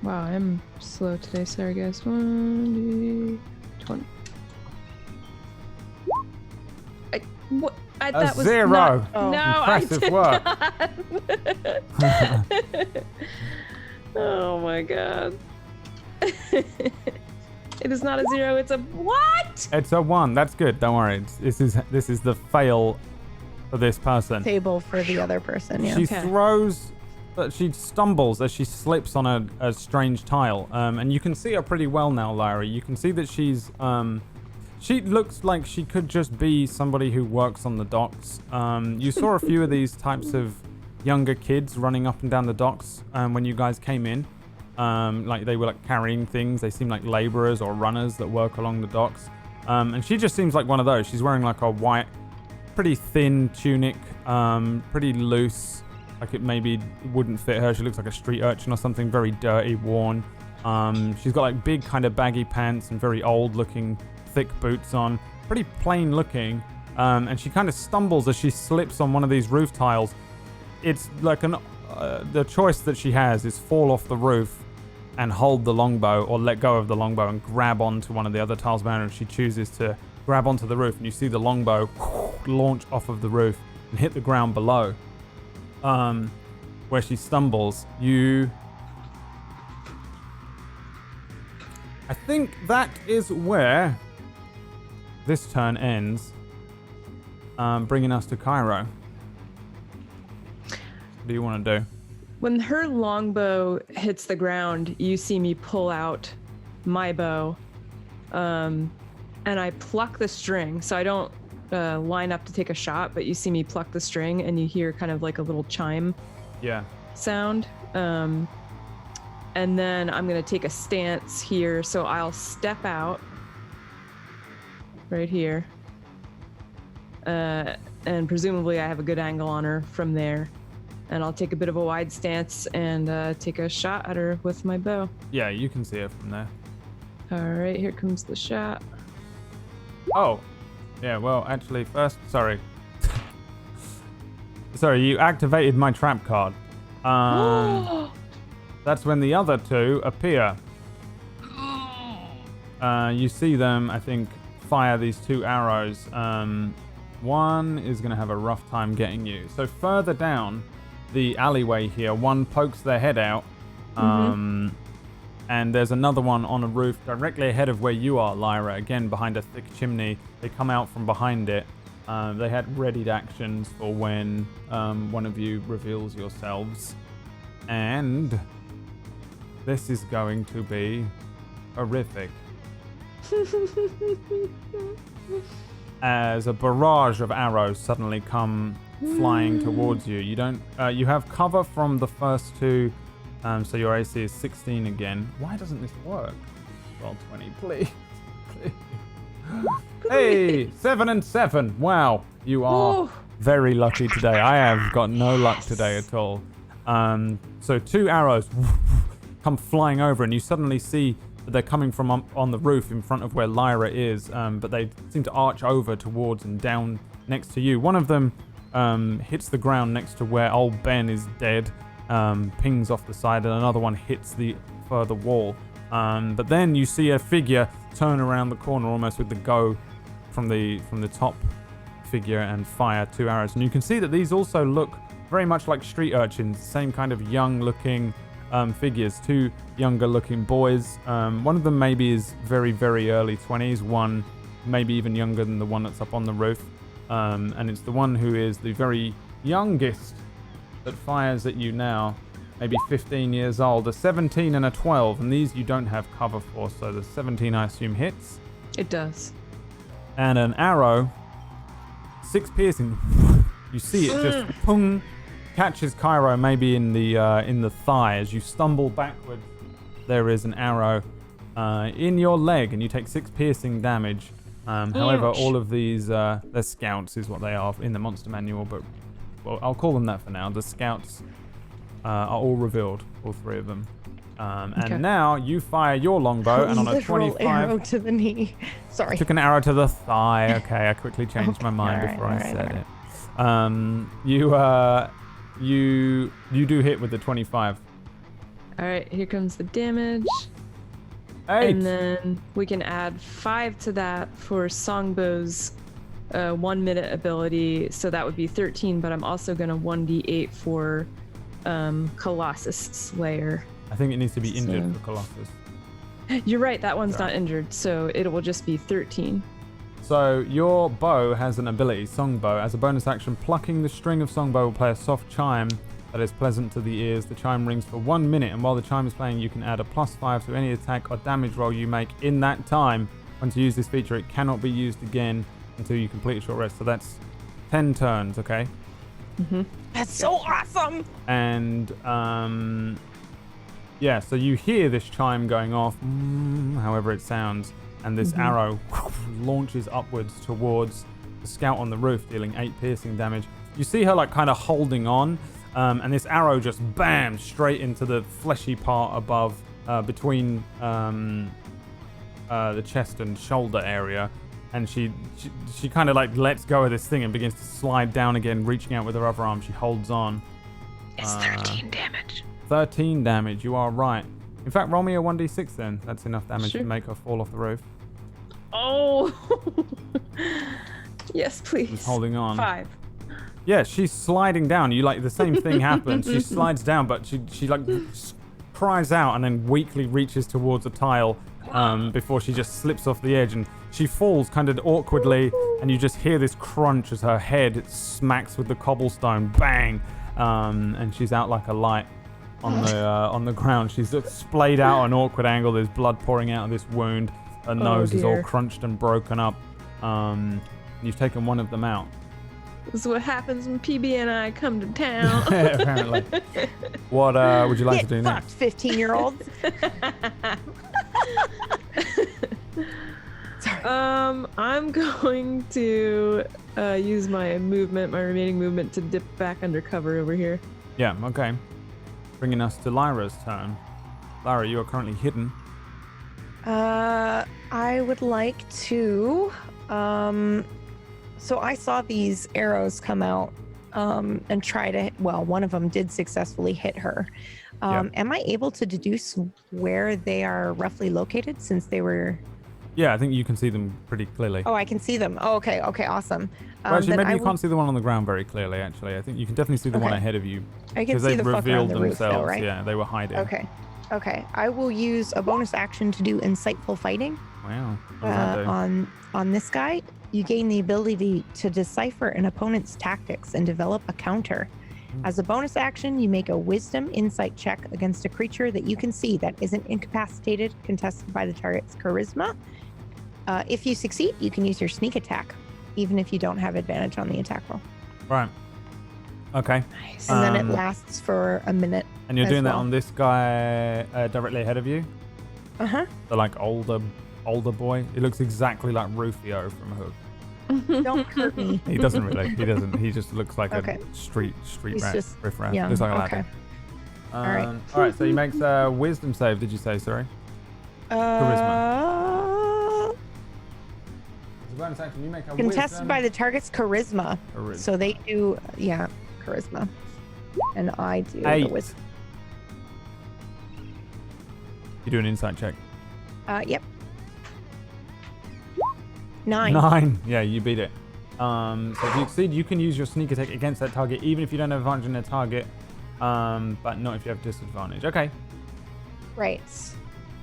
Wow, I'm slow today. Sorry, guys. 1d20. What? That was 0. Not, Oh. no, Impressive I did work. Not. Oh my god. It is not a 0. It's a what? It's a 1. That's good. Don't worry. This is the fail for this person. Table for the other person. Yeah. She Okay. throws, but she stumbles as she slips on a strange tile. And you can see her pretty well now, Larry. You can see that she's she looks like she could just be somebody who works on the docks. You saw a few of these types of younger kids running up and down the docks when you guys came in. Like they were like carrying things. They seem like laborers or runners that work along the docks. And she just seems like one of those. She's wearing like a white, pretty thin tunic, pretty loose. Like it maybe wouldn't fit her. She looks like a street urchin or something, very dirty, worn. She's got like big kind of baggy pants and very old looking thick boots on. Pretty plain looking. And she kind of stumbles as she slips on one of these roof tiles. It's like the choice that she has is fall off the roof and hold the longbow, or let go of the longbow and grab onto one of the other tiles behind her. If she chooses to grab onto the roof, and you see the longbow launch off of the roof and hit the ground below. Where she stumbles, I think that is where this turn ends, bringing us to Cairo. What do you want to do? When her longbow hits the ground, you see me pull out my bow, and I pluck the string. So I don't line up to take a shot, but you see me pluck the string, and you hear kind of like a little chime sound. And then I'm going to take a stance here. So I'll step out right here. And presumably I have a good angle on her from there. And I'll take a bit of a wide stance and take a shot at her with my bow. Yeah, you can see her from there. All right, here comes the shot. Oh, yeah, well, actually, first, sorry. Sorry, you activated my trap card. That's when the other two appear. You see them, I think, fire these 2 arrows. One is going to have a rough time getting you. So further down the alleyway here, one pokes their head out. And there's another one on a roof directly ahead of where you are, Lyra. Again, behind a thick chimney. They come out from behind it. They had readied actions for when one of you reveals yourselves. And this is going to be horrific. As a barrage of arrows suddenly come flying towards you. You don't. You have cover from the first 2 So your AC is 16 again. Why doesn't this work? Roll 20, please. Hey, 7 and 7. Wow, you are Ooh. very lucky today. I have got no luck today at all. So 2 arrows come flying over, and you suddenly see that they're coming from on the roof in front of where Lyra is, but they seem to arch over towards and down next to you. One of them hits the ground next to where old Ben is dead, pings off the side, and another one hits the further wall. But then you see a figure turn around the corner almost with the go from the top figure and fire 2 arrows. And you can see that these also look very much like street urchins, same kind of young looking figures, 2 younger looking boys. One of them maybe is very, very early 20s, one maybe even younger than the one that's up on the roof. And it's the one who is the very youngest that fires at you now, maybe 15 years old, a 17 and a 12, and these you don't have cover for, so the 17 I assume hits. It does. And an arrow, 6 piercing. You see it just pung, catches Cairo maybe in the thigh. As you stumble backward, there is an arrow in your leg, and you take 6 piercing damage. However, all of these, they're scouts is what they are in the monster manual, but well, I'll call them that for now. The scouts are all revealed, all 3 of them. And now you fire your longbow, and on a 25 arrow to the knee. Sorry. Took an arrow to the thigh. Okay, I quickly changed my mind before I said it. You do hit with the 25. All right, here comes the damage. 8. And then we can add 5 to that for Songbow's 1 minute ability. So that would be 13, but I'm also going to 1d8 for Colossus Slayer. I think it needs to be injured for Colossus. You're right, that one's not injured, so it will just be 13. So your bow has an ability, Songbow. As a bonus action, plucking the string of Songbow will play a soft chime that is pleasant to the ears. The chime rings for 1 minute, and while the chime is playing, you can add a +5 to any attack or damage roll you make in that time. Once you use this feature, it cannot be used again until you complete a short rest. So that's 10 turns, okay? Mm-hmm. That's so awesome. And yeah, so you hear this chime going off, however it sounds, and this arrow launches upwards towards the scout on the roof, dealing 8 piercing damage. You see her like kind of holding on, and this arrow just bam straight into the fleshy part above, between the chest and shoulder area. And she kind of like lets go of this thing and begins to slide down again, reaching out with her other arm. She holds on. It's 13 damage. 13 damage, you are right. In fact, roll me a 1d6 then. That's enough damage to make her fall off the roof. Oh! Yes, please. She's holding on. 5. Yeah, she's sliding down. You like the same thing happens. She slides down, but she like cries out and then weakly reaches towards a tile before she just slips off the edge, and she falls kind of awkwardly, and you just hear this crunch as her head smacks with the cobblestone. Bang! And she's out like a light on the ground. She's splayed out at an awkward angle. There's blood pouring out of this wound. Her nose is all crunched and broken up. You've taken one of them out. This is what happens when PB and I come to town. Apparently. What would you like to do next? 15-year-olds. Sorry. I'm going to use my remaining movement to dip back under cover over here. Yeah, okay. Bringing us to Lyra's turn. Lyra, you are currently hidden. I would like to. So I saw these arrows come out and try to. Well, one of them did successfully hit her. Am I able to deduce where they are roughly located since they were? Yeah, I think you can see them pretty clearly. Oh, I can see them. Oh, okay, awesome. Well, actually, maybe you can't see the one on the ground very clearly, actually. I think you can definitely see the one ahead of you. I can see the fucker on the roof, though, right? Yeah, they were hiding. Okay. I will use a bonus action to do insightful fighting. Wow. What does that do? On this guy, you gain the ability to decipher an opponent's tactics and develop a counter. As a bonus action, you make a wisdom insight check against a creature that you can see that isn't incapacitated, contested by the target's charisma. If you succeed, you can use your sneak attack, even if you don't have advantage on the attack roll. Right. Okay. Nice. And then it lasts for a minute. And you're as doing that well. on this guy directly ahead of you? Uh-huh. The like older boy. It looks exactly like Rufio from Hook. Don't hurt me. He doesn't really. He doesn't. He just looks like Okay. a street He's rat. just Riff rat. young. Looks like a lad. Okay. Alright. All right. So he makes a wisdom save. Did you say? Sorry. Charisma. As a bonus action, you make a Contested wisdom. by the target's charisma. Charisma. So they do, charisma. And I do the 8. wisdom. You do an insight check. Yep. 9. 9. Yeah, you beat it. So if you succeed, you can use your sneak attack against that target, even if you don't have advantage on the target, but not if you have disadvantage. Okay. Right.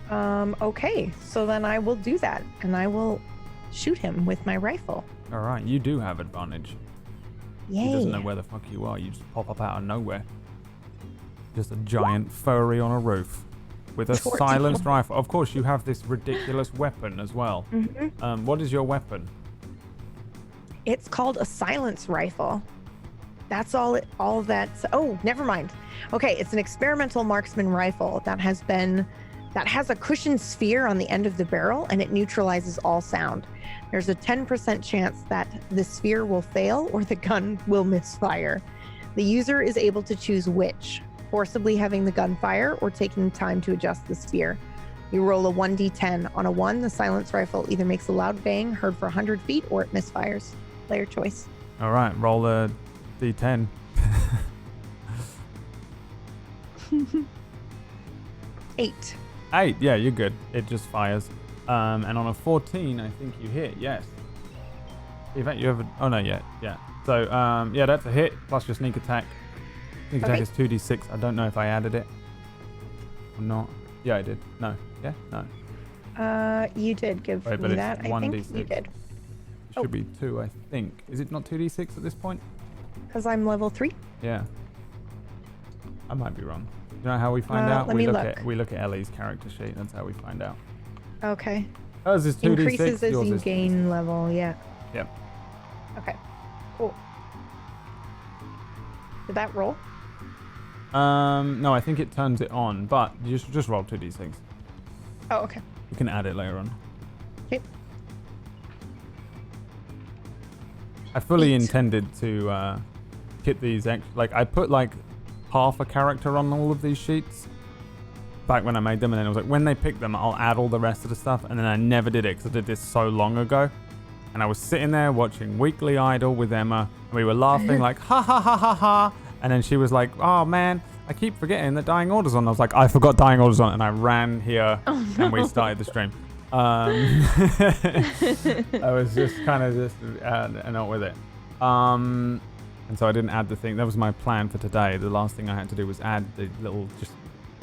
Okay. So then I will do that, and I will shoot him with my rifle. All right. You do have advantage. Yay. He doesn't know where the fuck you are. You just pop up out of nowhere. Just a giant furry on a roof with a Short. silenced rifle. Of course, you have this ridiculous weapon as well. Mhm. What is your weapon? It's called a silence rifle. That's all that's oh, never mind. Okay, it's an experimental marksman rifle that has a cushioned sphere on the end of the barrel, and it neutralizes all sound. There's a 10% chance that the sphere will fail or the gun will misfire. The user is able to choose which, forcibly having the gun fire or taking time to adjust the sphere. You roll a 1d10. On a 1, the silence rifle either makes a loud bang heard for 100 feet or it misfires. Player choice. All right. Roll a d10. 8. 8. Yeah, you're good. It just fires. And on a 14, I think you hit. Yes. In fact, you have a... Oh, no, yeah. So, yeah, that's a hit, plus your sneak attack. Sneak attack is 2d6. I don't know if I added it or not. Yeah, I did. No. Yeah? No. You did give Wait, but me it's that. I 1d6. think you did. It should be 2, I think. Is it not 2d6 at this point? Because I'm level 3. Yeah. I might be wrong. You know how we find out? Let me look. We look at Ellie's character sheet. That's how we find out. Okay. Hers is 2d6. Increases as yours you is gain level, yeah. Yep. Okay. Cool. Did that roll? No, I think it turns it on, but you just roll 2d6. Oh, okay. You can add it later on. Okay. I fully 8. intended to kit these I put like half a character on all of these sheets back when I made them, and then I was like, when they pick them, I'll add all the rest of the stuff, and then I never did it because I did this so long ago. And I was sitting there watching Weekly Idol with Emma, and we were laughing like, ha ha ha ha ha. And then she was like, oh man, I keep forgetting that Dying Order's on. I was like, I forgot Dying Order's on, and I ran here and we started the stream. I was just kind of not with it. And so I didn't add the thing. That was my plan for today. The last thing I had to do was add the little, just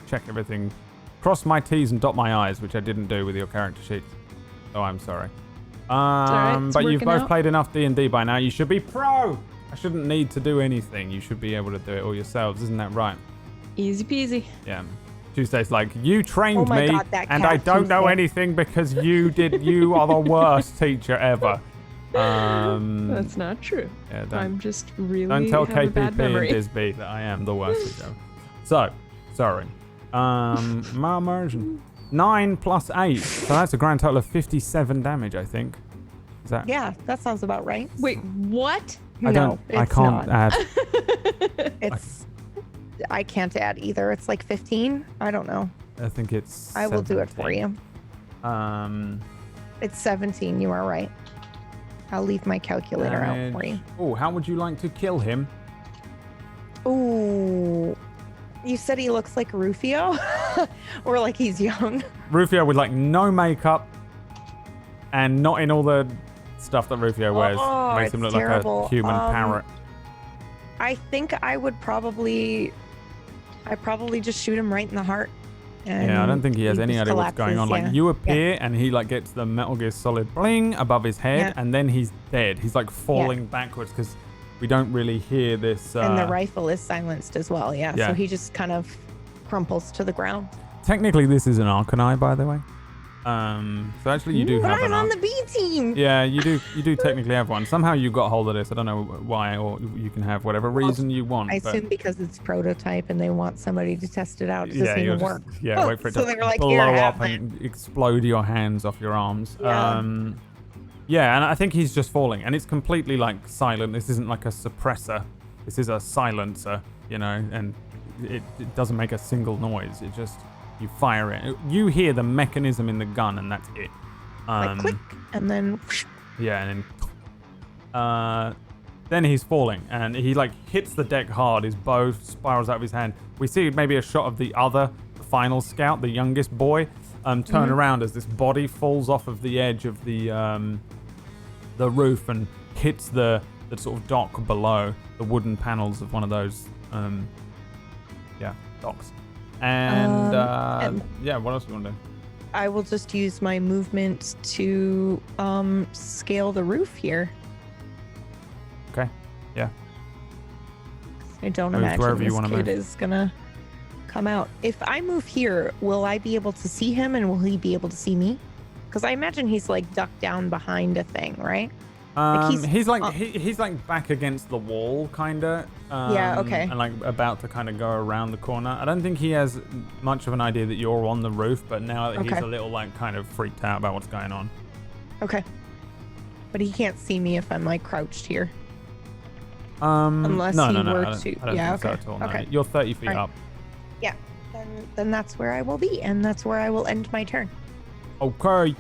check everything, cross my T's and dot my I's, which I didn't do with your character sheets. So I'm sorry. But you've both played enough D&D by now. You should be pro. I shouldn't need to do anything. You should be able to do it all yourselves. Isn't that right? Easy peasy. Yeah. Tuesday's like, you trained my me, God, that and cat I don't know Tuesday. anything because you are the worst teacher ever. That's not true. Yeah, I'm just really don't tell have a bad KPP memory. and Disby that I am the worst teacher. So, sorry. My immersion. 9 plus 8. So that's a grand total of 57 damage, I think. Is that? Yeah, that sounds about right. Wait, what? I No, don't. I it's can't not. add. I can't add either. It's like 15. I don't know. I think it's. I will do it for 17. you. It's 17. You are right. I'll leave my calculator out for you. Oh, how would you like to kill him? Ooh. You said he looks like Rufio? Or like he's young? Rufio with like no makeup and not in all the stuff that Rufio wears. Oh, Makes him it's look terrible. like a human parrot. I think I would probably just shoot him right in the heart. And Yeah, I don't think he has any just idea what's going on. collapses, Like, yeah. you appear and he like gets the Metal Gear Solid bling above his head, Yeah. and then he's dead. He's like falling backwards because we don't really hear this. And the rifle is silenced as well, yeah. Yeah. So he just kind of crumples to the ground. Technically, this is an Arcanii, by the way. So actually, you do But have I'm an on arm. the B team. Yeah, you do technically have one. Somehow you got hold of this. I don't know why, or you can have whatever reason you want. I but assume because it's prototype and they want somebody to test it out. It yeah, doesn't you'll even just work. wait for it So to they were like, blow "Here, up have and explode your hands off your arms. Yeah. Yeah, and I think he's just falling, and it's completely like silent. This isn't like a suppressor. This is a silencer, and it doesn't make a single noise. It just you fire it. You hear the mechanism in the gun, and that's it. Like click, and then whoosh. Yeah, and then he's falling, and he like hits the deck hard. His bow spirals out of his hand. We see maybe a shot of the final scout, the youngest boy, turn around as this body falls off of the edge of the roof and hits the sort of dock below, the wooden panels of one of those docks. And what else do you want to do? I will just use my movement to scale the roof here. Okay. Yeah. I don't Move imagine wherever you this wanna kid move. is gonna come out. If I move here, will I be able to see him, and will he be able to see me? Because I imagine he's like ducked down behind a thing, right? He's like back against the wall, kinda. Yeah, okay. And like about to kind of go around the corner. I don't think he has much of an idea that you're on the roof, but now that he's Okay. a little like kind of freaked out about what's going on. Okay. But he can't see me if I'm like crouched here. Unless he no, were I don't to- think yeah, so okay, at all. No. okay. You're 30 feet Alright. up. Yeah. Then that's where I will be, and that's where I will end my turn. Okay.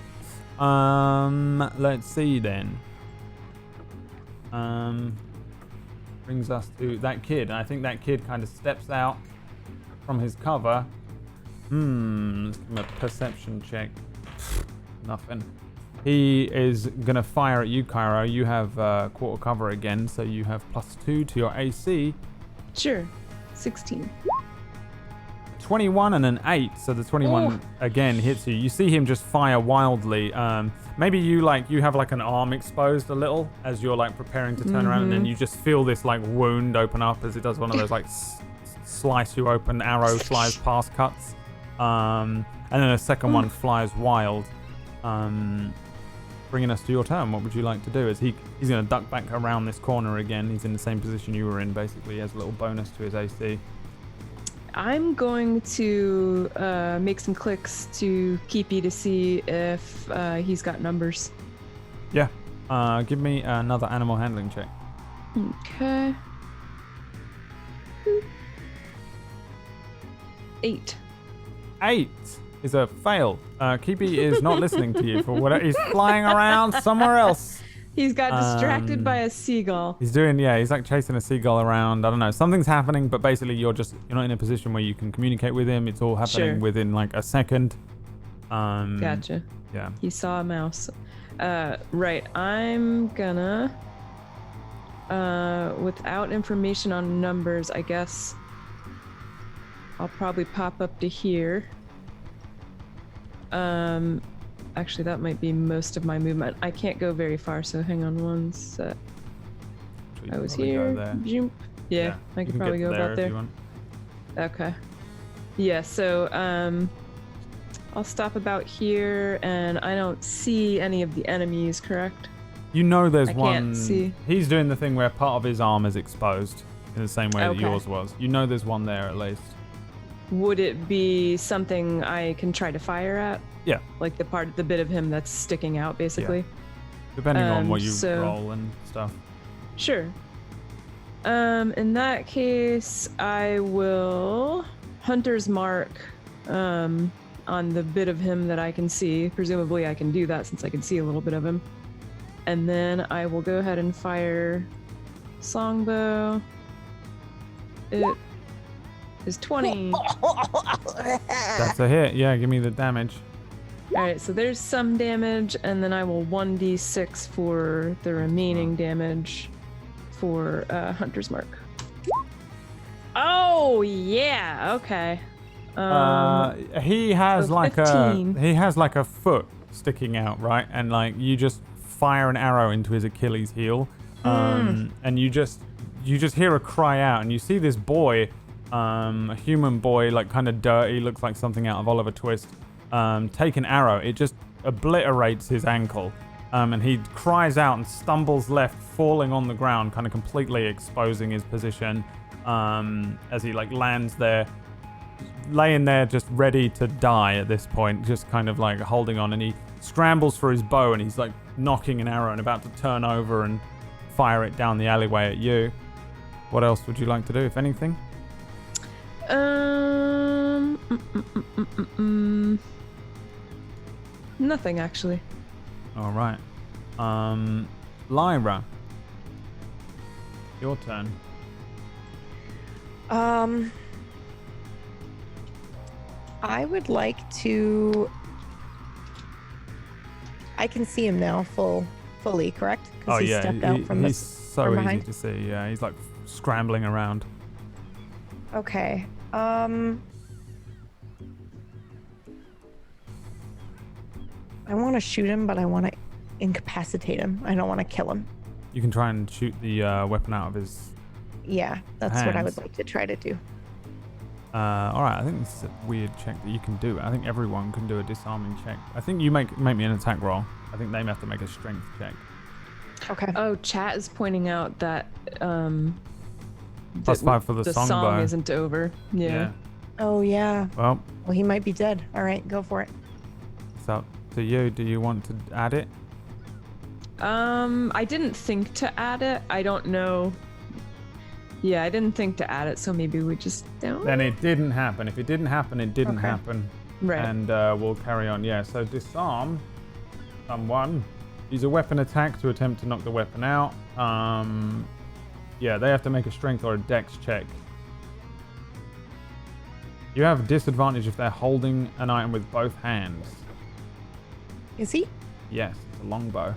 Let's see then. Brings us to that kid. And I think that kid kind of steps out from his cover. Let's give him a perception check. Nothing. He is going to fire at you, Cairo. You have quarter cover again, so you have +2 to your AC. Sure. 16. 21 and an 8, so the 21 again hits you. You see him just fire wildly. Maybe you have like an arm exposed a little as you're like preparing to turn around, and then you just feel this like wound open up as it does one of those like slice you open, arrow flies past cuts, and then a second one flies wild. Bringing us to your turn. What would you like to do? He's going to duck back around this corner again. He's in the same position you were in, basically, as a little bonus to his AC. I'm going to make some clicks to Keepy to see if he's got numbers. Yeah. Give me another animal handling check. Okay. 8. 8 is a fail. Keepy is not listening to you for what he's flying around somewhere else. He's got distracted by a seagull. He's like chasing a seagull around. I don't know. Something's happening, but basically you're not in a position where you can communicate with him. It's all happening within like a second. Gotcha. Yeah. He saw a mouse. Right. I'm gonna, without information on numbers, I guess I'll probably pop up to here. Actually, that might be most of my movement. I can't go very far, so hang on one sec. I was here. Zoom. Yeah, I could probably go about there. Okay. Yeah, so I'll stop about here, and I don't see any of the enemies, correct? You know there's one. I can't see. He's doing the thing where part of his arm is exposed in the same way that Okay. yours was. You know there's one there at least. Would it be something I can try to fire at? Yeah. Like the bit of him that's sticking out, basically? Depending on what you so- roll and stuff. Sure. In that case, I will Hunter's Mark on the bit of him that I can see. Presumably I can do that since I can see a little bit of him. And then I will go ahead and fire Songbow. It is 20. That's a hit. Yeah, give me the damage. Alright, so there's some damage, and then I will 1d6 for the remaining damage for Hunter's Mark. Oh, yeah, okay. He has so like 15. a foot sticking out, right? And like you just fire an arrow into his Achilles heel, and you just hear a cry out, and you see this boy, a human boy, like kind of dirty, looks like something out of Oliver Twist. take an arrow. It just obliterates his ankle. And he cries out and stumbles left, falling on the ground, kind of completely exposing his position as he like lands there, laying there just ready to die at this point, just kind of like holding on. And he scrambles for his bow and he's like knocking an arrow and about to turn over and fire it down the alleyway at you. What else would you like to do, if anything? Nothing, actually. All right. Lyra, your turn. I would like to. I can see him now, fully, correct? Oh he yeah, stepped out from he's so from easy behind? to see. Yeah, he's like scrambling around. Okay. I want to shoot him, but I want to incapacitate him. I don't want to kill him. You can try and shoot the weapon out of his. Yeah, that's what I Hands. would like to try to do. All right, I think this is a weird check that you can do. I think everyone can do a disarming check. I think you make me an attack roll. I think they have to make a strength check. Okay. Oh, chat is pointing out that +5 for the song songbow. isn't over. Yeah. Oh, yeah. Well, Well, he might be dead. All right, go for it. it's up to you. Do you want to add it? I didn't think to add it. I don't know. Yeah, I didn't think to add it, so maybe we just don't. Then it didn't happen. If it didn't happen, it didn't Okay. happen. Right. And we'll carry on. Yeah, so disarm someone. Use a weapon attack to attempt to knock the weapon out. Yeah, they have to make a strength or a dex check. You have a disadvantage if they're holding an item with both hands. Is he? Yes, it's a longbow.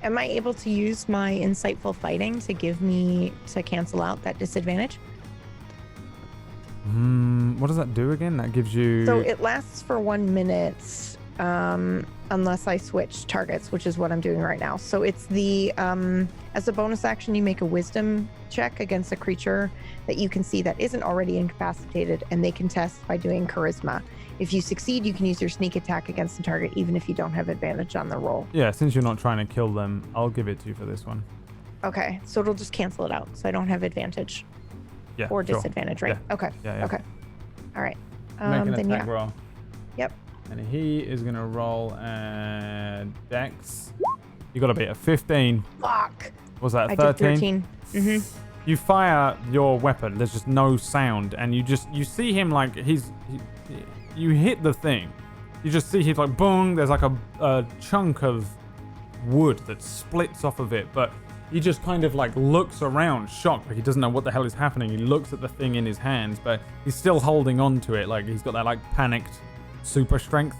Am I able to use my insightful fighting to cancel out that disadvantage? What does that do again? That gives you... So it lasts for 1 minute, unless I switch targets, which is what I'm doing right now. So it's the, as a bonus action, you make a wisdom check against a creature that you can see that isn't already incapacitated, and they contest by doing charisma. If you succeed, you can use your sneak attack against the target, even if you don't have advantage on the roll. Yeah, since you're not trying to kill them, I'll give it to you for this one. Okay, so it'll just cancel it out, so I don't have advantage Yeah, or sure. disadvantage, right? Okay. Yeah. Okay. All right. Make an Then attack yeah. roll. Yep. And he is going to roll dex. You got to be at 15. Fuck. Was that I a did 13? 13. You fire your weapon. There's just no sound, and you see him like you hit the thing. You just see he's like boom. There's like a chunk of wood that splits off of it, but he just kind of like looks around, shocked, like he doesn't know what the hell is happening. He looks at the thing in his hands, but he's still holding on to it, like he's got that like panicked super strength,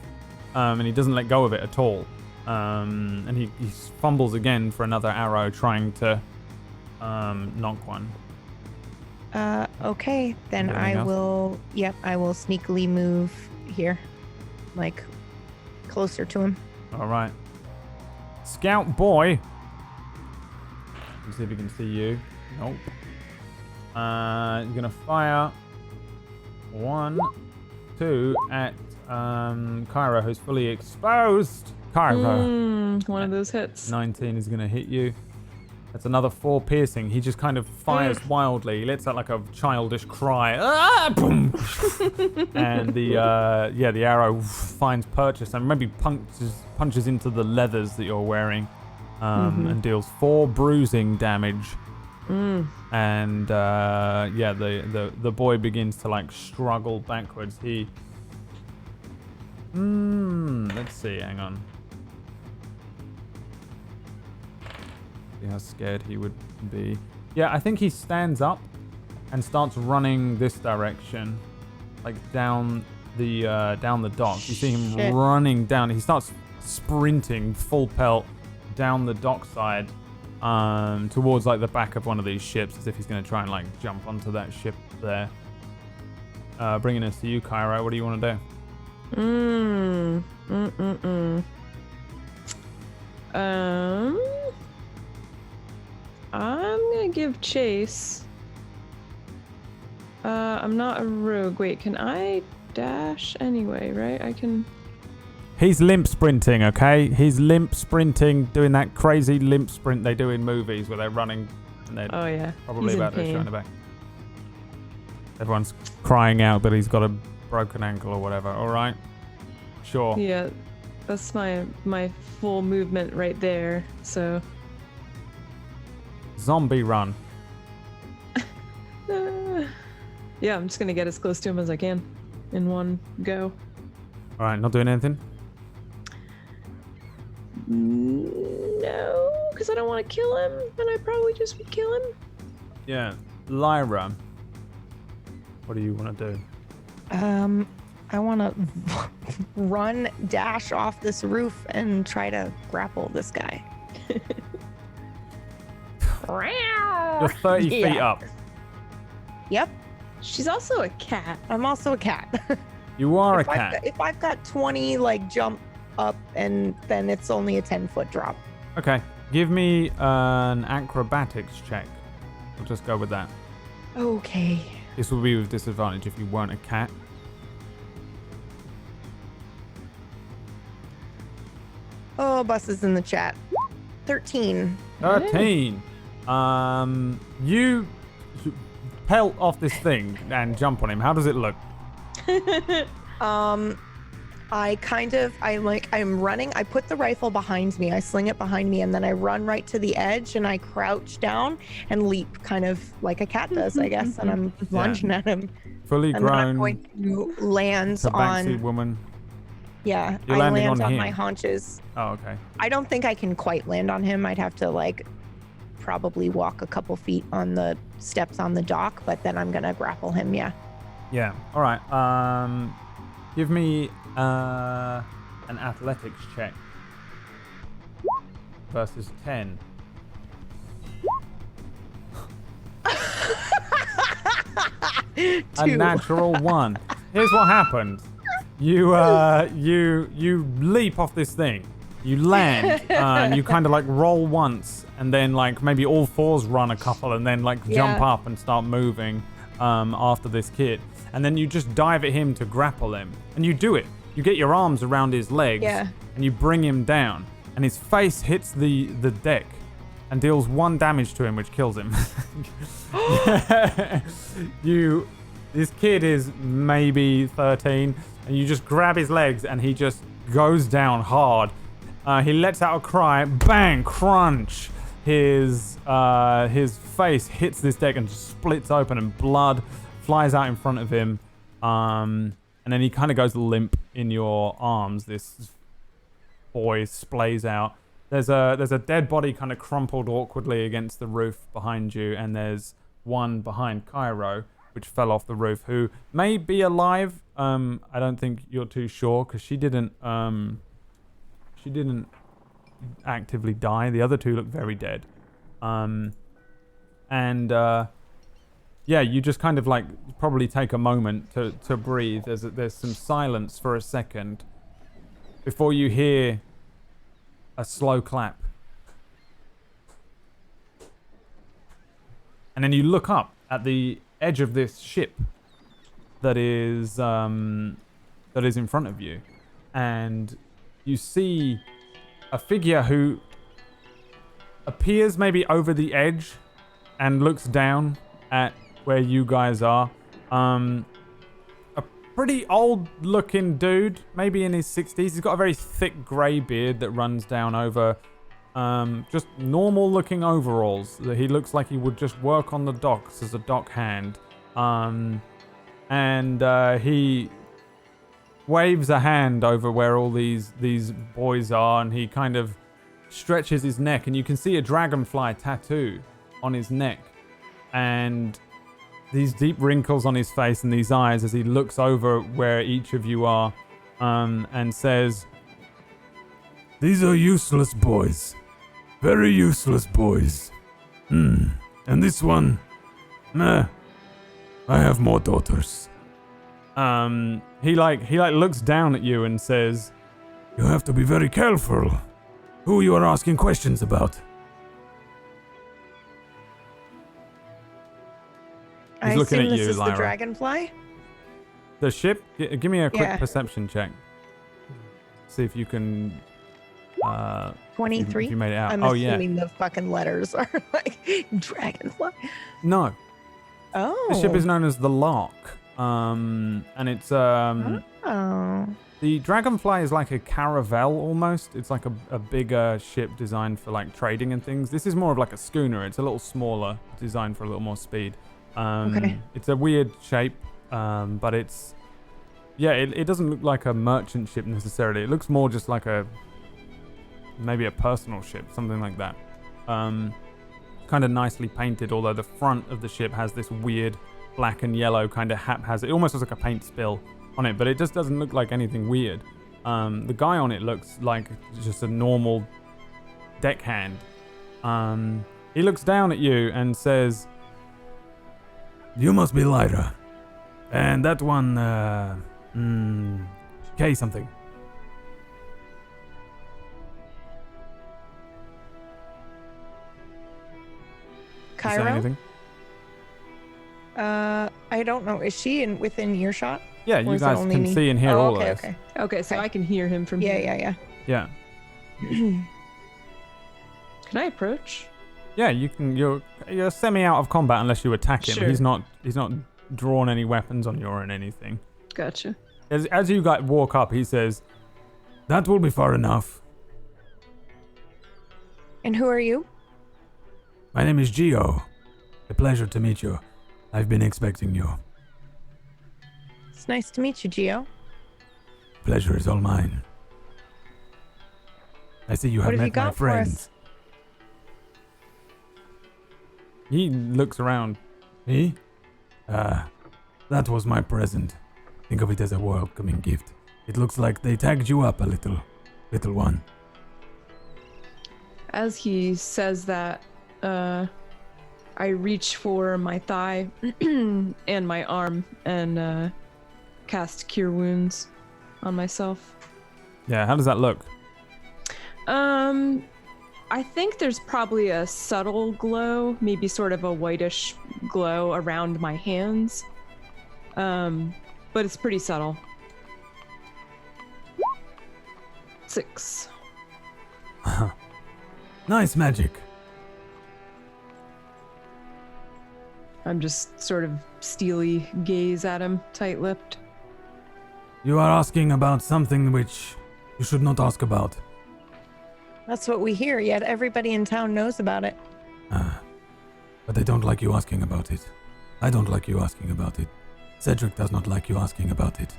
and he doesn't let go of it at all. And he fumbles again for another arrow, trying to knock one. Okay, then Anything I else? will. Yep, I will sneakily move here, like closer to him. All right, Scout boy. Let's see if he can see you. Nope. You're gonna fire 1, 2 at Cairo, who's fully exposed. Cairo. One of those hits. 19 is gonna hit you. That's another 4 piercing. He just kind of fires wildly. He lets out like a childish cry. Ah! Boom! And the arrow finds purchase and maybe punches into the leathers that you're wearing, and deals 4 bruising damage. And the boy begins to like struggle backwards. He let's see, hang on. See how scared he would be. Yeah, I think he stands up and starts running this direction, like down the dock. You see him running down. He starts sprinting full pelt down the dockside, towards like the back of one of these ships, as if he's going to try and like jump onto that ship there. Bringing us to you, Cairo. What do you want to do? I'm gonna give chase. I'm I'm not a rogue. Wait, can I dash anyway, right? I can... He's limp sprinting, okay? He's limp sprinting, doing that crazy limp sprint they do in movies where they're running and they're probably about to show in the back. Everyone's crying out that he's got a broken ankle or whatever. All right, sure. Yeah, that's my full movement right there. So. Zombie run. Yeah, I'm just gonna get as close to him as I can in one go. All right, not doing anything. No, because I don't want to kill him, and I probably just would kill him. Yeah, Lyra. What do you want to do? I want to run, dash off this roof, and try to grapple this guy. You're 30 feet up. Yep. She's also a cat. I'm also a cat. You are a cat. If I've got 20, like, jump up, and then it's only a 10-foot drop. Okay. Give me an acrobatics check. We'll just go with that. Okay. This will be with disadvantage if you weren't a cat. Oh, Bus is in the chat. 13. 13. You pelt off this thing and jump on him. How does it look? I'm running. I put the rifle behind me. I sling it behind me, and then I run right to the edge, and I crouch down and leap, kind of like a cat does, I guess. And I'm lunging at him. Fully and grown. then I'm going to land on. Woman. Yeah, You're I landing land on him. my haunches. Oh, okay. I don't think I can quite land on him. I'd have to probably walk a couple feet on the steps on the dock, but then I'm gonna grapple him. Yeah. Yeah. All right. Give me an athletics check. Versus 10. A natural 1. Here's what happened. You leap off this thing. You land and you kind of like roll once, and then like maybe all fours run a couple, and then like jump up and start moving after this kid, and then you just dive at him to grapple him, and you do it. You get your arms around his legs, and you bring him down, and his face hits the deck and deals 1 damage to him, which kills him. This kid is maybe 13, and you just grab his legs, and he just goes down hard. He lets out a cry, bang, crunch. His face hits this deck and just splits open, and blood flies out in front of him. And then he kind of goes limp in your arms. This boy splays out. There's a dead body kind of crumpled awkwardly against the roof behind you, and there's one behind Cairo, which fell off the roof, who may be alive. I don't think you're too sure, because she didn't actively die. The other two look very dead. You just kind of like probably take a moment to breathe. There's some silence for a second before you hear a slow clap. And then you look up at the edge of this ship that is in front of you, and you see a figure who appears maybe over the edge and looks down at where you guys are. A pretty old looking dude, maybe in his 60s. He's got a very thick grey beard that runs down over just normal looking overalls. He looks like he would just work on the docks as a dock hand. He waves a hand over where all these boys are, and he kind of stretches his neck, and you can see a dragonfly tattoo on his neck, and these deep wrinkles on his face and these eyes as he looks over where each of you are, and says, "These are useless boys. Very useless boys. And this one, I have more daughters." He looks down at you and says, "You have to be very careful who you are asking questions about." I looking assume at this you, is Lyra. the Dragonfly? The ship? Give me a quick Yeah. perception check. See if you can... 23? If you made it out. I'm Oh, yeah. assuming the fucking letters are like Dragonfly. No. Oh. The ship is known as the Lark. And it's... Oh. The Dragonfly is like a caravel almost. It's like a bigger ship designed for like trading and things. This is more of like a schooner. It's a little smaller, designed for a little more speed. Okay. It's a weird shape, but it's... Yeah, it doesn't look like a merchant ship necessarily. It looks more just like maybe a personal ship, something like that. Kind of nicely painted, although the front of the ship has this weird black and yellow kind of haphazard. It almost looks like a paint spill on it, but it just doesn't look like anything weird. The guy on it looks like just a normal deckhand. He looks down at you and says, You must be Lyra. And that one, K something. "You say Cairo? anything?" I don't know. Is she within earshot? Yeah, Or you is it guys only can me? see and hear Oh, all okay, of this. okay. Okay, so Okay. I can hear him from Yeah, here. yeah. Yeah. Can I approach? Yeah, you can. You're semi out of combat unless you attack him. Sure. He's not drawn any weapons on you or anything. Gotcha. As you guys walk up, he says, That will be far enough. And who are you? My name is Gio. A pleasure to meet you. I've been expecting you. It's nice to meet you, Gio. Pleasure is all mine. I see you What have have you met my got for us? friends. he looks around. Me? That was my present. Think of it as a welcoming gift. It looks like they tagged you up a little one. As he says that, I reach for my thigh and my arm and cast Cure Wounds on myself. Yeah, how does that look? I think there's probably a subtle glow, maybe sort of a whitish glow around my hands. But it's pretty subtle. 6. Nice magic. I'm just sort of steely gaze at him, tight-lipped. You are asking about something which you should not ask about. That's what we hear, yet everybody in town knows about it. But I don't like you asking about it. I don't like you asking about it. Cedric does not like you asking about it.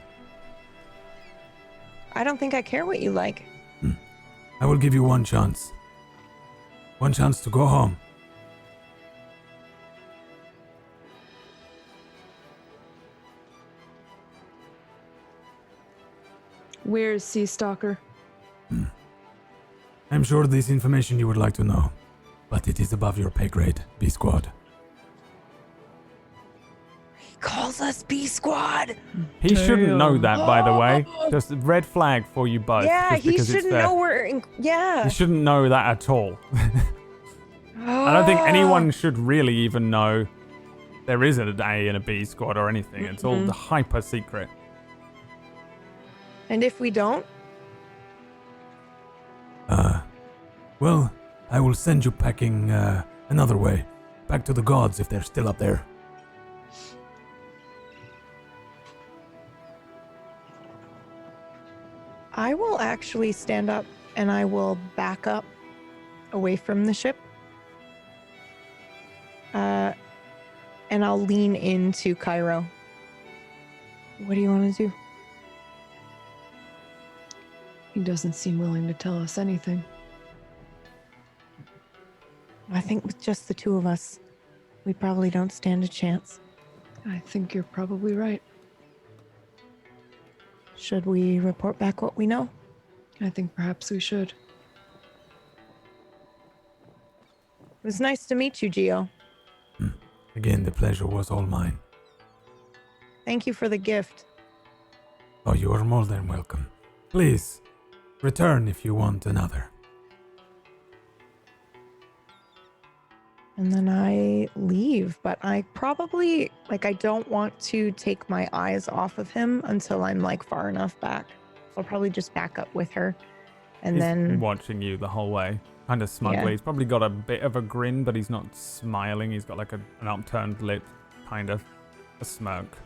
I don't think I care what you like. I will give you one chance. One chance to go home. Where's Sea Stalker? I'm sure this information you would like to know, but it is above your pay grade, B Squad. He calls us B Squad. He shouldn't know that, by the way. Just red flag for you both. Yeah, just he because it's shouldn't there. know we're in. Yeah. He shouldn't know that at all. I don't think anyone should really even know there is an A and a B squad or anything. It's all the hyper secret. And if we don't, Well, I will send you packing another way. Back to the gods if they're still up there. I will actually stand up and I will back up away from the ship. And I'll lean into Cairo. What do you want to do? He doesn't seem willing to tell us anything. I think with just the two of us, we probably don't stand a chance. I think you're probably right. Should we report back what we know? I think perhaps we should. It was nice to meet you, Gio. Again, the pleasure was all mine. Thank you for the gift. Oh, you are more than welcome. Please, return if you want another. And then I leave, but I probably, like, I don't want to take my eyes off of him until I'm, like, far enough back. So I'll probably just back up with her. And He's then, watching you the whole way, kind of smugly. Yeah. He's probably got a bit of a grin, but he's not smiling. He's got like an upturned lip, kind of a smirk.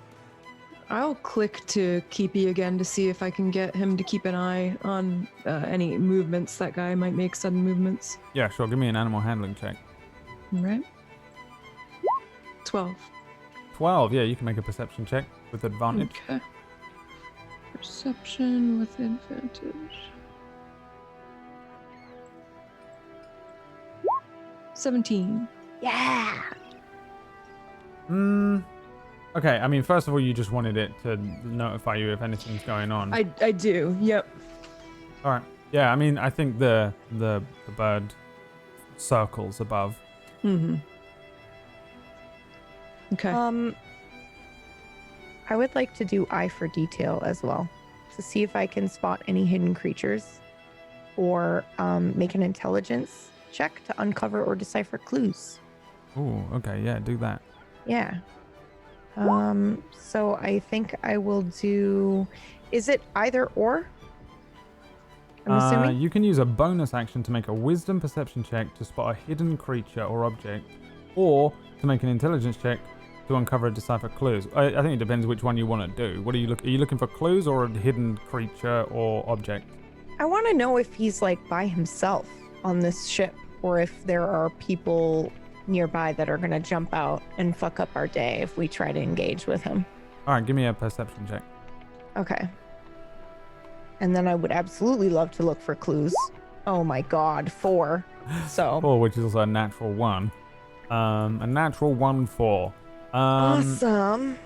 I'll click to Keepy again to see if I can get him to keep an eye on any movements that guy might make, sudden movements. Yeah, sure. Give me an animal handling check. All right. 12. 12. Yeah, you can make a perception check with advantage. Okay. Perception with advantage. 17. yeah. Okay, I mean, first of all, you just wanted it to notify you if anything's going on. I do. Yep. All right. Yeah, I mean, I think the bird circles above. Mm-hmm. Okay. I would like to do eye for detail as well to see if I can spot any hidden creatures or make an intelligence check to uncover or decipher clues. Ooh, okay, yeah, do that. Yeah. So I think I will do, is it either or? I'm assuming? You can use a bonus action to make a wisdom perception check to spot a hidden creature or object, or to make an intelligence check to uncover or decipher clues. I think it depends which one you want to do. What are you looking for clues or a hidden creature or object? I want to know if he's like by himself on this ship or if there are people nearby that are going to jump out and fuck up our day if we try to engage with him. All right, give me a perception check. Okay. And then I would absolutely love to look for clues. Oh my god, 4. So 4, which is also a natural 1. A natural 1, 4. awesome.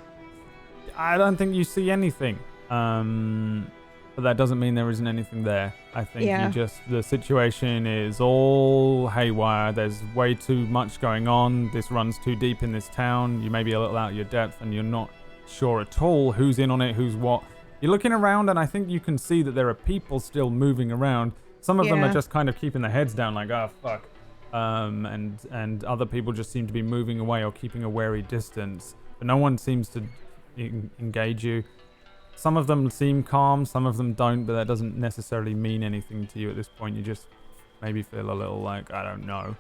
I don't think you see anything. But that doesn't mean there isn't anything there. I think the situation is all haywire. There's way too much going on. This runs too deep in this town. You may be a little out of your depth and you're not sure at all who's in on it, who's what. You're looking around and I think you can see that there are people still moving around. Some of them are just kind of keeping their heads down like, oh, fuck. And other people just seem to be moving away or keeping a wary distance. But no one seems to engage you. Some of them seem calm, some of them don't, but that doesn't necessarily mean anything to you at this point. You just maybe feel a little like, I don't know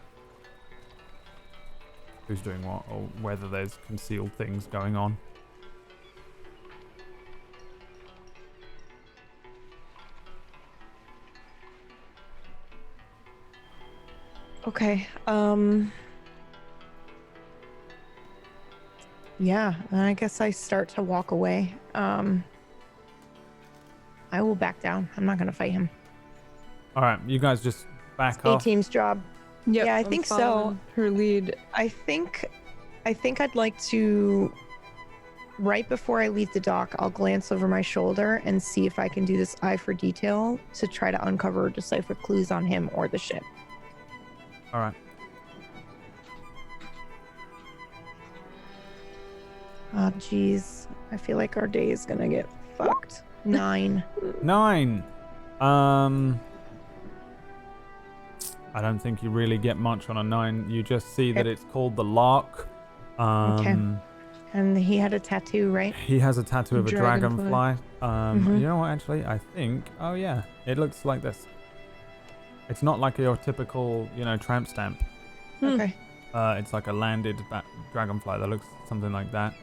who's doing what or whether there's concealed things going on. Okay. Yeah, I guess I start to walk away. I will back down. I'm not going to fight him. All right, you guys just back A off. team's job. Yep, Yeah, I I'm think so. following her lead. I think I'd like to, right before I leave the dock, I'll glance over my shoulder and see if I can do this eye for detail to try to uncover or decipher clues on him or the ship. All right. Oh, geez. I feel like our day is going to get fucked. 9. 9. I don't think you really get much on a 9. You just see that it's called the Lark. Okay. And he had a tattoo, right? He has a tattoo of a Dragonfly. dragonfly. You know what, actually? I think... Oh, yeah. It looks like this. It's not like your typical, tramp stamp. Okay. It's like a landed dragonfly that looks something like that.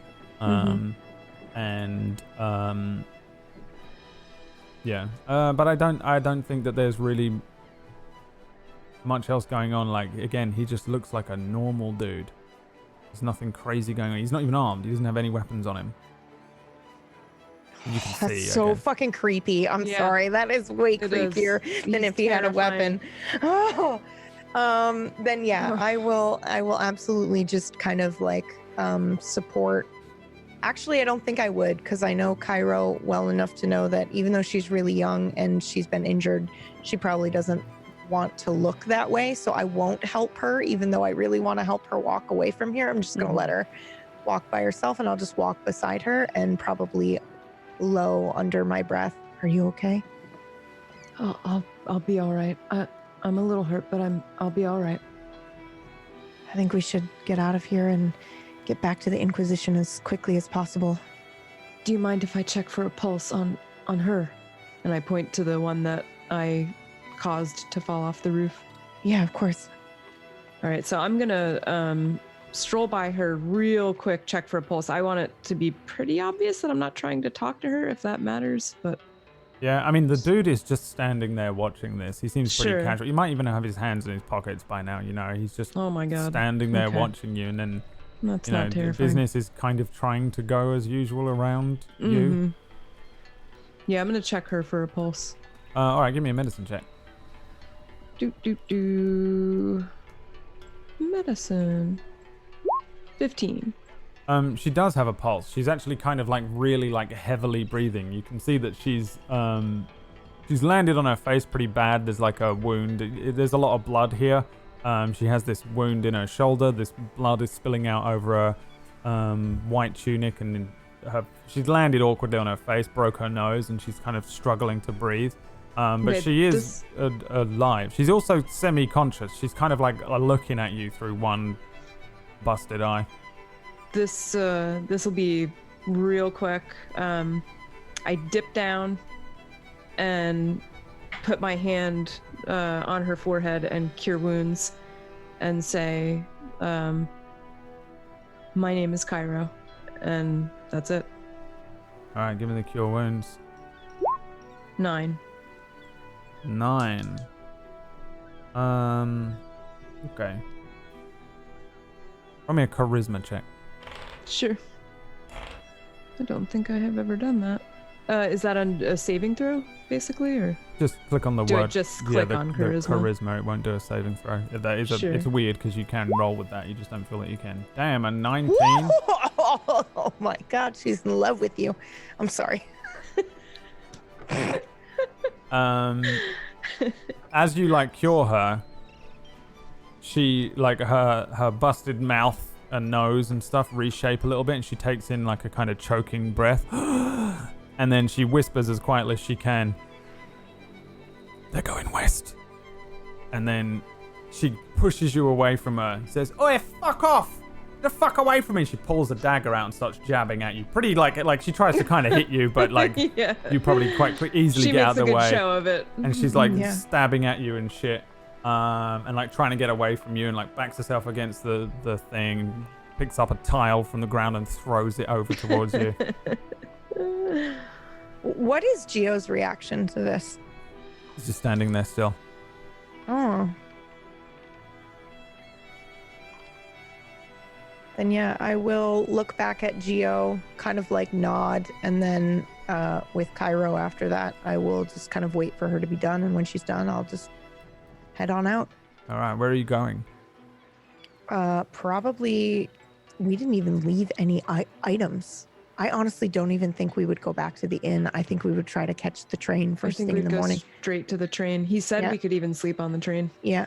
Yeah. But I don't think that there's really much else going on. Like, again, he just looks like a normal dude. There's nothing crazy going on. He's not even armed. He doesn't have any weapons on him. You can That's see, so fucking creepy. I'm sorry. That is way creepier than if he had a weapon. Oh. Then yeah, I will absolutely just kind of like support. Actually, I don't think I would, because I know Cairo well enough to know that even though she's really young and she's been injured, she probably doesn't want to look that way. So I won't help her, even though I really want to help her walk away from here. I'm just going to let her walk by herself, and I'll just walk beside her and probably low under my breath. Are you okay? I'll be all right. I'm a little hurt, but I'll be all right. I think we should get out of here and get back to the Inquisition as quickly as possible. Do you mind if I check for a pulse on her? And I point to the one that I caused to fall off the roof. Yeah, of course. All right, so I'm gonna stroll by her real quick, check for a pulse. I want it to be pretty obvious that I'm not trying to talk to her, if that matters, but... Yeah, I mean, the dude is just standing there watching this. He seems pretty Sure. casual. You might even have his hands in his pockets by now, you know. He's just Oh my god. standing there Okay. watching you, and then, That's you know, not the terrifying. business is kind of trying to go as usual around you. Mhm. Yeah, I'm gonna check her for a pulse. All right, give me a medicine check. Do. Medicine. 15. She does have a pulse. She's actually kind of like really like heavily breathing. You can see that she's landed on her face pretty bad. There's like a wound. There's a lot of blood here. She has this wound in her shoulder. This blood is spilling out over her white tunic, and she's landed awkwardly on her face, broke her nose, and she's kind of struggling to breathe. But Okay, she is alive. She's also semi-conscious. She's kind of like looking at you through one busted eye. This will be real quick. I dip down and put my hand on her forehead and cure wounds and say, my name is Cairo, and that's it. All right, give me the cure wounds. 9. 9. Okay. Roll me a charisma check. Sure. I don't think I have ever done that. Is that a saving throw, basically, or Just click on the do word. I just click on the charisma? charisma. It won't do a saving throw. That is Sure. It's weird because you can roll with that. You just don't feel that you can. Damn, a 19. Oh my god, she's in love with you. I'm sorry. As you like cure her, she like her busted mouth and nose and stuff reshape a little bit, and she takes in like a kind of choking breath, and then she whispers as quietly as she can, "They're going west." And then she pushes you away from her and says, "Oi, fuck off! The fuck away from me!" She pulls a dagger out and starts jabbing at you. Pretty like she tries to kind of hit you, but like Yeah. you probably quite easily She get makes out a of the good way. show of it. And she's like Yeah. stabbing at you and shit, and like trying to get away from you, and like backs herself against the thing, picks up a tile from the ground and throws it over towards you. What is Gio's reaction to this? He's just standing there still. Oh. Then yeah, I will look back at Gio, kind of like nod, and then with Cairo after that, I will just kind of wait for her to be done, and when she's done, I'll just head on out. All right, where are you going? Probably, we didn't even leave any items. I honestly don't even think we would go back to the inn. I think we would try to catch the train I first think thing in we'd the go morning. straight to the train. He said Yeah. we could even sleep on the train. Yeah.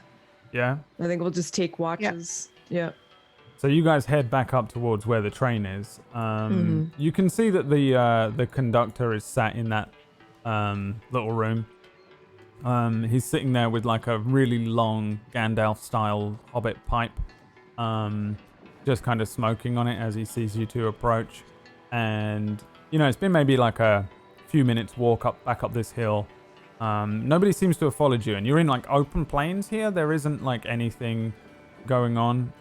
Yeah. I think we'll just take watches. Yeah. So you guys head back up towards where the train is. You can see that the conductor is sat in that little room. He's sitting there with like a really long Gandalf-style hobbit pipe, just kind of smoking on it as he sees you two approach. And you know, it's been maybe like a few minutes walk back up this hill. Nobody seems to have followed you, and you're in like open plains here. There isn't like anything going on.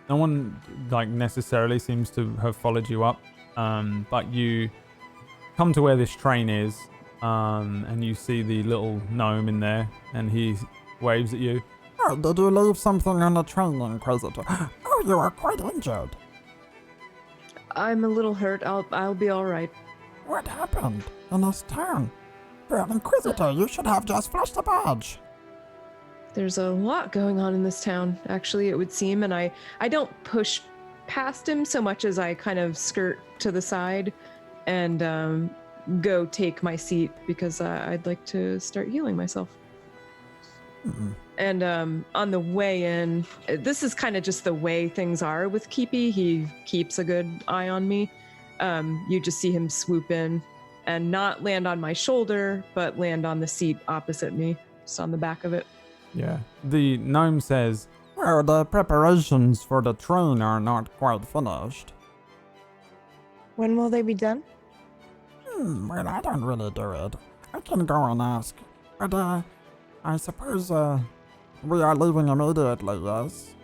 No one like necessarily seems to have followed you up, but you come to where this train is, and you see the little gnome in there, and he waves at you. Oh, did you leave something on the train, Inquisitor? Oh, you are quite injured. I'm a little hurt. I'll be all right. What happened in this town? For an Inquisitor, you should have just flashed a badge. There's a lot going on in this town, actually, it would seem, and I don't push past him so much as I kind of skirt to the side and go take my seat because I'd like to start healing myself. And on the way in, this is kind of just the way things are with Keepy. He keeps a good eye on me. You just see him swoop in and not land on my shoulder, but land on the seat opposite me, just on the back of it. Yeah. The gnome says, Well, the preparations for the train are not quite finished. When will they be done? Well, I don't really do it. I can go and ask. But, I suppose, we are leaving immediately, yes?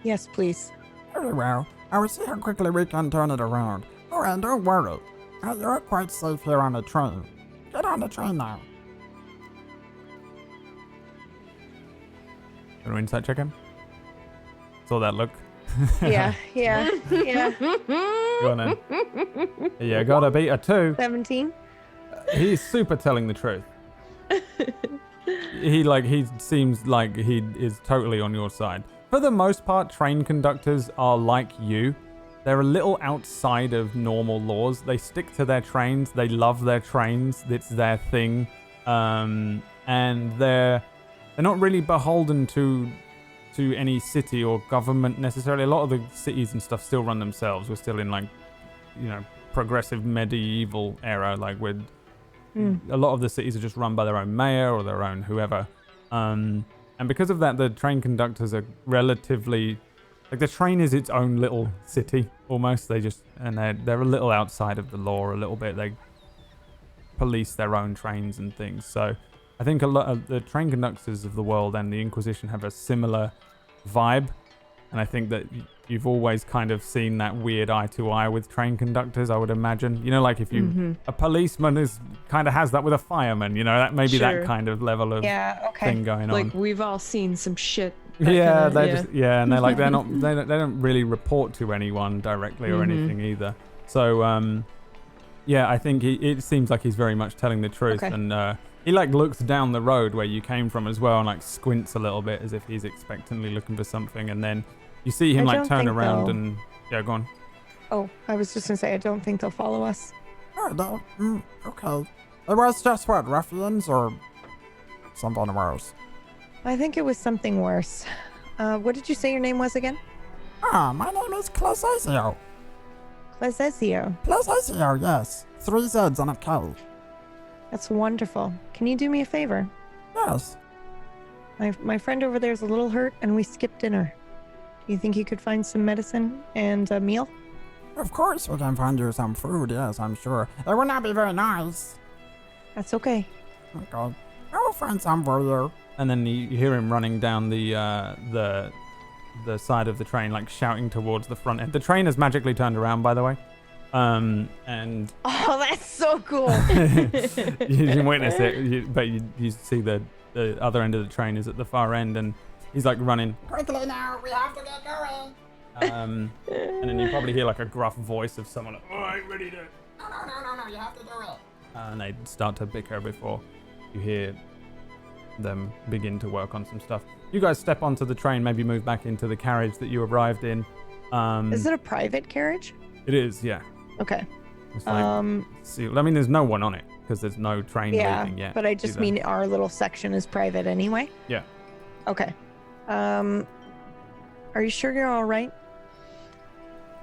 Yes, please. Very well. I will see how quickly we can turn it around. Oh, and don't worry. You're quite safe here on the train. Get on the train now. Can we insight check him? Saw that look. Yeah. Go on then. Yeah, gotta beat a 2. 17. He's super telling the truth. He seems like he is totally on your side. For the most part, train conductors are like you. They're a little outside of normal laws. They stick to their trains. They love their trains. It's their thing. And they're not really beholden to any city or government necessarily. A lot of the cities and stuff still run themselves. We're still in progressive medieval era. With a lot of the cities are just run by their own mayor or their own whoever. And because of that, the train conductors are relatively the train is its own little city almost. They're a little outside of the law a little bit. They police their own trains and things. So I think a lot of the train conductors of the world and the Inquisition have a similar vibe. And I think that you've always kind of seen that weird eye to eye with train conductors, I would imagine. If a policeman has that with a fireman, that maybe that kind of level of thing going on. We've all seen some shit. And they're not they don't really report to anyone directly or anything either. So I think it seems like he's very much telling the truth. Okay. And he looks down the road where you came from as well and squints a little bit as if he's expectantly looking for something, and then you see him turn around and go on. Oh, I was just gonna say, I don't think they'll follow us. Oh, no. Okay. It was just what, ruffians or something worse? I think it was something worse. What did you say your name was again? My name is Clasesio. Clasesio. Yes. 3 Z's and a K. That's wonderful. Can you do me a favor? Yes. My friend over there is a little hurt, and we skipped dinner. You think you could find some medicine and a meal? Of course we can find you some food, yes, I'm sure. It would not be very nice. That's okay. Okay. I will find some for you. And then you hear him running down the side of the train, shouting towards the front end. The train has magically turned around, by the way. And oh, that's so cool. you can witness it, but you see the other end of the train is at the far end, and he's running. Quickly now, we have to get going. And then you probably hear a gruff voice of someone All right, ready to... No, you have to do it. and they start to bicker before you hear them begin to work on some stuff. You guys step onto the train, maybe move back into the carriage that you arrived in. Is it a private carriage? It is, yeah. Okay. It's sealed. I mean, there's no one on it because there's no train leaving yet. But I just mean our little section is private anyway. Yeah. Okay. Are you sure you're all right?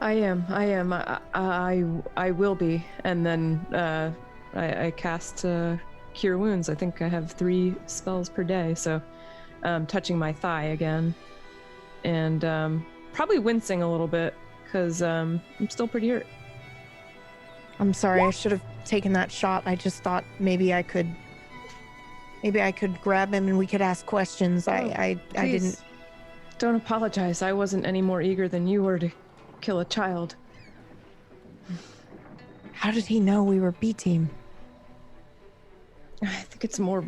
I am. I will be. And then I cast Cure Wounds. I think I have 3 spells per day. So touching my thigh again. And probably wincing a little bit because I'm still pretty hurt. I'm sorry. I should have taken that shot. I just thought maybe I could grab him and we could ask questions. I didn't. Don't apologize. I wasn't any more eager than you were to kill a child. How did he know we were B team? I think it's more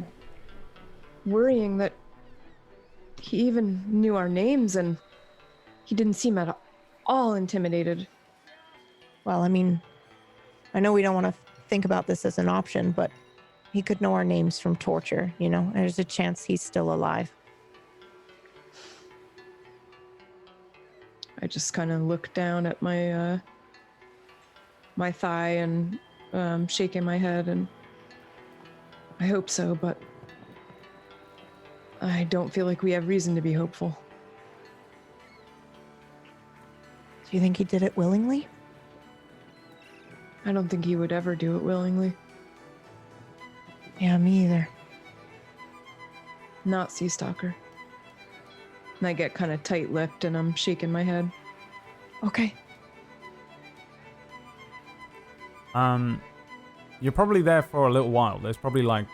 worrying that he even knew our names and he didn't seem at all intimidated. Well, I mean, I know we don't want to think about this as an option, but he could know our names from torture, There's a chance he's still alive. I just kind of look down at my my thigh and shaking my head, and I hope so, but I don't feel like we have reason to be hopeful. Do you think he did it willingly? I don't think he would ever do it willingly. Yeah, me either. Not Sea Stalker. And I get kind of tight-lipped and I'm shaking my head. Okay. You're probably there for a little while. There's probably like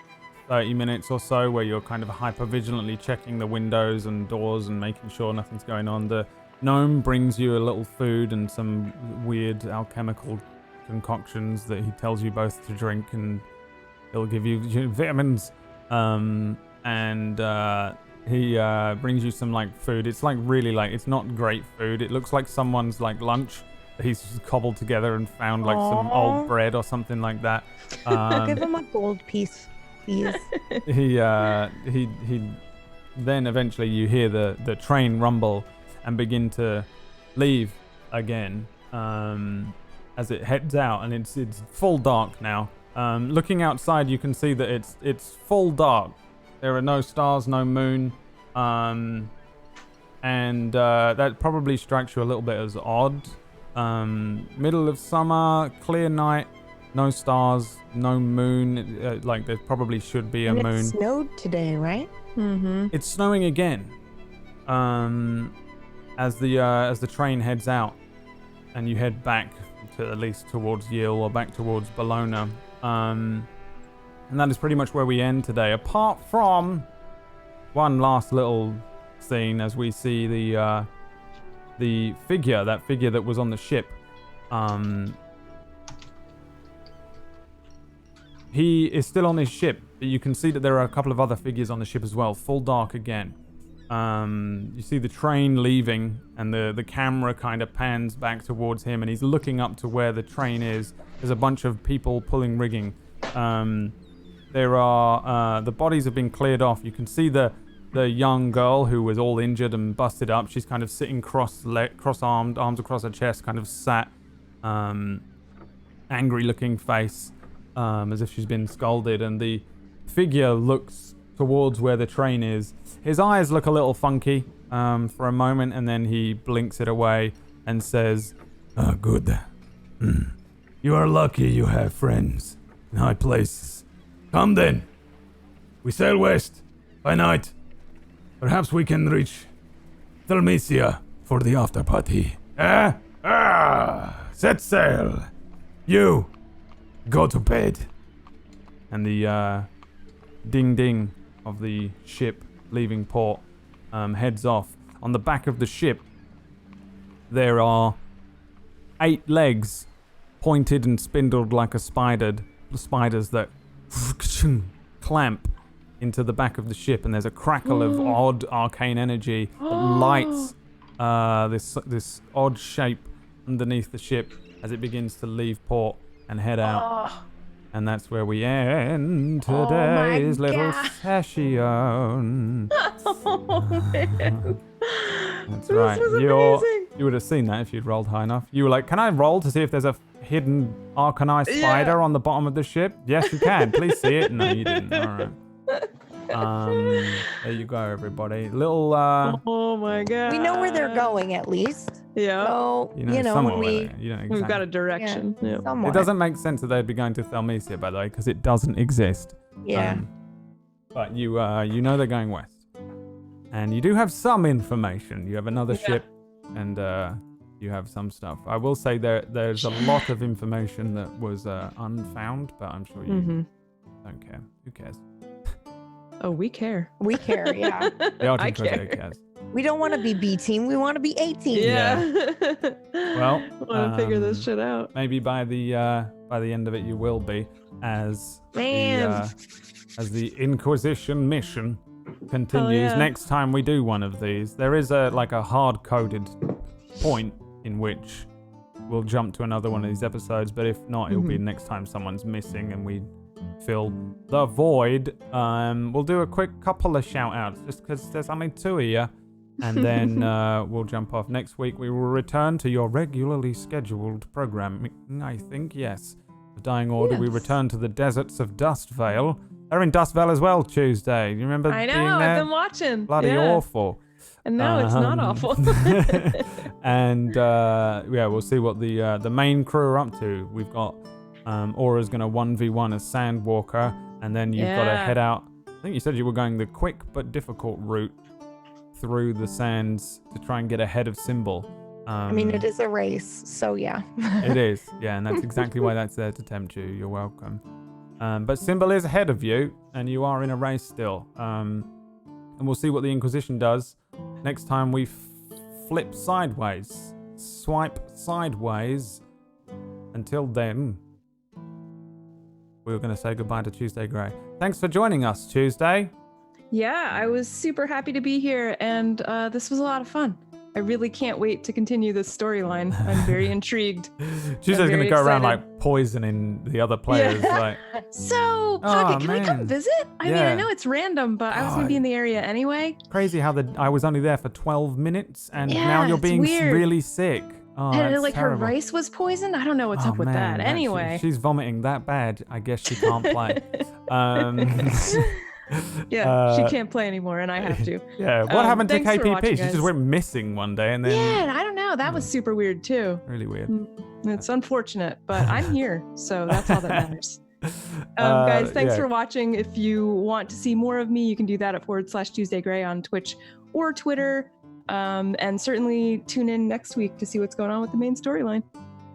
30 minutes or so where you're kind of hyper-vigilantly checking the windows and doors and making sure nothing's going on. The gnome brings you a little food and some weird alchemical concoctions that he tells you both to drink, and he'll give you vitamins. He brings you some like food. It's like really like, it's not great food. It looks like someone's like lunch that he's just cobbled together and found like some old bread or something like that. Give him a gold piece, please. He then eventually you hear the train rumble and begin to leave again as it heads out, and it's full dark now. Looking outside, you can see that it's full dark. There are no stars, no moon, and that probably strikes you a little bit as odd. Middle of summer, clear night, no stars, no moon. Like there probably should be a moon. It snowed today, right? Mm-hmm. It's snowing again. As the train heads out, and you head back to at least towards Yale or back towards Bologna. And that is pretty much where we end today, apart from one last little scene as we see the figure that was on the ship. He is still on his ship, but you can see that there are a couple of other figures on the ship as well. Full dark again. You see the train leaving, and the camera kind of pans back towards him, and he's looking up to where the train is. There's a bunch of people pulling rigging. There are the bodies have been cleared off. You can see the young girl who was all injured and busted up. She's kind of sitting cross-armed, arms across her chest, kind of sat, angry-looking face, as if she's been scolded. And the figure looks towards where the train is. His eyes look a little funky for a moment, and then he blinks it away and says, Good. You are lucky you have friends in high places. Come then. We sail west by night. Perhaps we can reach Thalmesia for the after party. Set sail. You, go to bed. And the ding-ding of the ship leaving port heads off. On the back of the ship, there are 8 legs pointed and spindled like spiders that clamp into the back of the ship, and there's a crackle of odd arcane energy that lights this odd shape underneath the ship as it begins to leave port and head out. And that's where we end today's little session. Oh, man. That's This right. was amazing. You would have seen that if you'd rolled high enough. You were like, can I roll to see if there's a hidden Arcanii spider on the bottom of the ship? Yes, you can. Please see it. No, you didn't. All right. There you go, everybody. Little. Oh my god. We know where they're going at least. Yeah. So, You know, when somewhere we... there. You know We've got a exactly. direction. Yeah. somewhere. It doesn't make sense that they'd be going to Thalmesia, by the way, because it doesn't exist. Yeah. But you know they're going west. And you do have some information. You have another ship, and you have some stuff. I will say there's a lot of information that was unfound, but I'm sure you don't care. Who cares? Oh, we care. We care, yeah. The I Arcane Treasure care. cares. We don't want to be B team. We want to be A team. Yeah. Well, want to figure this shit out. Maybe by the end of it, you will be, as Man. as the Inquisition mission continues. yeah. Next time we do one of these, there is a hard-coded point in which we'll jump to another one of these episodes. But if not, it'll be next time someone's missing and we fill the void. We'll do a quick couple of shout-outs just because there's only 2 of you. And then we'll jump off. Next week, we will return to your regularly scheduled programming, I think, yes. The Dying Order, we return to the deserts of Dustvale. They're in Dustvale as well, Tuesday. You remember I know. being there? I've been watching. Bloody awful. And no, it's not awful. And we'll see what the main crew are up to. We've got Aura's going to 1v1 as Sandwalker, and then you've got to head out. I think you said you were going the quick but difficult route through the sands to try and get ahead of Symbol. I mean, it is a race, so yeah. It is, yeah, and that's exactly why that's there to tempt you. You're welcome. But Symbol is ahead of you, and you are in a race still. And we'll see what the Inquisition does next time we flip sideways. Swipe sideways. Until then, we're going to say goodbye to Tuesday Grey. Thanks for joining us, Tuesday. Yeah, I was super happy to be here, and this was a lot of fun. I really can't wait to continue this storyline. I'm very intrigued. Tuesday's going to go around like poisoning the other players. Yeah. Like, So, Pocket, can we come visit? I mean, I know it's random, but I was going to be in the area anyway. Crazy how I was only there for 12 minutes, and Yeah, now you're it's being weird. really sick. Oh, And that's like terrible. her rice was poisoned. I don't know what's up with man, that. Anyway. she's vomiting that bad. I guess she can't play. Yeah, she can't play anymore, and I have to. Yeah, what happened to thanks for KPP? watching, She just guys. went missing one day, and then Yeah, I don't know. That was super weird too. really weird. It's unfortunate, but I'm here, so that's all that matters. Guys, thanks for watching. If you want to see more of me, you can do that at /TuesdayGray on Twitch or Twitter. And certainly tune in next week to see what's going on with the main storyline.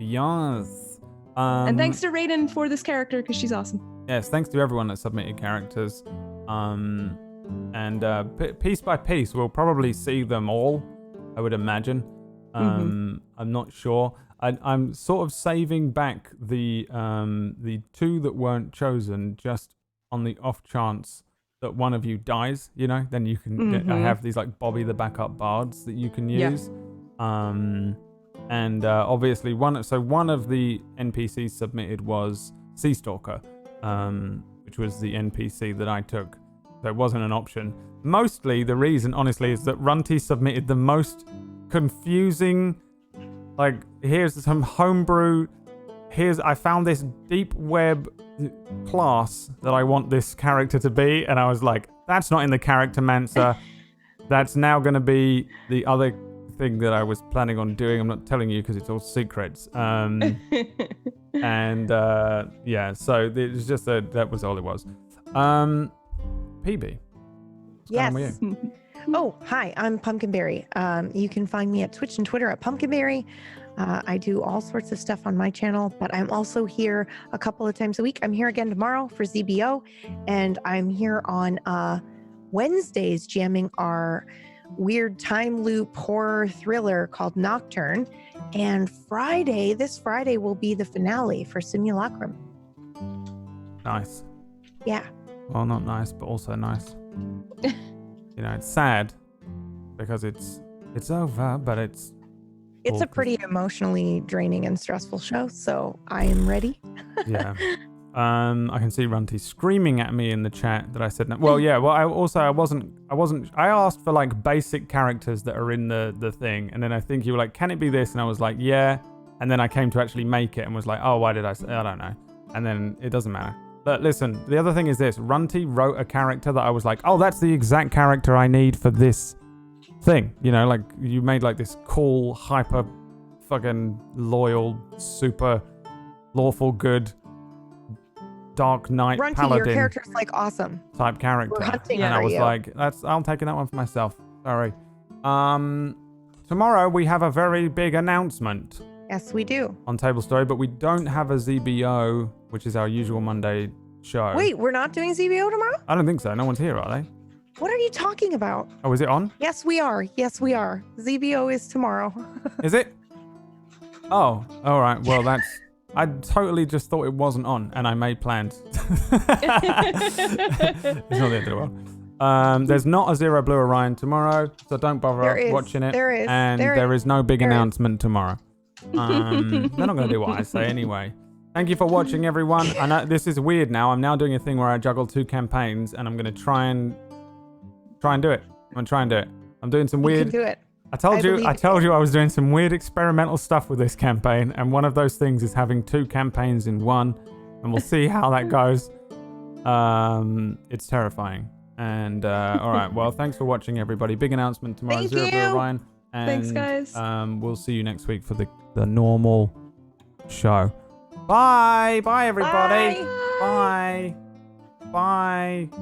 Yes. And thanks to Raiden for this character, because she's awesome. Yes, thanks to everyone that submitted characters. Piece by piece, we'll probably see them all, I would imagine. I'm not sure. I'm sort of saving back the two that weren't chosen just on the off chance that one of you dies, you know, then you can I have these like Bobby the backup bards that you can use. Obviously one of the NPCs submitted was Sea Stalker, which was the NPC that I took. So it wasn't an option. Mostly the reason, honestly, is that Runty submitted the most confusing, like, here's some homebrew, I found this deep web class that I want this character to be, and I was like, that's not in the character mancer. That's now going to be the other thing that I was planning on doing. I'm not telling you because it's all secrets. So it was just that was all it was. PB. Yes. Oh, hi, I'm Pumpkinberry. You can find me at Twitch and Twitter at Pumpkinberry. I do all sorts of stuff on my channel, but I'm also here a couple of times a week. I'm here again tomorrow for ZBO, and I'm here on Wednesdays jamming our weird time loop horror thriller called Nocturne. And this Friday will be the finale for Simulacrum. Nice. Yeah. Well, not nice, but also nice. You know, it's sad because it's over, but it's a pretty emotionally draining and stressful show, so I am ready. Yeah. I can see Runty screaming at me in the chat that I said no. Well, yeah. Well, I wasn't. I asked for like basic characters that are in the thing, and then I think you were like, "Can it be this?" And I was like, "Yeah." And then I came to actually make it and was like, "Oh, why did I say? I don't know." And then it doesn't matter. But listen, the other thing is this: Runty wrote a character that I was like, "Oh, that's the exact character I need for this thing." You know, like you made like this cool, hyper, fucking loyal, super lawful good Dark Knight Runty, paladin your character's like awesome type character. We're hunting and I for was you. like, I'm taking that one for myself. Sorry. Tomorrow we have a very big announcement Yes, we do. on Tablestory, but we don't have a ZBO, which is our usual Monday show. Wait, we're not doing ZBO tomorrow? I don't think so. No one's here, are they? What are you talking about? Oh, is it on? Yes, we are. Yes, we are. ZBO is tomorrow. Is it? Oh, all right. Well, I totally just thought it wasn't on, and I made plans. It's not the end of the world. There's not a Zero Blue Orion tomorrow, so don't bother watching it. There is. And there is no big announcement tomorrow. They're not going to do what I say anyway. Thank you for watching, everyone. I know this is weird now. I'm now doing a thing where I juggle 2 campaigns, and I'm going to try and do it. I'm going to try and do it. I'm doing some weird. You can do it. I told you I was doing some weird experimental stuff with this campaign, and one of those things is having 2 campaigns in one, and we'll see how that goes. It's terrifying. And all right, well, thanks for watching, everybody. Big announcement tomorrow, Thank Zero Blue you. Orion. And, Thanks, guys. We'll see you next week for the normal show. Bye, everybody. Bye.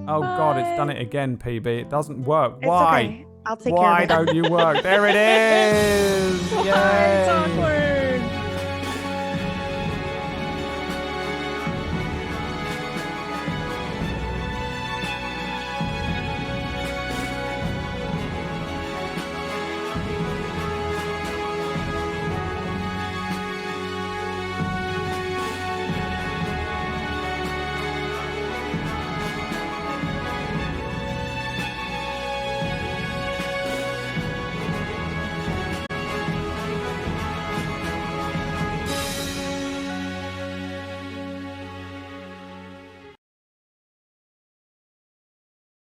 Oh God, it's done it again, PB. It doesn't work. It's Why? okay. I'll take Why care of it. don't you work? There it is! Why? It's Yay! awkward.